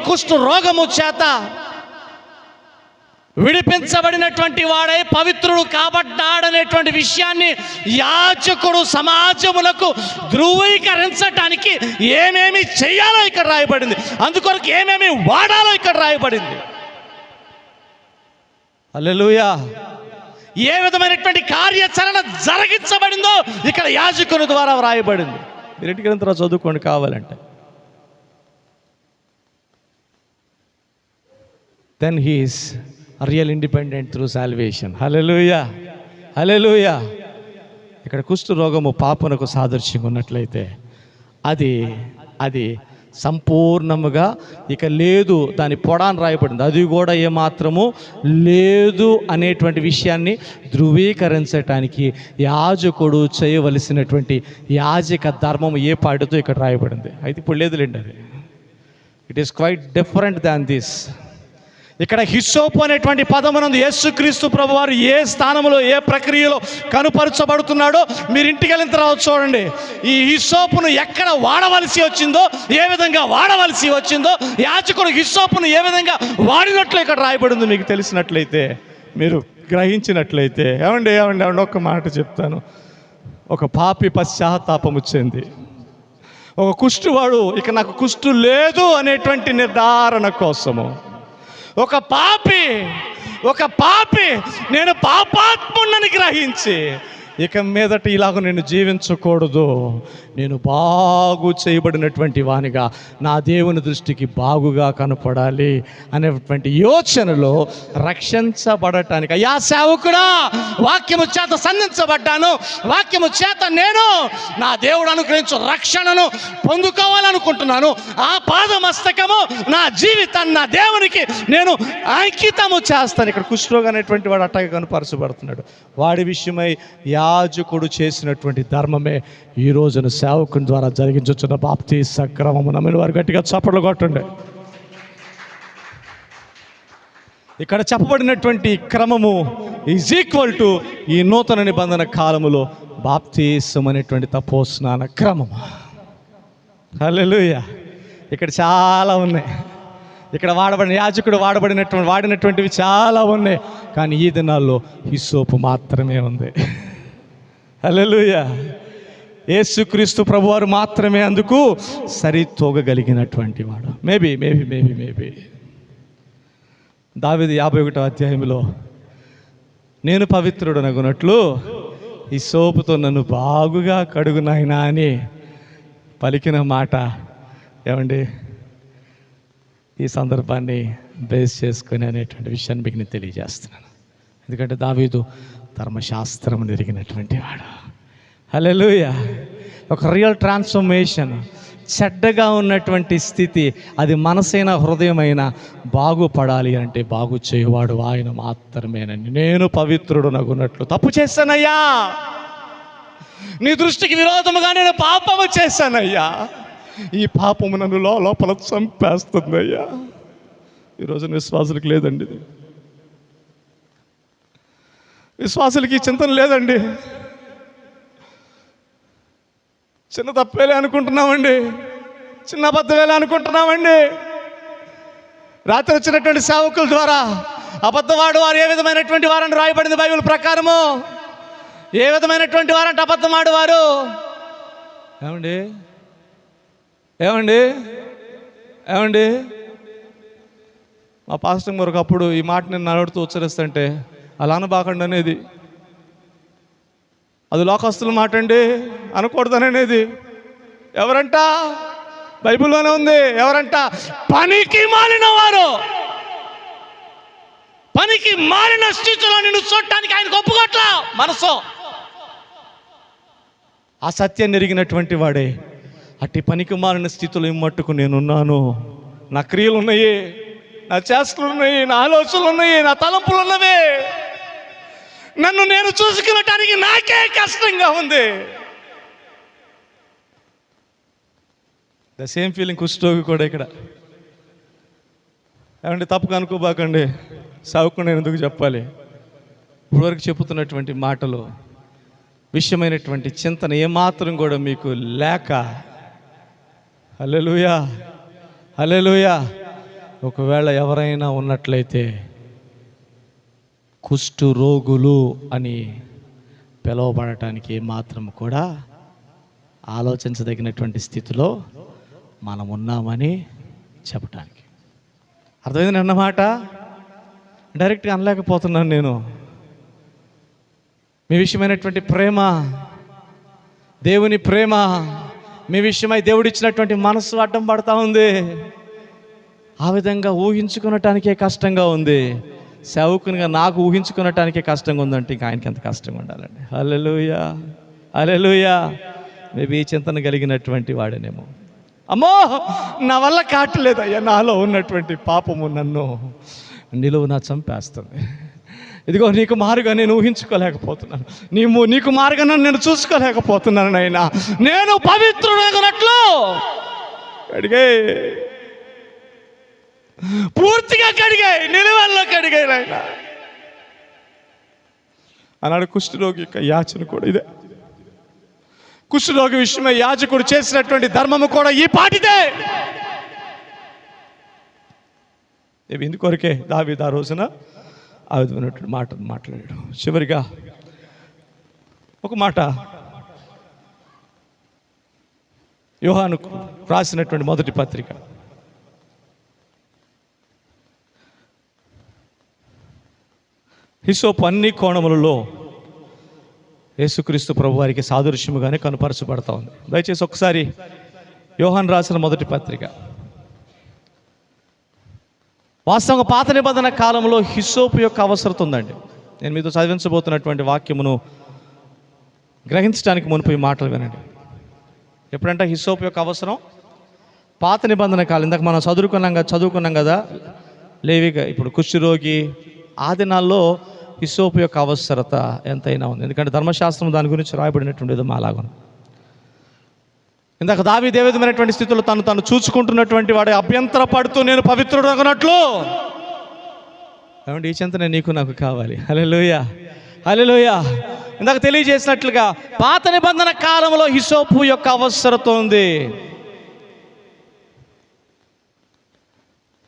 కుష్టు రోగము చేత విడిపించబడినటువంటి వాడై పవిత్రుడు కాబడ్డాడనేటువంటి విషయాన్ని యాజకుడు సమాజములకు ధృవీకరించటానికి ఏమేమి చేయాలో ఇక్కడ రాయబడింది. అందుకొరకు ఏమేమి వాడాలో ఇక్కడ రాయబడింది. హల్లెలూయా. ఏ విధమైనటువంటి కార్యాచరణ జరిగించబడిందో ఇక్కడ యాజకుని ద్వారా వ్రాయబడింది. మీరు ఇంటికి వెళ్ళిన తర్వాత చదువుకోండి కావాలంటే. Then he is real independent through salvation. హల్లెలూయా, హల్లెలూయా. ఇక్కడ కుష్టు రోగము పాపనకు సాదృశ్యంగా ఉన్నట్లయితే అది సంపూర్ణముగా ఇక లేదు, దాని పొడాన్ని రాయబడింది. అది కూడా ఏమాత్రము లేదు అనేటువంటి విషయాన్ని ధృవీకరించటానికి యాజకుడు చేయవలసినటువంటి యాజక ధర్మం ఏ పాటితో ఇక్కడ రాయబడింది. అయితే ఇప్పుడు లేదులేండి, అది it is quite different than this. ఇక్కడ హిస్సోపు అనేటువంటి పదమునందు యేసుక్రీస్తు ప్రభువారు ఏ స్థానంలో ఏ ప్రక్రియలో కనుపరచబడుతున్నాడో మీరు ఇంటికి వెళ్ళిన తర్వాత చూడండి. ఈ హిస్సోపును ఎక్కడ వాడవలసి వచ్చిందో, ఏ విధంగా వాడవలసి వచ్చిందో, యాజకుడు హిస్సోపును ఏ విధంగా వాడినట్లు ఇక్కడ రాయబడింది మీకు తెలిసినట్లయితే, మీరు గ్రహించినట్లయితే. ఏమండి ఒక్క మాట చెప్తాను. ఒక పాపి పశ్చాత్తాపము చెంది, ఒక కుష్టువాడు ఇక నాకు కుష్టు లేదు అనేటువంటి నిర్ధారణ కోసము, ఒక పాపి నేను పాపాత్ముడిని గ్రహించి ఇక మీదట ఇలాగ నేను జీవించకూడదు, నేను బాగు చేయబడినటువంటి వానిగా నా దేవుని దృష్టికి బాగుగా కనపడాలి అనేటువంటి యోచనలో రక్షించబడటానికి, అయ్యా సేవకుడా వాక్యము చేత సంధించబడ్డాను, వాక్యము చేత నేను నా దేవుడు అనుగ్రహించు రక్షణను పొందుకోవాలనుకుంటున్నాను, ఆ పాదమస్తకము నా జీవితాన్ని నా దేవునికి నేను అంకితము చేస్తాను. ఇక్కడ కుష్ఠరోగి అనేటువంటి వాడు అట్టగా కనుపరచబడుతున్నాడు. వాడి విషయమై యాజకుడు చేసినటువంటి ధర్మమే ఈ రోజున సేవకుని ద్వారా జరిగించున్న బాప్తీస క్రమము. నమ్మిన వారు గట్టిగా చప్పట్లు కొట్టండి. ఇక్కడ చెప్పబడినటువంటి క్రమము ఈజ్ ఈక్వల్ టు ఈ నూతన నిబంధన కాలములో బాప్తిసం అనేటువంటి తపోస్నాన క్రమము. హల్లెలూయా. ఇక్కడ చాలా ఉన్నాయి. ఇక్కడ యాజకుడు వాడినటువంటివి చాలా ఉన్నాయి. కానీ ఈ దినాల్లో హిస్సోపు మాత్రమే ఉంది. హల్లెలూయా. యేసుక్రీస్తు ప్రభువారు మాత్రమే అందుకు సరితూగగలిగినటువంటి వాడు. మేబీ దావీదు 51వ అధ్యాయంలో నేను పవిత్రుడనగునట్లు ఈ సోపుతో నన్ను బాగుగా కడుగు నాయనా అని పలికిన మాట ఏమండి ఈ సందర్భాన్ని బేస్ చేసుకొని అనేటువంటి విషయాన్ని మీకు నేను తెలియజేస్తున్నాను. ఎందుకంటే దావీదు ధర్మశాస్త్రం ఎరిగినటువంటి వాడు. హల్లెలూయా. ఒక రియల్ ట్రాన్స్ఫర్మేషన్, చెడ్డగా ఉన్నటువంటి స్థితి అది మనసైన హృదయమైన బాగుపడాలి అంటే బాగు చేయవాడు ఆయన మాత్రమేనండి. నేను పవిత్రుడు నగునట్లు తప్పు చేశానయ్యా, నీ దృష్టికి విరోధముగా నేను పాపము చేశానయ్యా, ఈ పాపము నన్ను లోపల చంపేస్తుందయ్యా. ఈరోజు విశ్వాసులకు లేదండి ఇది. విశ్వాసులకి చింతన లేదండి. చిన్న తప్పేలే అనుకుంటున్నామండి, చిన్న అబద్ధమేలే అనుకుంటున్నామండి. రాత్రి వచ్చినటువంటి సేవకుల ద్వారా అబద్ధవాడు వారు ఏ విధమైనటువంటి వారని రాయబడింది బైబిల్ ప్రకారము. ఏ విధమైనటువంటి వారంటే అబద్ధమాడు వారు. ఏమండి ఏమండి ఏమండి మా పాస్టర్ గారు ఒకప్పుడు ఈ మాట నేను నడుడుతూ ఉచ్చరిస్తుంటే అలా అనబాకండి అనేది, అది లోకస్తుల మాట అండి, అనకూడదనేది. ఎవరంట? బైబిల్లోనే ఉంది. ఎవరంట? పనికి మాలిన వారు. పనికి మాలిన స్థితిలో నిన్ను చూడటానికి ఆయనకు ఒప్పుకోట్లా మనసు. ఆ సత్యాన్ని ఎరిగినటువంటి వాడే అట్టి పనికి మాలిన స్థితిలో ఇమ్మట్టుకు నేనున్నాను. నా క్రియలు ఉన్నాయి, నా చేష్టలు ఉన్నాయి, నా ఆలోచనలు ఉన్నాయి, నా తలంపులు ఉన్నవే. నన్ను నేను చూసుకునటానికి నాకే కష్టంగా ఉంది. ద సేమ్ ఫీలింగ్ కుష్ఠరోగి కూడా ఇక్కడ. ఏమంటే తప్పుగా అనుకోబాకండి, సావుకు నేను ఎందుకు చెప్పాలి. ఇప్పటివరకు చెప్పుతున్నటువంటి మాటలు విషయమైనటువంటి చింతన ఏమాత్రం కూడా మీకు లేక, హల్లెలూయా హల్లెలూయా, ఒకవేళ ఎవరైనా ఉన్నట్లయితే కుష్టు రోగులు అని పిలువబడటానికి ఏమాత్రం కూడా ఆలోచించదగినటువంటి స్థితిలో మనం ఉన్నామని చెప్పటానికి. అర్థమైంది అన్నమాట. డైరెక్ట్గా అనలేకపోతున్నాను నేను. మీ విషయమైనటువంటి ప్రేమ, దేవుని ప్రేమ మీ విషయమై దేవుడిచ్చినటువంటి మనస్సు అడ్డం పడతా ఉంది. ఆ విధంగా ఊహించుకునటానికే కష్టంగా ఉంది. సేవకునిగా నాకు ఊహించుకునటానికే కష్టంగా ఉందంటే ఇంకా ఆయనకి ఎంత కష్టంగా ఉండాలండి. హల్లెలూయా హల్లెలూయా. మేబీ ఈ చింతన కలిగినటువంటి వాడేనేమో. అమ్మో నా వల్ల కాటలేదయ్యా, నాలో ఉన్నటువంటి పాపము నన్ను నిలువున చంపేస్తుంది. ఇదిగో నీకు మారుగా నేను ఊహించుకోలేకపోతున్నాను, నీకు మారుగా నేను చూసుకోలేకపోతున్నాను. నాయనా నేను పవిత్రుడనట్లు అడిగే, పూర్తిగా కడిగాయి, నిలువల్లో కడిగాయి నాయన అన్నాడు. కుష్ఠరోగి యొక్క యాచన కూడా ఇదే. కుష్ఠరోగి విషయమై యాజకుడు చేసినటువంటి ధర్మము కూడా ఈ పాటిదే. ఇందుకొరకే దావీదు ఆ రోజున ఆ విధమైనటువంటి మాటను మాట్లాడాడు. చివరిగా ఒక మాట, యోహాను రాసినటువంటి మొదటి పత్రిక హిస్సోపు అన్ని కోణములలో యేసుక్రీస్తు ప్రభు వారికి సాదృశ్యముగానే కనుపరచబడతా ఉంది. దయచేసి ఒకసారి యోహాను రాసిన మొదటి పత్రిక. వాస్తవంగా పాత నిబంధన కాలంలో హిస్సోపు యొక్క అవసరం ఉందండి. నేను మీతో చదివించబోతున్నటువంటి వాక్యమును గ్రహించడానికి మునుపు ఈ మాటలు వినండి. ఎప్పుడంటే హిస్సోపు యొక్క అవసరం పాత నిబంధన కాలం. ఇందాక మనం చదువుకున్నాం కదా లేవిగా. ఇప్పుడు కుష్ఠరోగి ఆ దినాల్లో హిస్సోపు యొక్క అవసరత ఎంతైనా ఉంది. ఎందుకంటే ధర్మశాస్త్రం దాని గురించి రాయబడినటువంటి విధం అలాగ. ఇందాక దావీదు ఏ విధమైనటువంటి స్థితిలో తను చూసుకుంటున్నటువంటి వాడు అభ్యంతర పడుతూ నేను పవిత్రుడనట్లు ఏమంటే ఈ చింతనే నీకు నాకు కావాలి. హల్లెలూయా, హల్లెలూయా. ఇందాక తెలియజేసినట్లుగా పాత నిబంధన కాలంలో హిసోపు యొక్క అవసరత ఉంది,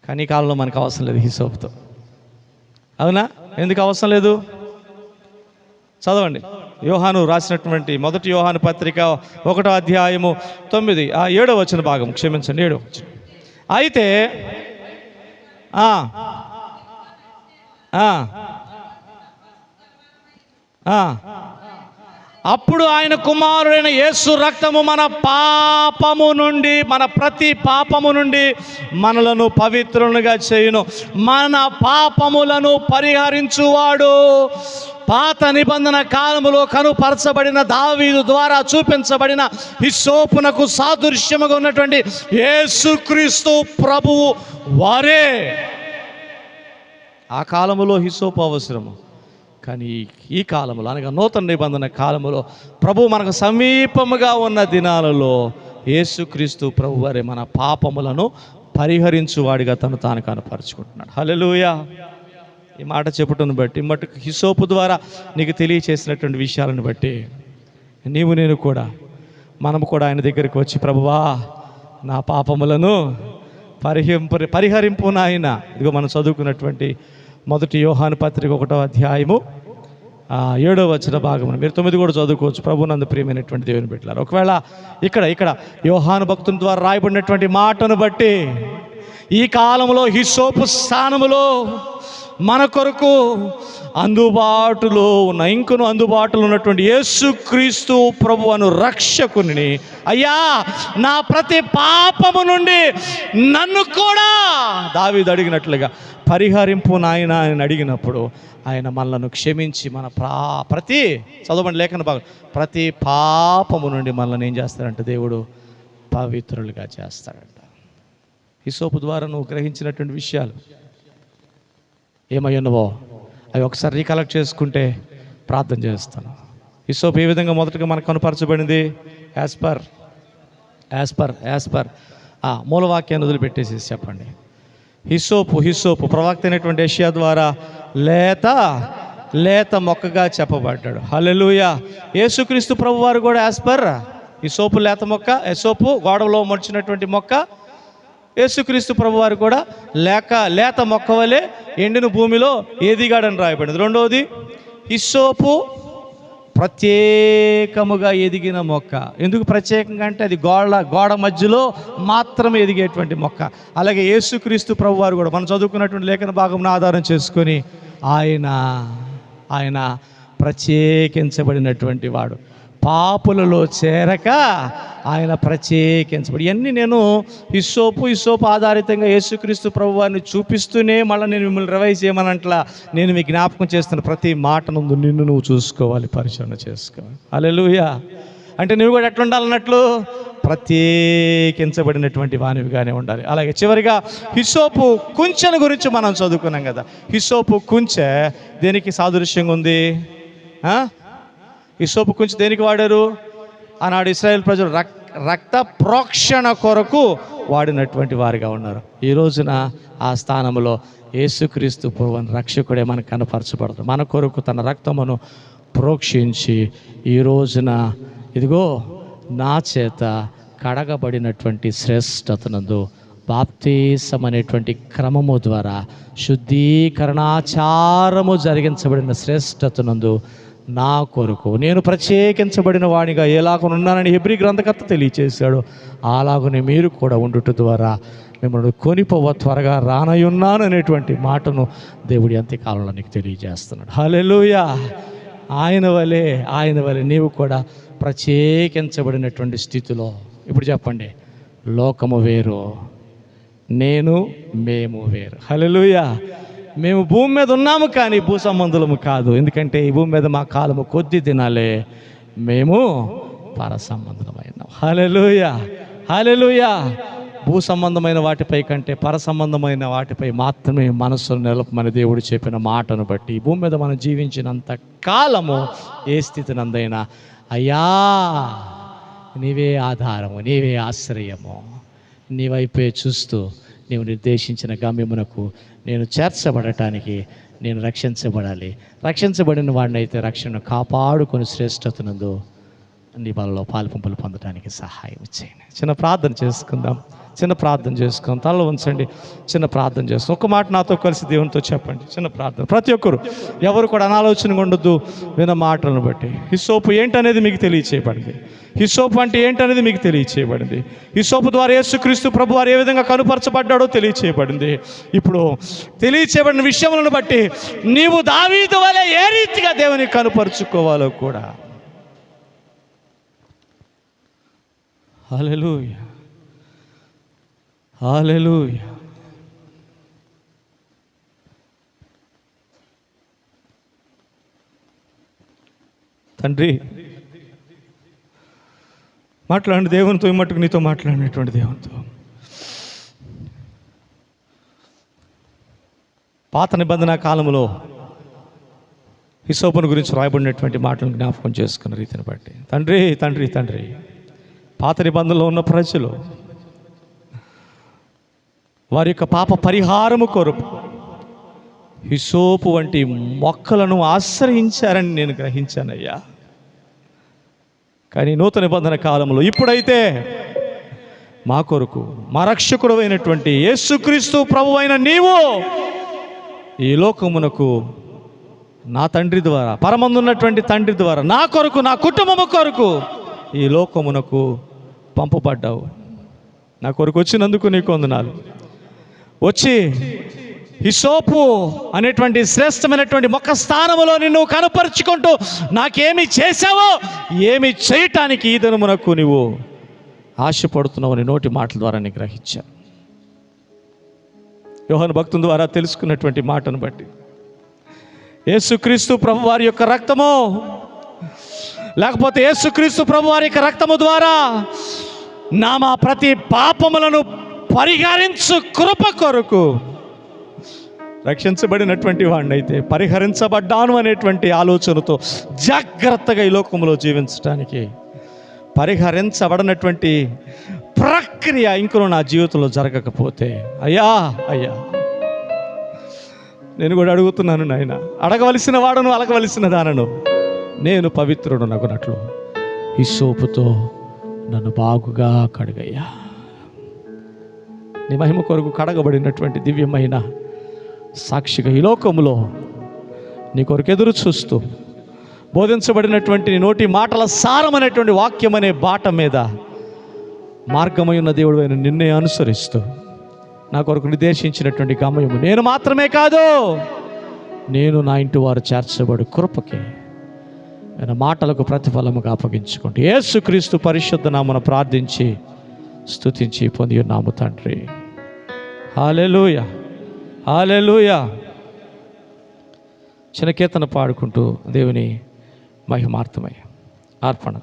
కానీ ఈ కాలంలో మనకు అవసరం లేదు హిసోపుతో. అవునా? ఎందుకు అవసరం లేదు? చదవండి యోహాను రాసినటువంటి మొదటి యోహాను పత్రిక 1వ అధ్యాయము 9 7వ వచన భాగం, క్షమించండి 7వ వచనం. అయితే అప్పుడు ఆయన కుమారుడైన యేసు రక్తము మన పాపము నుండి, మన ప్రతి పాపము నుండి మనలను పవిత్రులుగా చేయును. మన పాపములను పరిహరించువాడు పాత నిబంధన కాలములో కనుపరచబడిన దావీదు ద్వారా చూపించబడిన హిస్సోపునకు సాదృశ్యముగా ఉన్నటువంటి యేసుక్రీస్తు ప్రభువు వారే. ఆ కాలములో హిస్సోపు అవసరము, కానీ ఈ కాలంలో అనగా నూతన నిబంధన కాలములో ప్రభు మనకు సమీపముగా ఉన్న దినాలలో యేసుక్రీస్తు ప్రభు వారే మన పాపములను పరిహరించువాడిగా తాను కనపరుచుకుంటున్నాడు. హల్లెలూయా. ఈ మాట చెప్పుటను బట్టి మటుకు హిసోపు ద్వారా నీకు తెలియచేసినటువంటి విషయాలను బట్టి నేను కూడా మనము కూడా ఆయన దగ్గరికి వచ్చి, ప్రభువా నా పాపములను పరిహరింపు నాయన. ఇదిగో మనం చదువుకున్నటువంటి మొదటి యోహాను పత్రిక 1వ అధ్యాయము 7వ వచన భాగం, మీరు 9 కూడా చదువుకోవచ్చు. ప్రభునందు ప్రియమైనటువంటి దేవుని బిడ్డలారా, ఒకవేళ ఇక్కడ యోహాను భక్తుని ద్వారా రాయబడినటువంటి మాటను బట్టి ఈ కాలంలో హిస్సోపు స్థానములో మన కొరకు అందుబాటులో ఉన్నటువంటి యేసుక్రీస్తు ప్రభువును రక్షకుని, అయ్యా నా ప్రతి పాపము నుండి నన్ను కూడా దావీదు అడిగినట్లుగా పరిహరింపు నాయన అని అడిగినప్పుడు ఆయన మనలను క్షమించి మన ప్రతి చదవండి లేఖన భాగం, ప్రతి పాపము నుండి మనల్ని ఏం చేస్తారంటే దేవుడు పవిత్రులుగా చేస్తాడంట. హిసోపు ద్వారా నువ్వు గ్రహించినటువంటి విషయాలు ఏమయ్యున్నవో అవి ఒకసారి రీకలెక్ట్ చేసుకుంటే ప్రార్థన చేస్తాను. హిసోపు ఏ విధంగా మొదటగా మనకు కనుపరచబడింది? యాజ్ పర్ మూలవాక్యాన్ని వదిలిపెట్టేసి చెప్పండి. హిస్సోపు ప్రవక్త అయినటువంటి యెషయా ద్వారా లేత మొక్కగా చెప్పబడ్డాడు. హల్లెలూయా. యేసుక్రీస్తు ప్రభు వారు కూడా యాజ్ పర్ హిస్సోపు లేత మొక్క, హిస్సోపు గోడలో మర్చినటువంటి మొక్క, యేసుక్రీస్తు ప్రభు వారు కూడా లేత మొక్క వలె ఎండిన భూమిలో ఎదిగాడని రాయబడింది. రెండవది హిస్సోపు ప్రత్యేకముగా ఎదిగిన మొక్క. ఎందుకు ప్రత్యేకంగా అంటే అది గోడ మధ్యలో మాత్రమే ఎదిగేటువంటి మొక్క. అలాగే యేసుక్రీస్తు ప్రభు వారు కూడా మనం చదువుకున్నటువంటి లేఖన భాగంను ఆధారం చేసుకొని ఆయన ప్రత్యేకించబడినటువంటి వాడు, పాపులలో చేరక ఆయన ప్రత్యేకించబడి. ఇవన్నీ నేను హిస్సోపు ఆధారితంగా యేసుక్రీస్తు ప్రభు వారిని చూపిస్తూనే మళ్ళీ నేను మిమ్మల్ని రివైజ్ చేయమనట్లా నేను మీకు జ్ఞాపకం చేస్తున్న ప్రతి మాట నందు నిన్ను నువ్వు చూసుకోవాలి, పరిశీలన చేసుకోవాలి. హల్లెలూయా. అంటే నువ్వు కూడా ఎట్లా ఉండాలన్నట్లు ప్రత్యేకించబడినటువంటి వానివిగానే ఉండాలి. అలాగే చివరిగా హిస్సోపు కుంచెను గురించి మనం చదువుకున్నాం కదా. హిస్సోపు కుంచె దేనికి సాదృశ్యంగా ఉంది? హిస్సోపు కుంచె దేనికి వాడారు? ఆనాడు ఇశ్రాయేల్ ప్రజలు రక్త ప్రోక్షణ కొరకు వాడినటువంటి వారిగా ఉన్నారు. ఈ రోజున ఆ స్థానంలో యేసుక్రీస్తు ప్రభువుని రక్షకుడే మనకు కనపరచబడతాడు. మన కొరకు తన రక్తమును ప్రోక్షించి ఈ రోజున ఇదిగో నా చేత కడగబడినటువంటి శ్రేష్టతనందు బాప్తీసం అనేటువంటి క్రమము ద్వారా శుద్ధీకరణాచారము జరిగించబడిన శ్రేష్టతనందు నా కొరకు నేను ప్రత్యేకించబడిన వాడిగా ఎలాగనున్నానని హెబ్రీ గ్రంథకర్త తెలియచేశాడు. అలాగనే మీరు కూడా ఉండుట ద్వారా మిమ్మల్ని కొనిపోవ త్వరగా రానయున్నాను అనేటువంటి మాటను దేవుడి అంత్యకాలంలో నీకు తెలియజేస్తున్నాడు. హల్లెలూయా. ఆయన వలె నీవు కూడా ప్రత్యేకించబడినటువంటి స్థితిలో. ఇప్పుడు చెప్పండి, లోకము వేరు, మేము వేరు. హల్లెలూయా. మేము భూమి మీద ఉన్నాము కానీ భూ సంబంధులము కాదు. ఎందుకంటే ఈ భూమి మీద మా కాలము కొద్ది దినాలే, మేము పర సంబంధమైనాం. హల్లెలూయా, హల్లెలూయా. భూ సంబంధమైన వాటిపై కంటే పర సంబంధమైన వాటిపై మాత్రమే మనస్సును నిలపమని దేవుడు చెప్పిన మాటను బట్టి ఈ భూమి మీద మనం జీవించినంత కాలము ఏ స్థితి నందైనా అయ్యా నీవే ఆధారము, నీవే ఆశ్రయము, నీ వైపే చూస్తూ నీవు నిర్దేశించిన గమ్యమునకు నేను చేర్చబడటానికి నేను రక్షించబడాలి. రక్షించబడిన వాడినైతే రక్షణను కాపాడుకొని శ్రేష్టతనందు నీ బలలో పాలుపంపులు పొందడానికి సహాయం చేయండి. చిన్న ప్రార్థన చేసుకుందాం. తలలో ఉంచండి. చిన్న ప్రార్థన చేసుకుందాం. ఒక మాట నాతో కలిసి దేవునితో చెప్పండి. చిన్న ప్రార్థన. ప్రతి ఒక్కరు ఎవరు కూడా అనాలోచనగా ఉండొద్దు. విన్న మాటలను బట్టి హిస్సోపు ఏంటనేది మీకు తెలియచేయబడింది. హిస్సోపు అంటే ఏంటనేది మీకు తెలియచేయబడింది. హిస్సోపు ద్వారా యేసుక్రీస్తు ప్రభు వారు ఏ విధంగా కనుపరచబడ్డాడో తెలియచేయబడింది. ఇప్పుడు తెలియచేయబడిన విషయములను బట్టి నీవు దావీదు వలె ఏ రీతిగా దేవుని కనుపరుచుకోవాలో కూడా. హల్లెలూయా, హల్లెలూయా. తండ్రి, మాట్లాడిన దేవునితో ఈ మట్టుకు నీతో మాట్లాడినటువంటి దేవునితో పాత నిబంధన కాలంలో హిస్సోపును గురించి రాయబడినటువంటి మాటలను జ్ఞాపకం చేసుకున్న రీతిని బట్టి తండ్రి పాత నిబంధనలో ఉన్న ప్రజలు వారి యొక్క పాప పరిహారము కొరకు హిస్సోపు వంటి మొక్కలను ఆశ్రయించారని నేను గ్రహించానయ్యా. కానీ నూతన నిబంధన కాలంలో ఇప్పుడైతే మా కొరకు మా రక్షకుడు అయినటువంటి యేసుక్రీస్తు ప్రభు అయిన నీవు ఈ లోకమునకు నా తండ్రి ద్వారా, పరమందున్నటువంటి తండ్రి ద్వారా నా కొరకు, నా కుటుంబము కొరకు ఈ లోకమునకు పంపబడ్డావు. నా కొరకు వచ్చినందుకు నీకు వందనాలు. వచ్చి హిస్సోపు అనేటువంటి శ్రేష్టమైనటువంటి మొక్క స్థానములో నిన్ను కనపరుచుకుంటూ నాకేమి చేశావో, ఏమి చేయటానికి ఈ దినమునకు నువ్వు ఆశపడుతున్నావు అని నోటి మాటల ద్వారా నేను గ్రహించాను. యోహాను భక్తుని ద్వారా తెలుసుకున్నటువంటి మాటను బట్టి యేసుక్రీస్తు ప్రభు వారి యొక్క రక్తము, లేకపోతే యేసుక్రీస్తు ప్రభు వారి యొక్క రక్తము ద్వారా మా ప్రతి పాపములను పరిహరించు కృప కొరకు రక్షించబడినటువంటి వాడినైతే పరిహరించబడ్డాను అనేటువంటి ఆలోచనతో జాగ్రత్తగా ఈ లోకంలో జీవించడానికి, పరిహరించబడినటువంటి ప్రక్రియ ఇంకనూ నా జీవితంలో జరగకపోతే అయ్యా నేను కూడా అడుగుతున్నాను నాయన, అడగవలసిన వాడును అలగవలసిన దానను నేను పవిత్రుడు నగునట్లు హిస్సోపుతో నన్ను బాగుగా కడుగయ్యా. నీ మహిమ కొరకు కడగబడినటువంటి దివ్యమైన సాక్షిగా ఈ లోకంలో నీ కొరకు ఎదురు చూస్తూ బోధించబడినటువంటి నీ నోటి మాటల సారమైనటువంటి వాక్యం అనే బాట మీద మార్గమై ఉన్న దేవుడు అయిన నిన్నే అనుసరిస్తూ నా కొరకు నిర్దేశించినటువంటి గమయము నేను మాత్రమే కాదు, నేను నా ఇంటి వారు చేర్చబడి కృపకే ఆయన మాటలకు ప్రతిఫలముగా అప్పగించుకుంటూ యేసుక్రీస్తు పరిశుద్ధ నామమున ప్రార్థించి స్తుతించి పొంది ఉన్నాము తండ్రి. హల్లెలూయా, హల్లెలూయా. చిన్న కీర్తన పాడుకుంటూ దేవుని మహిమార్థమై అర్పణ.